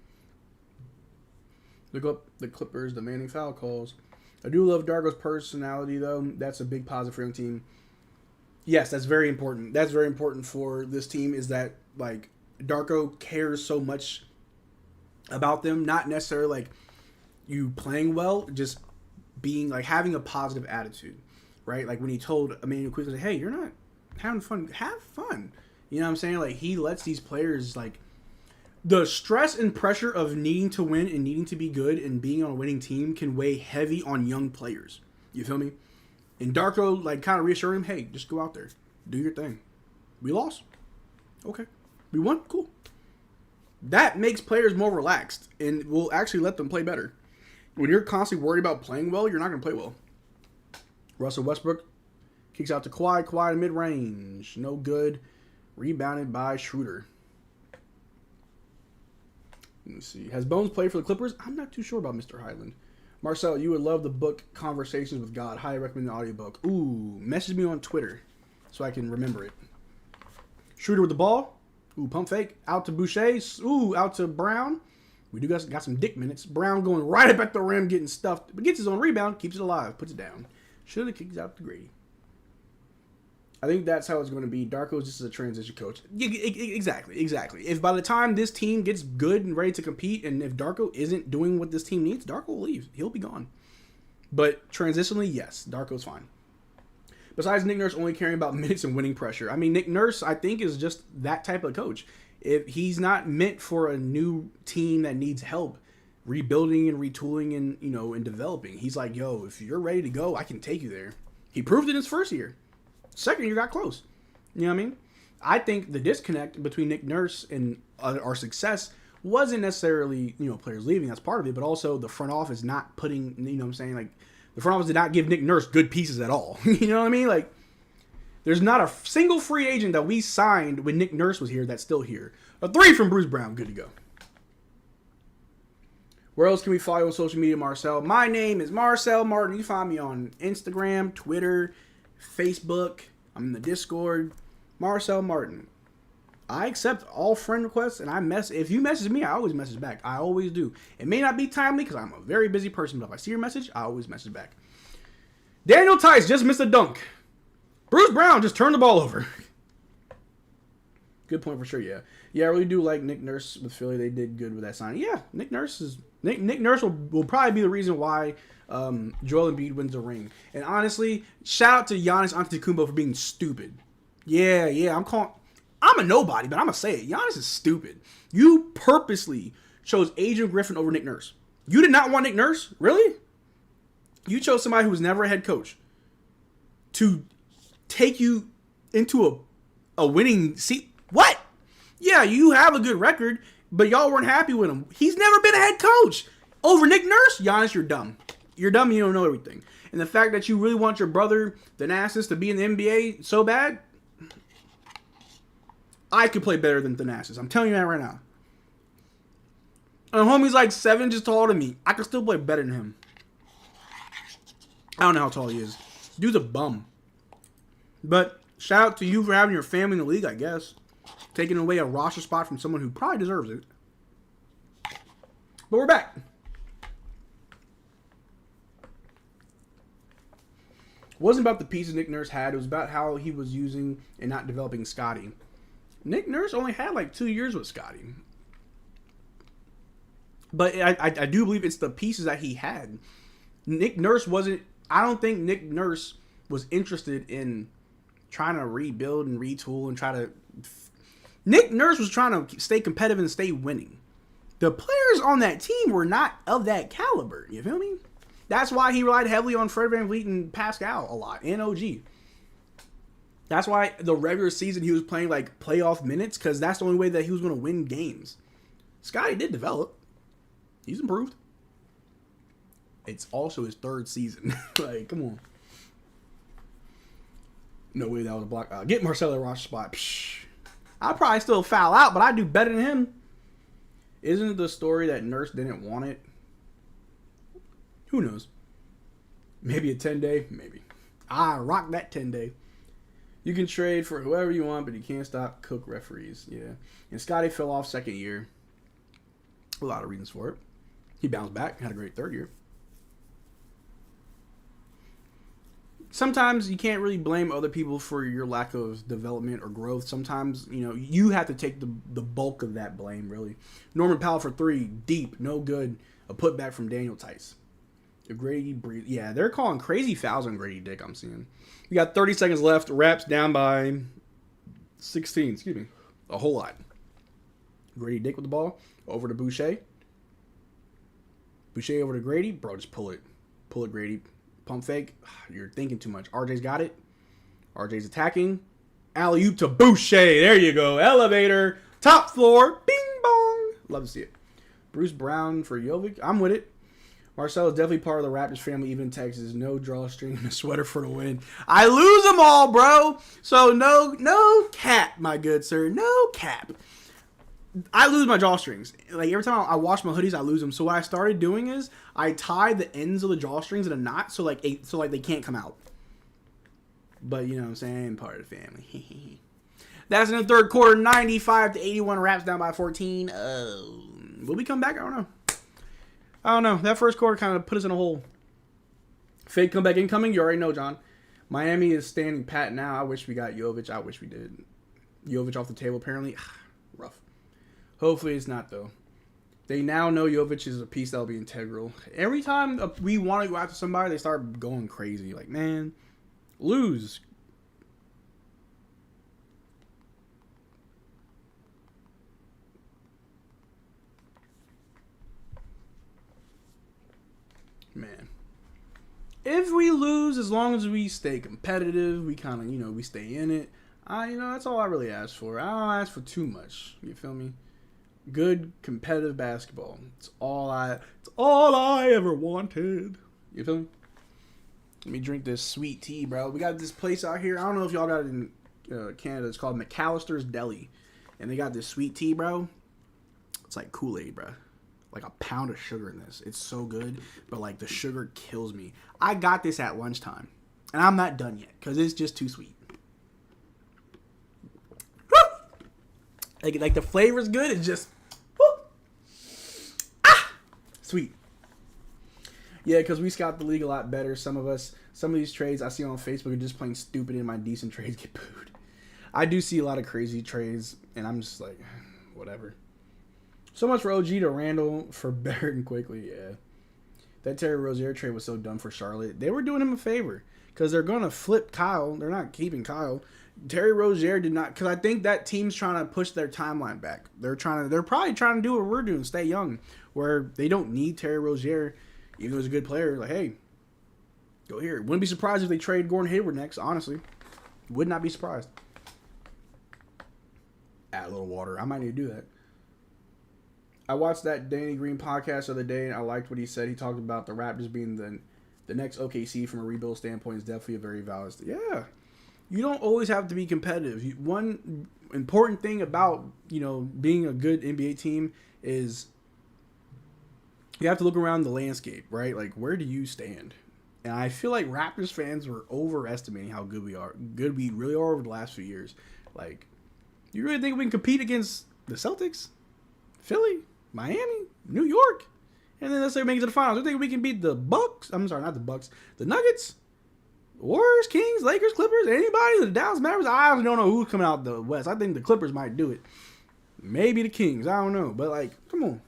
Look up the Clippers demanding foul calls. I do love Darko's personality, though. That's a big positive for your team. Yes, that's very important. That's very important for this team is that, like, Darko cares so much about them. Not necessarily, like, you playing well, just being, like, having a positive attitude, right? Like, when he told Emmanuel Quickley, hey, you're not having fun. Have fun. You know what I'm saying? Like, he lets these players, like, the stress and pressure of needing to win and needing to be good and being on a winning team can weigh heavy on young players. You feel me? And Darko, like, kind of reassured him, hey, just go out there. Do your thing. We lost. Okay. We won. Cool. That makes players more relaxed and will actually let them play better. When you're constantly worried about playing well, you're not going to play well. Russell Westbrook kicks out to Kawhi. Kawhi mid-range. No good. Rebounded by Schroeder. Let's see. Has Bones played for the Clippers? I'm not too sure about Mr. Highland. Marcel, you would love the book Conversations with God. Highly recommend the audiobook. Ooh, message me on Twitter so I can remember it. Schroeder with the ball. Ooh, pump fake. Out to Boucher. Ooh, out to Brown. We do got some dick minutes. Brown going right up at the rim, getting stuffed. But gets his own rebound, keeps it alive, puts it down. Should have kicked it out to Grady. I think that's how it's going to be. Darko's just a transition coach. Exactly. If by the time this team gets good and ready to compete, and if Darko isn't doing what this team needs, Darko will leave. He'll be gone. But transitionally, yes, Darko's fine. Besides Nick Nurse only caring about minutes and winning pressure. I mean, Nick Nurse, I think, is just that type of coach. If he's not meant for a new team that needs help rebuilding and retooling and, and developing. He's like, yo, if you're ready to go, I can take you there. He proved it in his first year. Second year got close. You know what I mean? I think the disconnect between Nick Nurse and our success wasn't necessarily, players leaving. That's part of it. But also the front office not putting, like, the front office did not give Nick Nurse good pieces at all. You know what I mean? Like, there's not a single free agent that we signed when Nick Nurse was here that's still here. A 3 from Bruce Brown. Good to go. Where else can we follow on social media, Marcel? My name is Marcel Martin. You find me on Instagram, Twitter, Facebook. I'm in the Discord. Marcel Martin. I accept all friend requests, and if you message me, I always message back. I always do. It may not be timely because I'm a very busy person, but if I see your message, I always message back. Daniel Tice just missed a dunk. Bruce Brown just turned the ball over. Good point for sure, yeah. Yeah, I really do like Nick Nurse with Philly. They did good with that signing. Yeah, Nick Nurse will probably be the reason why Joel Embiid wins the ring. And honestly, shout out to Giannis Antetokounmpo for being stupid. Yeah, I'm a nobody, but I'm going to say it. Giannis is stupid. You purposely chose Adrian Griffin over Nick Nurse. You did not want Nick Nurse? Really? You chose somebody who was never a head coach to take you into a winning seat. What? Yeah, you have a good record, but y'all weren't happy with him. He's never been a head coach. Over Nick Nurse? Giannis, you're dumb. You're dumb and you don't know everything. And the fact that you really want your brother, Thanasis, to be in the NBA so bad, I could play better than Thanasis. I'm telling you that right now. And homie's like 7 inches taller than me. I could still play better than him. I don't know how tall he is. Dude's a bum. But shout out to you for having your family in the league, I guess. Taking away a roster spot from someone who probably deserves it. But we're back. It wasn't about the pieces Nick Nurse had. It was about how he was using and not developing Scotty. Nick Nurse only had like 2 years with Scotty. But I do believe it's the pieces that he had. Nick Nurse wasn't... I don't think Nick Nurse was interested in trying to rebuild and retool and try to... Nick Nurse was trying to stay competitive and stay winning. The players on that team were not of that caliber. You feel me? That's why he relied heavily on Fred VanVleet and Pascal a lot, and OG. That's why the regular season he was playing like playoff minutes, because that's the only way that he was going to win games. Scotty did develop. He's improved. It's also his 3rd season. Like, come on. No way that was a block. Get Marcel a roster spot. Psh. I'll probably still foul out, but I do better than him. Isn't it the story that Nurse didn't want it? Who knows? Maybe a 10-day? Maybe. I rock that 10-day. You can trade for whoever you want, but you can't stop Cook referees. Yeah. And Scotty fell off 2nd year. A lot of reasons for it. He bounced back, had a great 3rd year. Sometimes you can't really blame other people for your lack of development or growth. Sometimes, you know, you have to take the bulk of that blame, really. Norman Powell for 3, deep, no good. A putback from Daniel Tice. Grady Breeze. Yeah, they're calling crazy fouls on Grady Dick, I'm seeing. We got 30 seconds left. Raps down by 16. Excuse me. A whole lot. Grady Dick with the ball. Over to Boucher. Boucher over to Grady. Bro, just pull it. Pull it, Grady. Pump fake. You're thinking too much. RJ's got it. RJ's attacking. Alley-oop to Boucher. There you go. Elevator. Top floor. Bing bong. Love to see it. Bruce Brown for Jovic. I'm with it. Marcel is definitely part of the Raptors family, even in Texas. No drawstring and a sweater for the win. I lose them all, bro. So no cap, my good sir. No cap. I lose my drawstrings. Like, every time I wash my hoodies, I lose them. So what I started doing is I tie the ends of the drawstrings in a knot so they can't come out. But you know what I'm saying? Part of the family. That's in the 3rd quarter. 95-81. Raps down by 14. Will we come back? I don't know. That first quarter kind of put us in a hole. Fake comeback incoming. You already know, John. Miami is standing pat now. I wish we got Jovic. I wish we did. Jovic off the table, apparently. Rough. Hopefully it's not, though. They now know Jovic is a piece that will be integral. Every time we want to go after somebody, they start going crazy. Like, man, lose. Man. If we lose, as long as we stay competitive, we kind of, we stay in it. That's all I really ask for. I don't ask for too much. You feel me? Good competitive basketball. It's all I ever wanted. You feel me? Let me drink this sweet tea, bro. We got this place out here. I don't know if y'all got it in Canada. It's called McAllister's Deli. And they got this sweet tea, bro. It's like Kool-Aid, bro. Like a pound of sugar in this. It's so good, but like the sugar kills me. I got this at lunchtime, and I'm not done yet because it's just too sweet. Woo! Like the flavor's good. It's just sweet. Yeah, because we scout the league a lot better. Some of these trades I see on Facebook are just plain stupid, and my decent trades get booed. I do see a lot of crazy trades, and I'm just like, whatever. So much for OG to Randall for Barrett quickly, yeah. That Terry Rozier trade was so dumb for Charlotte. They were doing him a favor because they're going to flip Kyle. They're not keeping Kyle. Terry Rozier did not, because I think that team's trying to push their timeline back. They're probably trying to do what we're doing, stay young, where they don't need Terry Rozier, even though he's a good player. Like, hey, go here. Wouldn't be surprised if they trade Gordon Hayward next, honestly. Would not be surprised. a little water. I might need to do that. I watched that Danny Green podcast the other day, and I liked what he said. He talked about the Raptors being the next OKC from a rebuild standpoint is definitely a very valid. Yeah, you don't always have to be competitive. One important thing about being a good NBA team is you have to look around the landscape, right? Like, where do you stand? And I feel like Raptors fans were overestimating how good we really are over the last few years. Like, you really think we can compete against the Celtics, Philly, Miami, New York, and then let's say we make it to the finals? You think we can beat the Bucks? I'm sorry, not the Bucks. The Nuggets, Warriors, Kings, Lakers, Clippers, anybody? The Dallas Mavericks? I don't know who's coming out the West. I think the Clippers might do it. Maybe the Kings. I don't know. But, like, come on.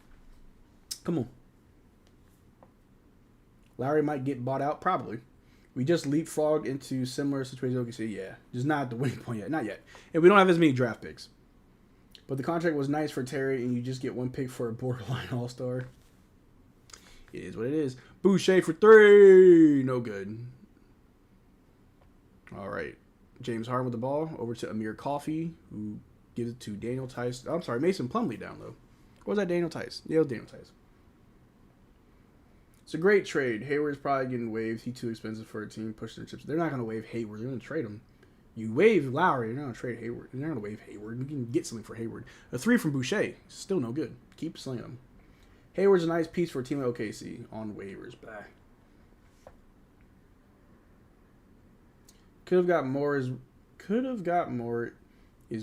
Lowry might get bought out, probably. We just leapfrogged into similar situations. Okay, yeah, just not at the winning point yet, not yet. And we don't have as many draft picks. But the contract was nice for Terry, and you just get one pick for a borderline all-star. It is what it is. Boucher for 3, no good. All right, James Harden with the ball over to Amir Coffey, who gives it to Daniel Tice. I'm sorry, Mason Plumlee down low. What was that, Daniel Tice? Yeah, it was Daniel Tice. It's a great trade. Hayward's probably getting waived. He's too expensive for a team pushing their chips. They're not going to waive Hayward. They're going to trade him. You waive Lowry. You're not going to trade Hayward. You're not going to waive Hayward. You can get something for Hayward. A 3 from Boucher. Still no good. Keep slinging them. Hayward's a nice piece for a team at OKC on waivers. Bah. Could have got more is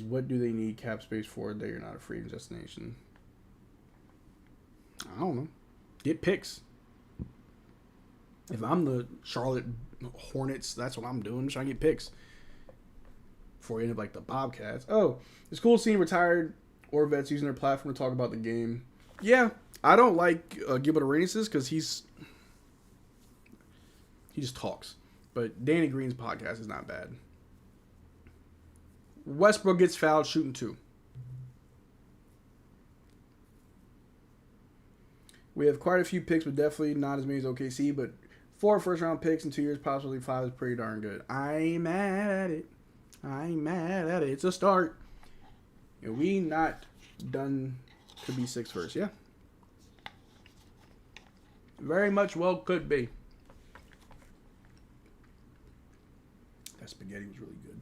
what do they need cap space for? They are not a free destination. I don't know. Get picks. If I'm the Charlotte Hornets, that's what I'm doing. I'm trying to get picks before you end up like the Bobcats. Oh, it's cool seeing retired or vets using their platform to talk about the game. Yeah, I don't like Gilbert Arenas because he just talks. But Danny Green's podcast is not bad. Westbrook gets fouled shooting 2. We have quite a few picks, but definitely not as many as OKC. But 4 first-round picks in 2 years, possibly 5 is pretty darn good. I ain't mad at it. It's a start. And we not done to be 6 first. Yeah. Very much well could be. That spaghetti was really good.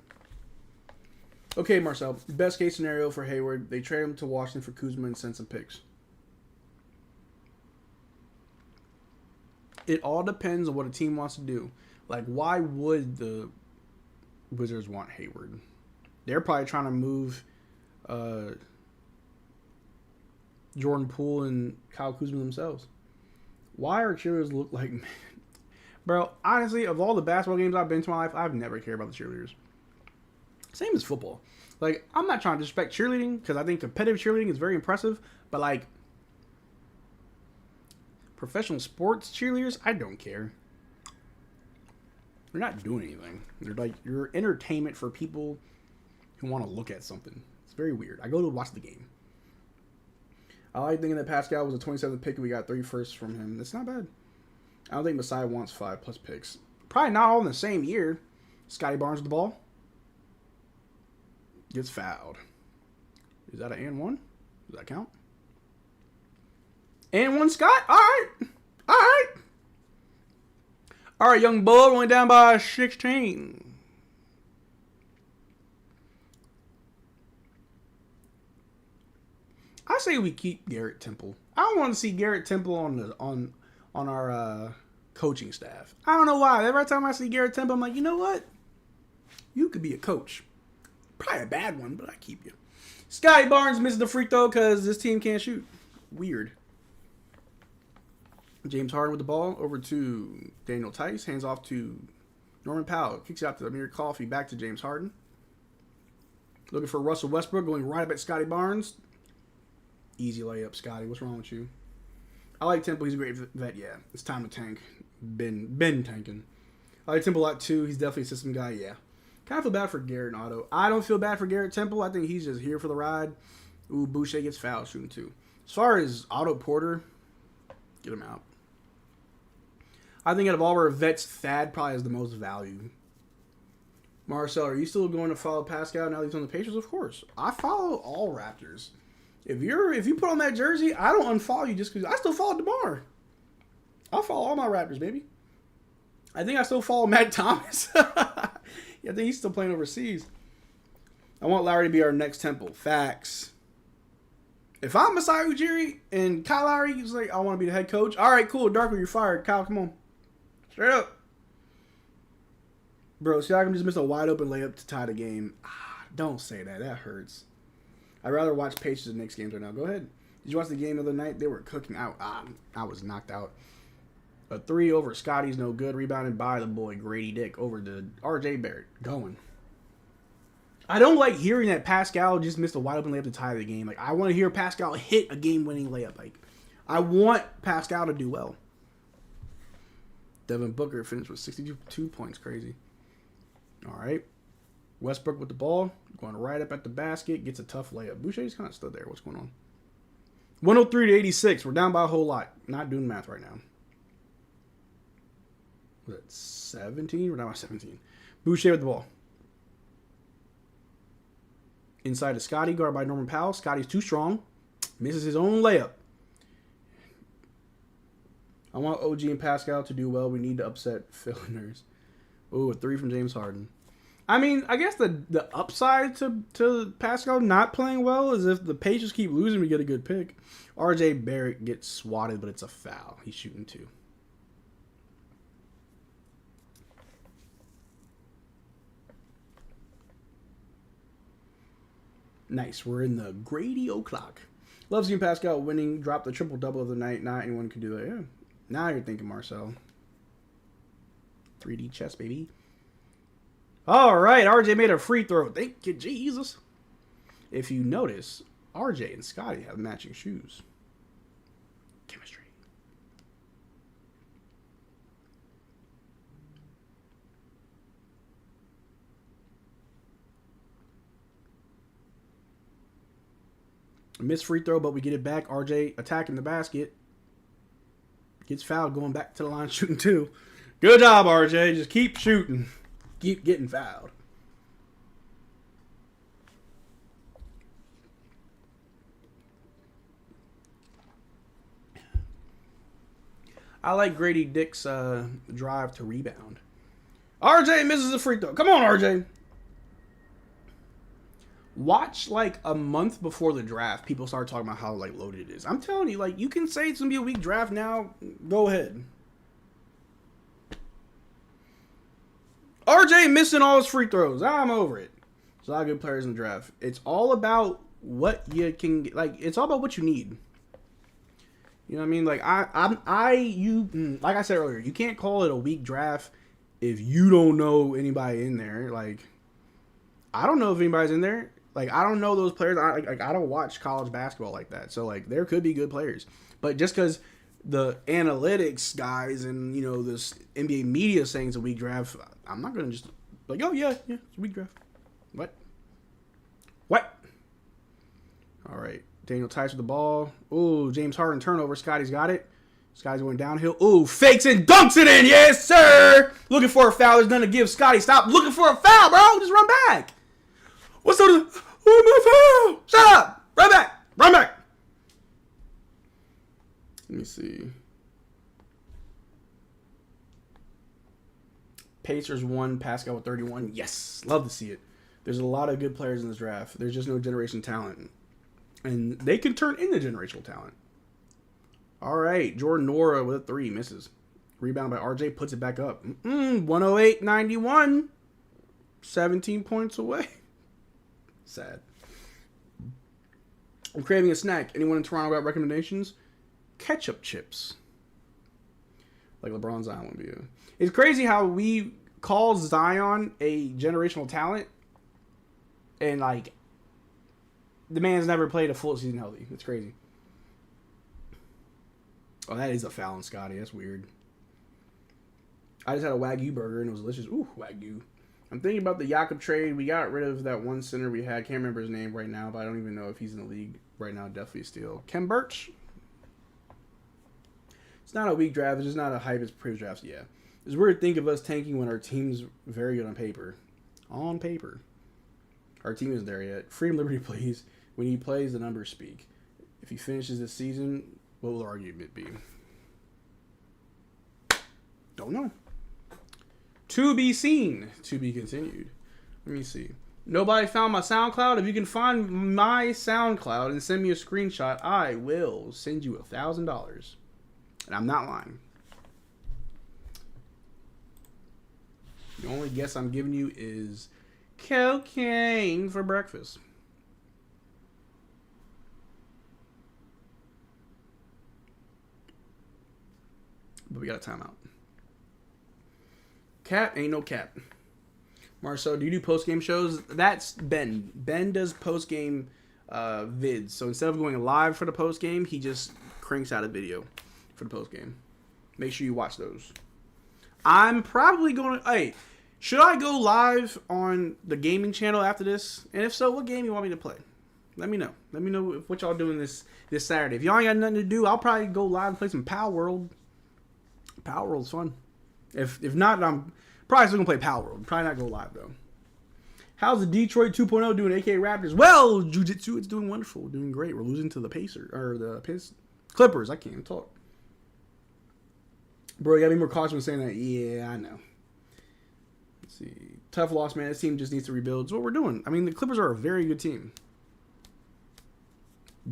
Okay, Marcel. Best case scenario for Hayward. They trade him to Washington for Kuzma and send some picks. It all depends on what a team wants to do. Like, why would the Wizards want Hayward? They're probably trying to move Jordan Poole and Kyle Kuzma themselves. Why are cheerleaders look like... Bro, honestly, of all the basketball games I've been to in my life, I've never cared about the cheerleaders. Same as football. Like, I'm not trying to disrespect cheerleading because I think competitive cheerleading is very impressive. But, like, professional sports cheerleaders, I don't care. They're not doing anything. They're like, you're entertainment for people who want to look at something. It's very weird. I go to watch the game. I like thinking that Pascal was a 27th pick and we got 3 firsts from him. That's not bad. I don't think Masai wants 5+ picks. Probably not all in the same year. Scotty Barnes with the ball. Gets fouled. Is that an and 1? Does that count? And 1, Scott? All right. All right, young bull, went down by 16. I say we keep Garrett Temple. I don't want to see Garrett Temple on our coaching staff. I don't know why. Every time I see Garrett Temple, I'm like, you know what? You could be a coach. Probably a bad one, but I keep you. Scotty Barnes misses the free throw because this team can't shoot. Weird. James Harden with the ball over to Daniel Tice. Hands off to Norman Powell. Kicks out to Amir Coffey. Back to James Harden. Looking for Russell Westbrook. Going right up at Scotty Barnes. Easy layup, Scotty. What's wrong with you? I like Temple. He's a great vet. Yeah, it's time to tank. Been tanking. I like Temple a lot too. He's definitely a system guy. Yeah. Kind of feel bad for Garrett and Otto. I don't feel bad for Garrett Temple. I think he's just here for the ride. Ooh, Boucher gets fouled shooting 2. As far as Otto Porter, get him out. I think out of all our vets, Thad probably has the most value. Marcel, are you still going to follow Pascal now that he's on the Pacers? Of course. I follow all Raptors. If you put on that jersey, I don't unfollow you just because I still follow DeMar. I'll follow all my Raptors, baby. I think I still follow Matt Thomas. Yeah, I think he's still playing overseas. I want Lowry to be our next Temple. Facts. If I'm Masai Ujiri and Kyle Lowry, he's like, I want to be the head coach. All right, cool. Darko, you're fired. Kyle, come on. Straight up. Bro, Siakam just missed a wide open layup to tie the game. Don't say that. That hurts. I'd rather watch Pacers than Knicks games right now. Go ahead. Did you watch the game the other night? They were cooking out. I was knocked out. A 3 over Scotty's no good. Rebounded by the boy Grady Dick over to RJ Barrett. Going. I don't like hearing that Pascal just missed a wide open layup to tie the game. Like, I want to hear Pascal hit a game-winning layup. Like, I want Pascal to do well. Devin Booker finished with 62 points. Crazy. All right. Westbrook with the ball. Going right up at the basket. Gets a tough layup. Boucher's kind of stood there. What's going on? 103 to 86. We're down by a whole lot. Not doing math right now. Was it 17? We're down by 17. Boucher with the ball. Inside to Scotty. Guarded by Norman Powell. Scotty's too strong. Misses his own layup. I want OG and Pascal to do well. We need to upset Phil and Nurse. Ooh, a 3 from James Harden. I mean, I guess the upside to Pascal not playing well is if the Pacers keep losing, we get a good pick. RJ Barrett gets swatted, but it's a foul. He's shooting 2. Nice. We're in the Grady o'clock. Love seeing Pascal winning. Dropped the triple-double of the night. Not anyone can do that. Yeah. Now you're thinking, Marcel. 3D chess, baby. All right. RJ made a free throw. Thank you, Jesus. If you notice, RJ and Scotty have matching shoes. Chemistry. Missed free throw, but we get it back. RJ attacking the basket. Gets fouled, going back to the line, shooting 2. Good job, RJ. Just keep shooting. Keep getting fouled. I like Grady Dick's drive to rebound. RJ misses a free throw. Come on, RJ. Watch like a month before the draft, people start talking about how like loaded it is. I'm telling you, like, you can say it's gonna be a weak draft now. Go ahead. RJ missing all his free throws. I'm over it. There's a lot of good players in the draft. It's all about what you can get. Like, it's all about what you need. You know what I mean? Like, like I said earlier, you can't call it a weak draft if you don't know anybody in there. Like, I don't know if anybody's in there. Like, I don't know those players. I don't watch college basketball like that. So, like, there could be good players. But just because the analytics guys and, you know, this NBA media saying it's a weak draft, I'm not going to just, like, oh, yeah, it's a weak draft. What? All right. Daniel Tice with the ball. Ooh, James Harden turnover. Scotty's got it. Scotty's going downhill. Ooh, fakes and dunks it in. Yes, sir. Looking for a foul. There's nothing to give. Scotty, stop looking for a foul, bro. Just run back. What's the... Oh, my foul. Shut up. Run back. Run back. Let me see. Pacers 1, Pascal with 31. Yes. Love to see it. There's a lot of good players in this draft. There's just no generation talent. And they can turn into generational talent. All right. Jordan Nora with a 3. Misses. Rebound by RJ. Puts it back up. 108-91. 17 points away. Sad. I'm craving a snack. Anyone in Toronto got recommendations? Ketchup chips. Like LeBron Zion would be. It's crazy how we call Zion a generational talent. And, like, the man's never played a full season healthy. It's crazy. Oh, that is a foul on Scotty. That's weird. I just had a Wagyu burger and it was delicious. Ooh, Wagyu. I'm thinking about the Jakob trade. We got rid of that one center we had. Can't remember his name right now, but I don't even know if he's in the league right now. Definitely still. Ken Birch. It's not a weak draft. It's just not a hype as previous drafts. Yeah. It's weird to think of us tanking when our team's very good on paper. On paper. Our team isn't there yet. Freedom Liberty plays. When he plays, the numbers speak. If he finishes this season, what will the argument be? Don't know. To be seen. To be continued. Let me see. Nobody found my SoundCloud. If you can find my SoundCloud and send me a screenshot, I will send you $1,000. And I'm not lying. The only guess I'm giving you is cocaine for breakfast. But we got a timeout. Cap ain't no cap. Marcel, do you do post-game shows? That's Ben. Ben does post-game vids. So instead of going live for the post-game, he just cranks out a video for the post-game. Make sure you watch those. I'm probably going to... Hey, should I go live on the gaming channel after this? And if so, what game you want me to play? Let me know. Let me know what y'all doing this Saturday. If y'all ain't got nothing to do, I'll probably go live and play some Power World. Power World's fun. If not, I'm probably still going to play Power World. Probably not go live, though. How's the Detroit 2.0 doing, aka Raptors? Well, Jiu-Jitsu, it's doing wonderful. Doing great. We're losing to the Clippers. I can't even talk. Bro, you got to be more cautious when saying that. Yeah, I know. Let's see. Tough loss, man. This team just needs to rebuild. It's what we're doing. I mean, the Clippers are a very good team.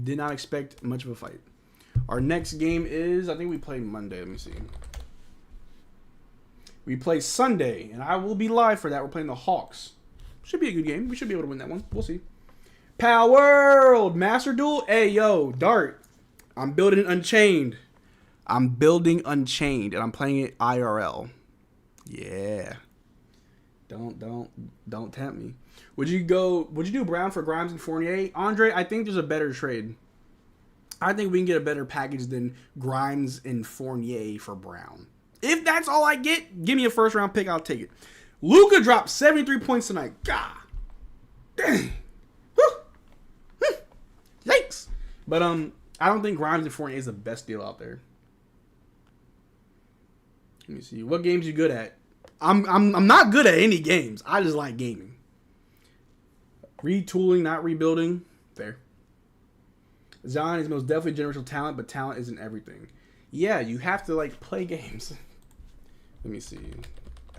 Did not expect much of a fight. Our next game is, I think we play Monday. Let me see. We play Sunday, and I will be live for that. We're playing the Hawks. Should be a good game. We should be able to win that one. We'll see. Power World Master Duel. Hey, yo, Dart. I'm building Unchained. I'm building Unchained, and I'm playing it IRL. Yeah. Don't tempt me. Would you do Brown for Grimes and Fournier? Andre, I think there's a better trade. I think we can get a better package than Grimes and Fournier for Brown. If that's all I get, give me a first round pick, I'll take it. Luka dropped 73 points tonight. God dang. Yikes. But I don't think Grimes and Fournier is the best deal out there. Let me see. What games you good at? I'm not good at any games. I just like gaming. Retooling, not rebuilding. Fair. Zion is most definitely generational talent, but talent isn't everything. Yeah, you have to play games. Let me see.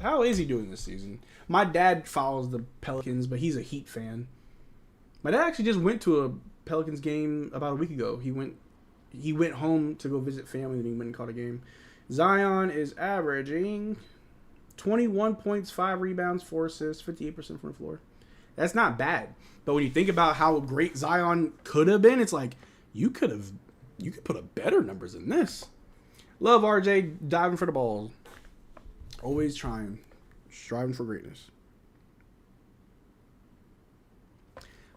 How is he doing this season? My dad follows the Pelicans, but he's a Heat fan. My dad actually just went to a Pelicans game about a week ago. He went home to go visit family, and he went and caught a game. Zion is averaging 21 points, 5 rebounds, 4 assists, 58% from the floor. That's not bad. But when you think about how great Zion could have been, it's like you could put up better numbers than this. Love RJ diving for the ball. Always striving for greatness.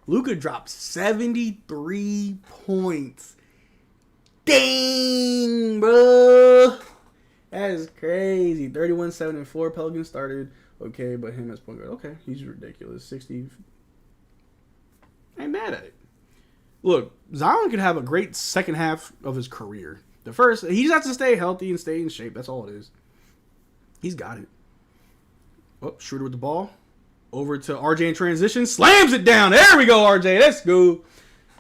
Luka dropped 73 points. Dang, bro. That is crazy. 31, 7, and 4. Pelicans started. Okay, but him as point guard. Okay, he's ridiculous. 60. I ain't mad at it. Look, Zion could have a great second half of his career. The first, he just has to stay healthy and stay in shape. That's all it is. He's got it. Oh, Schroeder with the ball. Over to RJ in transition. Slams it down. There we go, RJ. Let's go.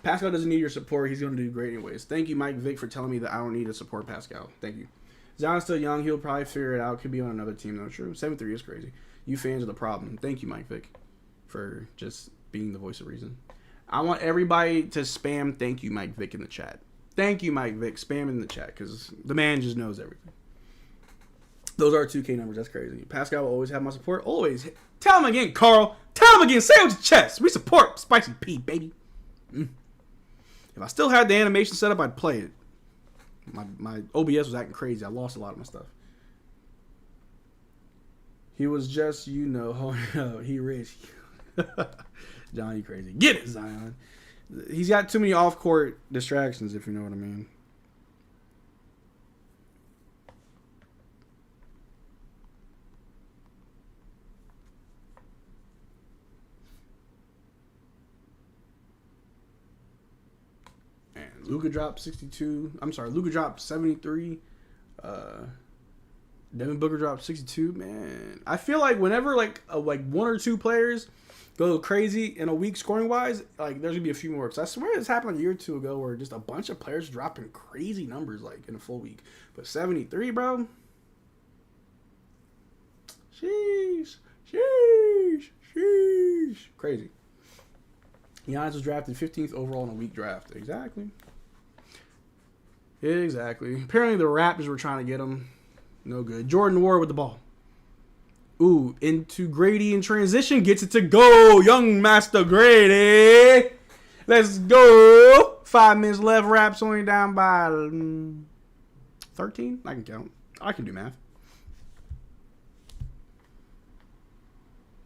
Pascal doesn't need your support. He's going to do great anyways. Thank you, Mike Vick, for telling me that I don't need to support Pascal. Thank you. Zion's still young. He'll probably figure it out. Could be on another team, though. True. 7-3 is crazy. You fans are the problem. Thank you, Mike Vick, for just being the voice of reason. I want everybody to spam thank you, Mike Vick, in the chat. Thank you, Mike Vick. Spam in the chat because the man just knows everything. Those are 2K numbers. That's crazy. Pascal will always have my support. Always. Tell him again, Carl. Tell him again. Say it with your chest. We support Spicy P, baby. If I still had the animation set up, I'd play it. My OBS was acting crazy. I lost a lot of my stuff. He was just, he rich. John, you crazy. Get it, Zion. He's got too many off-court distractions, if you know what I mean. And Luka dropped 62. I'm sorry, Luka dropped 73. Devin Booker dropped 62. Man, I feel like whenever like one or two players go crazy in a week scoring wise, like there's gonna be a few more. Cause I swear this happened a year or two ago where just a bunch of players dropping crazy numbers like in a full week. But 73, bro. Sheesh. Crazy. Giannis was drafted 15th overall in a week draft. Exactly. Apparently the Raptors were trying to get him. No good. Jordan Ward with the ball. Ooh, into Grady in transition. Gets it to go. Young Master Grady. Let's go. 5 minutes left. Raps only down by 13. I can count. I can do math.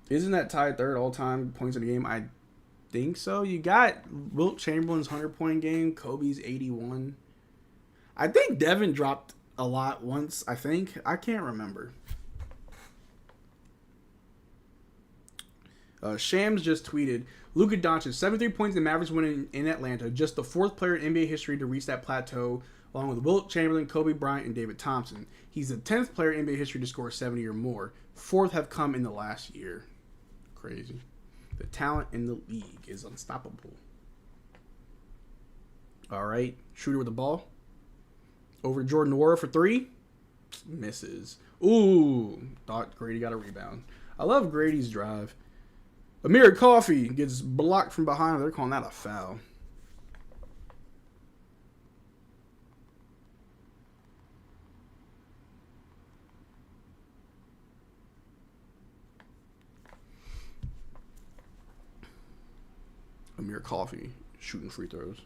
Isn't that tied third all-time points in the game? I think so. You got Wilt Chamberlain's 100-point game. Kobe's 81. I think Devin dropped a lot once, I think. I can't remember. Shams just tweeted, Luka Doncic, 73 points in the Mavericks win in Atlanta. Just the 4th player in NBA history to reach that plateau, along with Wilt Chamberlain, Kobe Bryant, and David Thompson. He's the 10th player in NBA history to score 70 or more. 4th have come in the last year. Crazy. The talent in the league is unstoppable. All right. Shooter with the ball. Over Jordan Ward for 3. Misses. Ooh. Thought Grady got a rebound. I love Grady's drive. Amir Coffey gets blocked from behind. They're calling that a foul. Amir Coffey shooting free throws.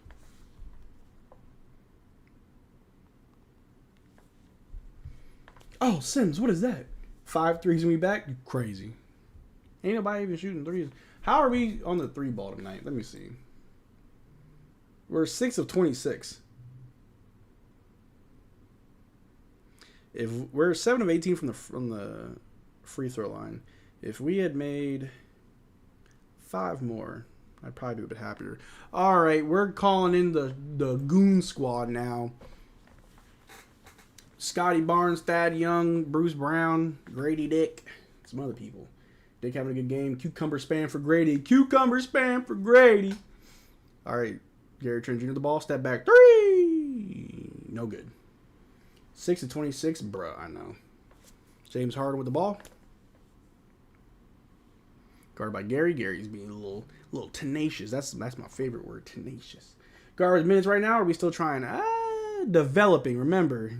Oh, Sims, what is that? 5 threes and we back? You crazy. Ain't nobody even shooting threes. How are we on the 3 ball tonight? Let me see. We're 6 of 26. If we're 7 of 18 from the free throw line. If we had made 5 more, I'd probably be a bit happier. All right, we're calling in the goon squad now. Scotty Barnes, Thad Young, Bruce Brown, Grady Dick, some other people. Dick having a good game. Cucumber spam for Grady. All right, Gary Trent Jr. the ball. Step back. 3. No good. 6 of 26. Bruh, I know. James Harden with the ball. Guarded by Gary. Gary's being a little tenacious. That's my favorite word, tenacious. Garbage minutes right now. Or are we still trying? Developing. Remember,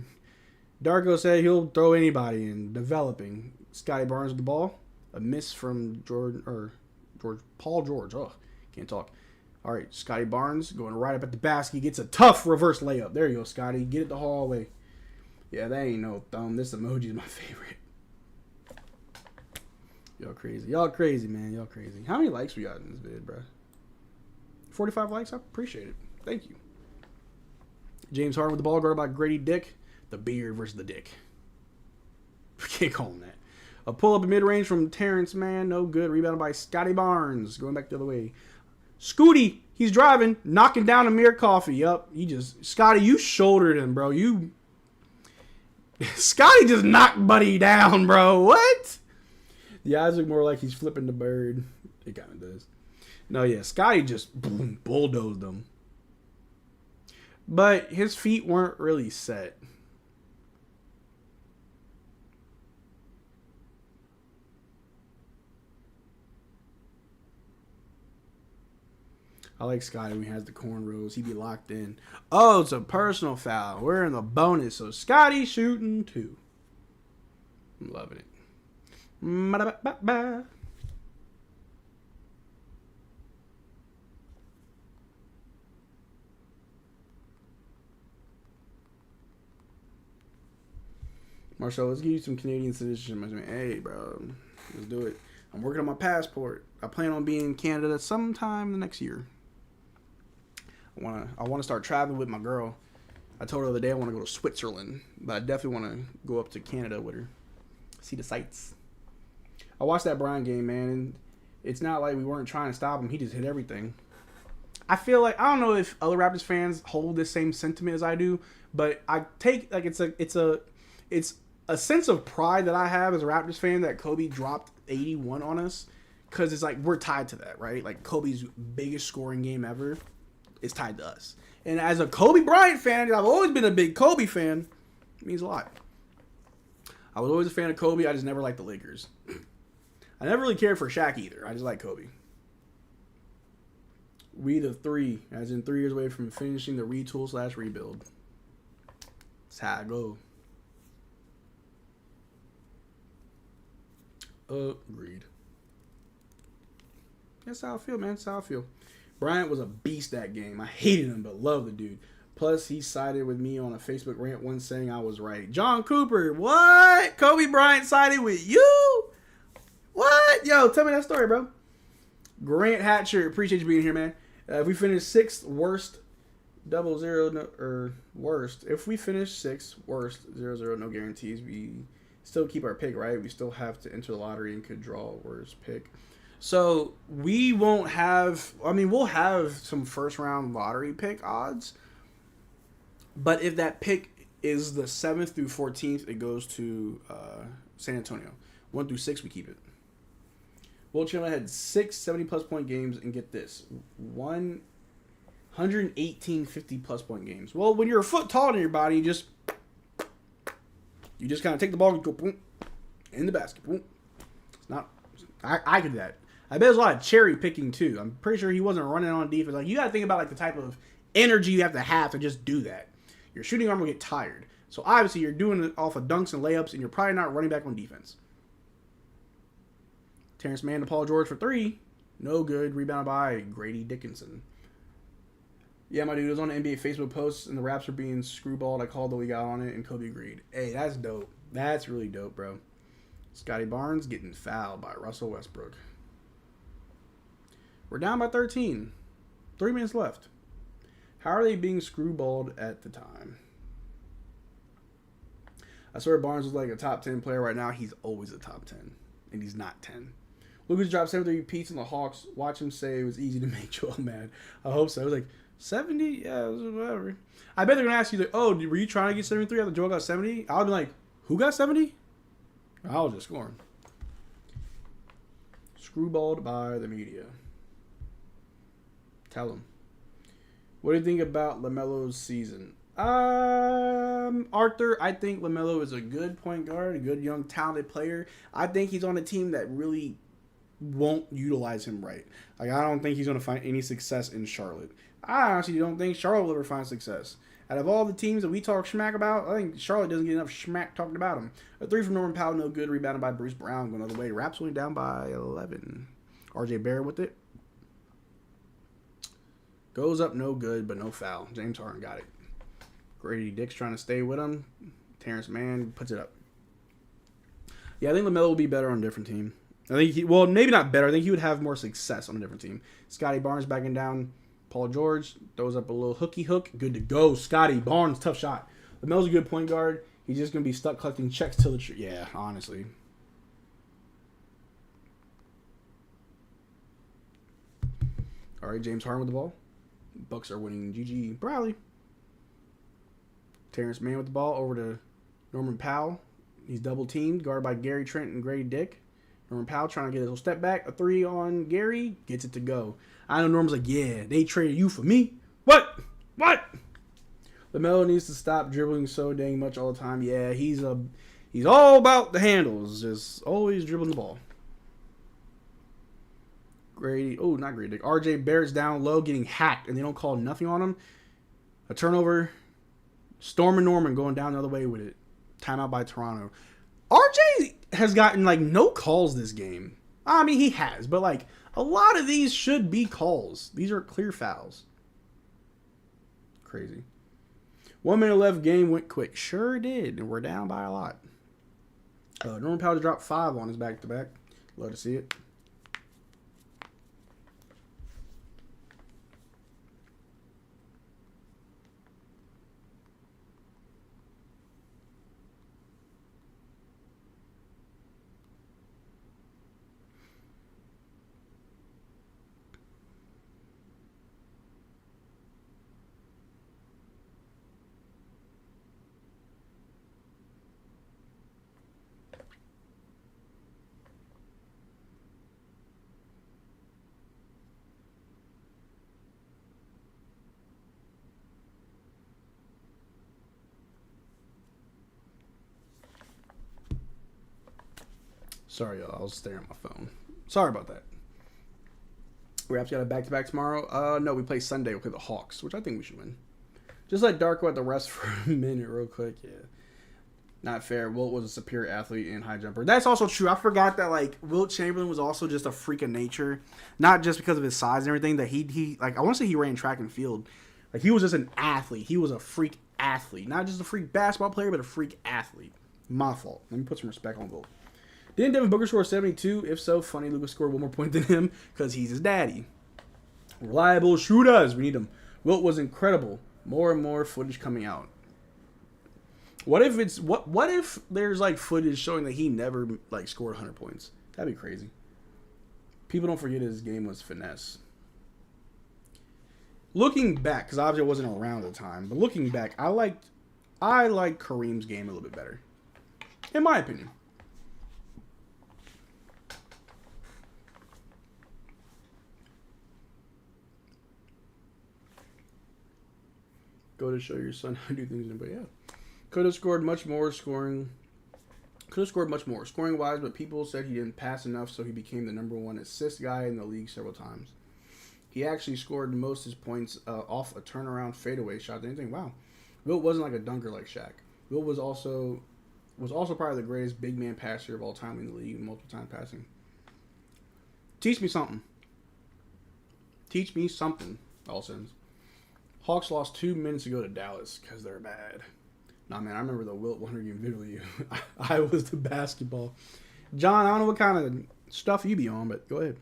Darko said he'll throw anybody in. Developing. Scotty Barnes with the ball. A miss from Paul George. Oh, can't talk. All right, Scotty Barnes going right up at the basket. Gets a tough reverse layup. There you go, Scotty. Get it the hallway. Yeah, that ain't no thumb. This emoji is my favorite. Y'all crazy, man. Y'all crazy. How many likes we got in this vid, bro? 45 likes? I appreciate it. Thank you. James Harden with the ball, guarded by Grady Dick. The beard versus the dick. We can't call him that. A pull-up mid-range from Terrence, man. No good. Rebounded by Scotty Barnes. Going back the other way. Scooty, he's driving. Knocking down Amir Coffey. Yup. Scotty, you shouldered him, bro. Scotty just knocked Buddy down, bro. What? The eyes look more like he's flipping the bird. It kind of does. No, yeah. Scotty just bulldozed him. But his feet weren't really set. I like Scotty when he has the cornrows. He be locked in. Oh, it's a personal foul. We're in the bonus. So Scotty shooting 2. I'm loving it. Marcel, let's give you some Canadian citizenship. Hey, bro. Let's do it. I'm working on my passport. I plan on being in Canada sometime in the next year. I want to start traveling with my girl. I told her the other day I want to go to Switzerland, but I definitely want to go up to Canada with her, see the sights. I watched that Bryant game, man, and it's not like we weren't trying to stop him. He just hit everything. I feel like, I don't know if other Raptors fans hold this same sentiment as I do, but I take like it's a sense of pride that I have as a Raptors fan that Kobe dropped 81 on us, because it's like we're tied to that, right? Like Kobe's biggest scoring game ever is tied to us. And as a Kobe Bryant fan, I've always been a big Kobe fan. It means a lot. I was always a fan of Kobe. I just never liked the Lakers. I never really cared for Shaq either. I just like Kobe. We the three, as in 3 years away from finishing the retool/rebuild. That's how I go. Agreed. That's how I feel, man. That's how I feel. Bryant was a beast that game. I hated him, but loved the dude. Plus, he sided with me on a Facebook rant once saying I was right. John Cooper, what? Kobe Bryant sided with you? What? Yo, tell me that story, bro. Grant Hatcher, appreciate you being here, man. If we finish 6th, worst, 0-0, no, or worst. If we finish 6th, worst, 0-0, no guarantees. We still keep our pick, right? We still have to enter the lottery and could draw a worst pick. So we won't have, I mean, we'll have some first round lottery pick odds. But if that pick is the 7th through 14th, it goes to San Antonio. 1 through 6, we keep it. Wilt Chamberlain had 6 70-plus point games, and get this, 118 50-plus point games. Well, when you're a foot taller than your body, you just kind of take the ball and go boom, in the basket. Boom. It's not. I could do that. I bet there's a lot of cherry picking too. I'm pretty sure he wasn't running on defense. Like, you got to think about like the type of energy you have to just do that. Your shooting arm will get tired. So obviously you're doing it off of dunks and layups, and you're probably not running back on defense. Terrence Mann to Paul George for 3. No good. Rebounded by Grady Dickinson. Yeah, my dude, it was on the NBA Facebook post, and the Raps are being screwballed. I called the league out on it, and Kobe agreed. Hey, that's dope. That's really dope, bro. Scotty Barnes getting fouled by Russell Westbrook. We're down by 13. 3 minutes left. How are they being screwballed at the time? I swear Barnes was like a top 10 player right now. He's always a top 10, and he's not 10. Lucas dropped 73 repeats on the Hawks. Watch him say it was easy to make Joel mad. I hope so. I was like, 70? Yeah, it was whatever. I bet they're going to ask you, like, oh, were you trying to get 73 after Joel got 70? I'll be like, who got 70? I was just scoring. Screwballed by the media. Tell them. What do you think about LaMelo's season? Arthur, I think LaMelo is a good point guard, a good young talented player. I think he's on a team that really won't utilize him right. Like, I don't think he's going to find any success in Charlotte. I honestly don't think Charlotte will ever find success. Out of all the teams that we talk smack about, I think Charlotte doesn't get enough smack talking about him. A 3 from Norman Powell, no good. Rebounded by Bruce Brown. Going the other way. Raps only down by 11. RJ Barrett with it. Goes up, no good, but no foul. James Harden got it. Grady Dick's trying to stay with him. Terrence Mann puts it up. Yeah, I think LaMelo will be better on a different team. I think well, maybe not better. I think he would have more success on a different team. Scotty Barnes backing down. Paul George throws up a little hooky hook. Good to go. Scotty Barnes, tough shot. LaMelo's a good point guard. He's just going to be stuck collecting checks till the yeah, honestly. All right, James Harden with the ball. Bucks are winning. GG. Bradley. Terrence Mann with the ball over to Norman Powell. He's double teamed, guarded by Gary Trent and Grady Dick. Norman Powell trying to get a little step back. A 3 on Gary. Gets it to go. I know Norman's like, yeah, they traded you for me. What? LaMelo needs to stop dribbling so dang much all the time. Yeah, he's all about the handles. Just always dribbling the ball. Grady, oh, not Grady Dick. RJ Barrett's down low, getting hacked, and they don't call nothing on him. A turnover. Storm and Norman going down the other way with it. Timeout by Toronto. RJ has gotten, like, no calls this game. I mean, he has, but, like, a lot of these should be calls. These are clear fouls. Crazy. 1 minute left, game went quick. Sure did, and we're down by a lot. Norman Powell dropped 5 on his back-to-back. Love to see it. Sorry, y'all. I was staring at my phone. Sorry about that. Raps got a back-to-back tomorrow. No, we play Sunday. We'll play the Hawks, which I think we should win. Just let Darko at the rest for a minute real quick. Yeah. Not fair. Wilt was a superior athlete and high jumper. That's also true. I forgot that, like, Wilt Chamberlain was also just a freak of nature. Not just because of his size and everything. That he like, I want to say he ran track and field. Like, he was just an athlete. He was a freak athlete. Not just a freak basketball player, but a freak athlete. My fault. Let me put some respect on Wilt. Didn't Devin Booker score 72? If so, funny Lucas scored one more point than him because he's his daddy. Reliable shooters. We need him. Wilt was incredible. More and more footage coming out. What if it's what if there's like footage showing that he never like scored 100 points? That'd be crazy. People don't forget his game was finesse. Looking back, because obviously I wasn't around at the time, but looking back, I like Kareem's game a little bit better, in my opinion. Go to show your son how to do things, but yeah. Could have scored much more scoring. Could have scored much more scoring wise, but people said he didn't pass enough, so he became the #1 assist guy in the league several times. He actually scored most of his points off a turnaround fadeaway shot. Anything? Wow. Wilt wasn't like a dunker like Shaq. Wilt was also probably the greatest big man passer of all time in the league, multiple time passing. Teach me something. Teach me something. All sins. Hawks lost 2 minutes ago to Dallas because they're bad. Nah, man, I remember the Wilt 100 game vividly. I was the basketball. John, I don't know what kind of stuff you be on, but go ahead.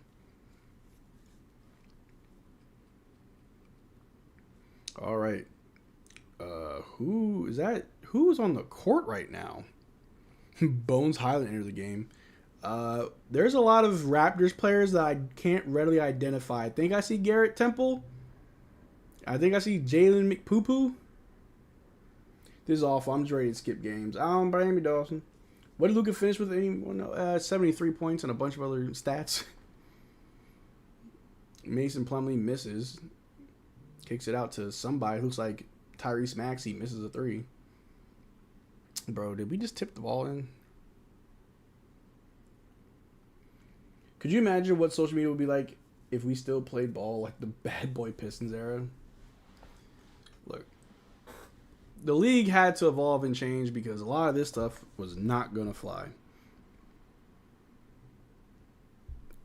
All right. Who is that? Who's on the court right now? Bones Highland entered the game. There's a lot of Raptors players that I can't readily identify. I think I see Garrett Temple. I think I see Jalen McPoo-Poo. This is awful. I'm just ready to skip games. I don't blame me, Dawson. What did Luka finish with? 73 points and a bunch of other stats. Mason Plumlee misses. Kicks it out to somebody. Looks like Tyrese Maxey misses a 3. Bro, did we just tip the ball in? Could you imagine what social media would be like if we still played ball like the bad boy Pistons era? Look, the league had to evolve and change because a lot of this stuff was not going to fly.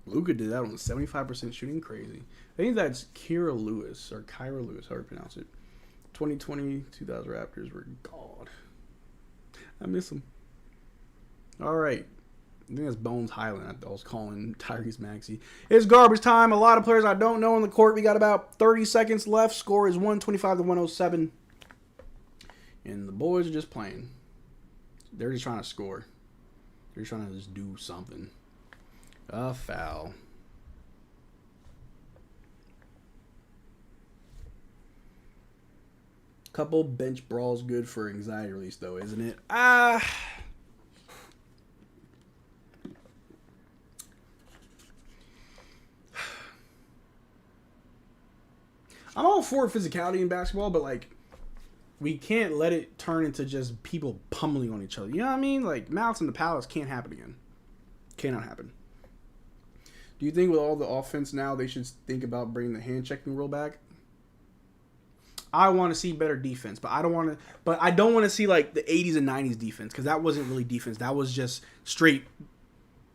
Luka did that on 75% shooting. Crazy. I think that's Kyra Lewis, however you pronounce it. 2020, 2000 Raptors were God. I miss them. All right. I think that's Bones Highland. I was calling Tyrese Maxey. It's garbage time. A lot of players I don't know on the court. We got about 30 seconds left. Score is 125-107. And the boys are just playing. They're just trying to score. They're trying to just do something. A foul. Couple bench brawls good for anxiety release, though, isn't it? I'm all for physicality in basketball, but, like, we can't let it turn into just people pummeling on each other. You know what I mean? Like, Malice in the Palace can't happen again. Cannot happen. Do you think with all the offense now, they should think about bringing the hand-checking rule back? I want to see better defense, but I don't want to see, like, the 80s and 90s defense, because that wasn't really defense. That was just straight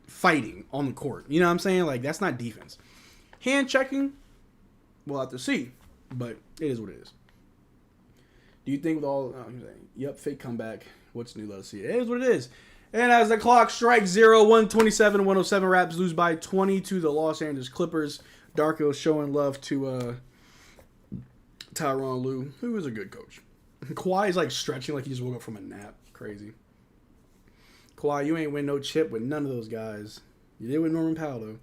fighting on the court. You know what I'm saying? Like, that's not defense. Hand-checking, we'll have to see. But it is what it is. Do you think with all... yep, fake comeback. What's new? Let us see. It is what it is. And as the clock strikes 0, 127-107, Raps lose by 20 to the Los Angeles Clippers. Darko showing love to Tyronn Lue, who is a good coach. Kawhi is like stretching like he just woke up from a nap. Crazy. Kawhi, you ain't win no chip with none of those guys. You did with Norman Powell, though.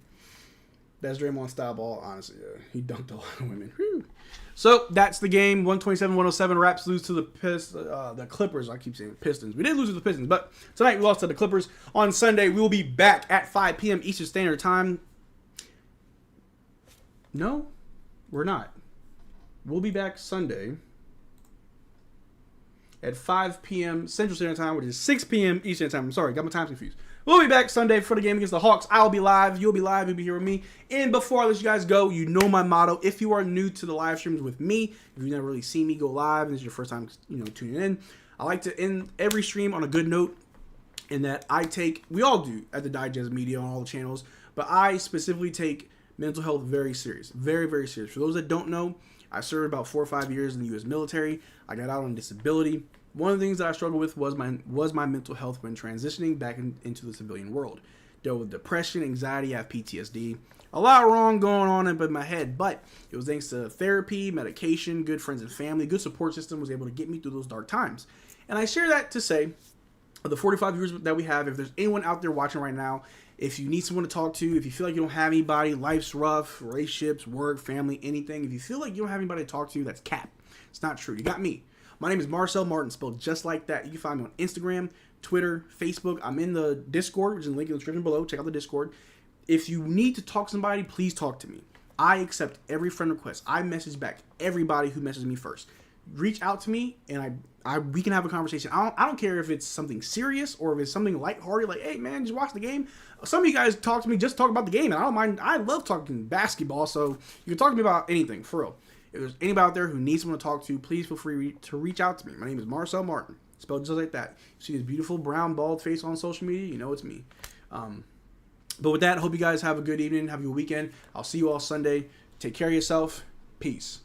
That's Draymond style ball, honestly. Yeah. He dunked a lot of women. Whew. So, that's the game. 127-107. Raps lose to the Clippers. I keep saying Pistons. We did lose to the Pistons, but tonight we lost to the Clippers. On Sunday, we will be back at 5 p.m. Eastern Standard Time. No, we're not. We'll be back Sunday at 5 p.m. Central Standard Time, which is 6 p.m. Eastern Time. I'm sorry, got my times confused. We'll be back Sunday for the game against the Hawks. I'll be live. You'll be live. You'll be here with me. And before I let you guys go, you know my motto. If you are new to the live streams with me, if you've never really seen me go live and this is your first time, tuning in, I like to end every stream on a good note. In that we all do at the Digest Media on all the channels, but I specifically take mental health very serious. Very, very serious. For those that don't know, I served about 4 or 5 years in the U.S. military. I got out on disability. One of the things that I struggled with was my mental health when transitioning back into the civilian world. Dealt with depression, anxiety, I have PTSD. A lot wrong going on in my head, but it was thanks to therapy, medication, good friends and family, good support system was able to get me through those dark times. And I share that to say, of the 45 viewers that we have, if there's anyone out there watching right now, if you need someone to talk to, if you feel like you don't have anybody, life's rough, relationships, work, family, anything, if you feel like you don't have anybody to talk to, that's cap. It's not true. You got me. My name is Marcel Martin, spelled just like that. You can find me on Instagram, Twitter, Facebook. I'm in the Discord, which is linked in the description below. Check out the Discord. If you need to talk to somebody, please talk to me. I accept every friend request. I message back everybody who messages me first. Reach out to me, and we can have a conversation. I don't care if it's something serious or if it's something lighthearted, like, hey, man, just watch the game. Some of you guys talk to me, just talk about the game, and I don't mind. I love talking basketball, so you can talk to me about anything, for real. If there's anybody out there who needs someone to talk to, please feel free to reach out to me. My name is Marcel Martin, spelled just like that. You see this beautiful brown bald face on social media, you know it's me. But with that, I hope you guys have a good evening, have a good weekend. I'll see you all Sunday. Take care of yourself. Peace.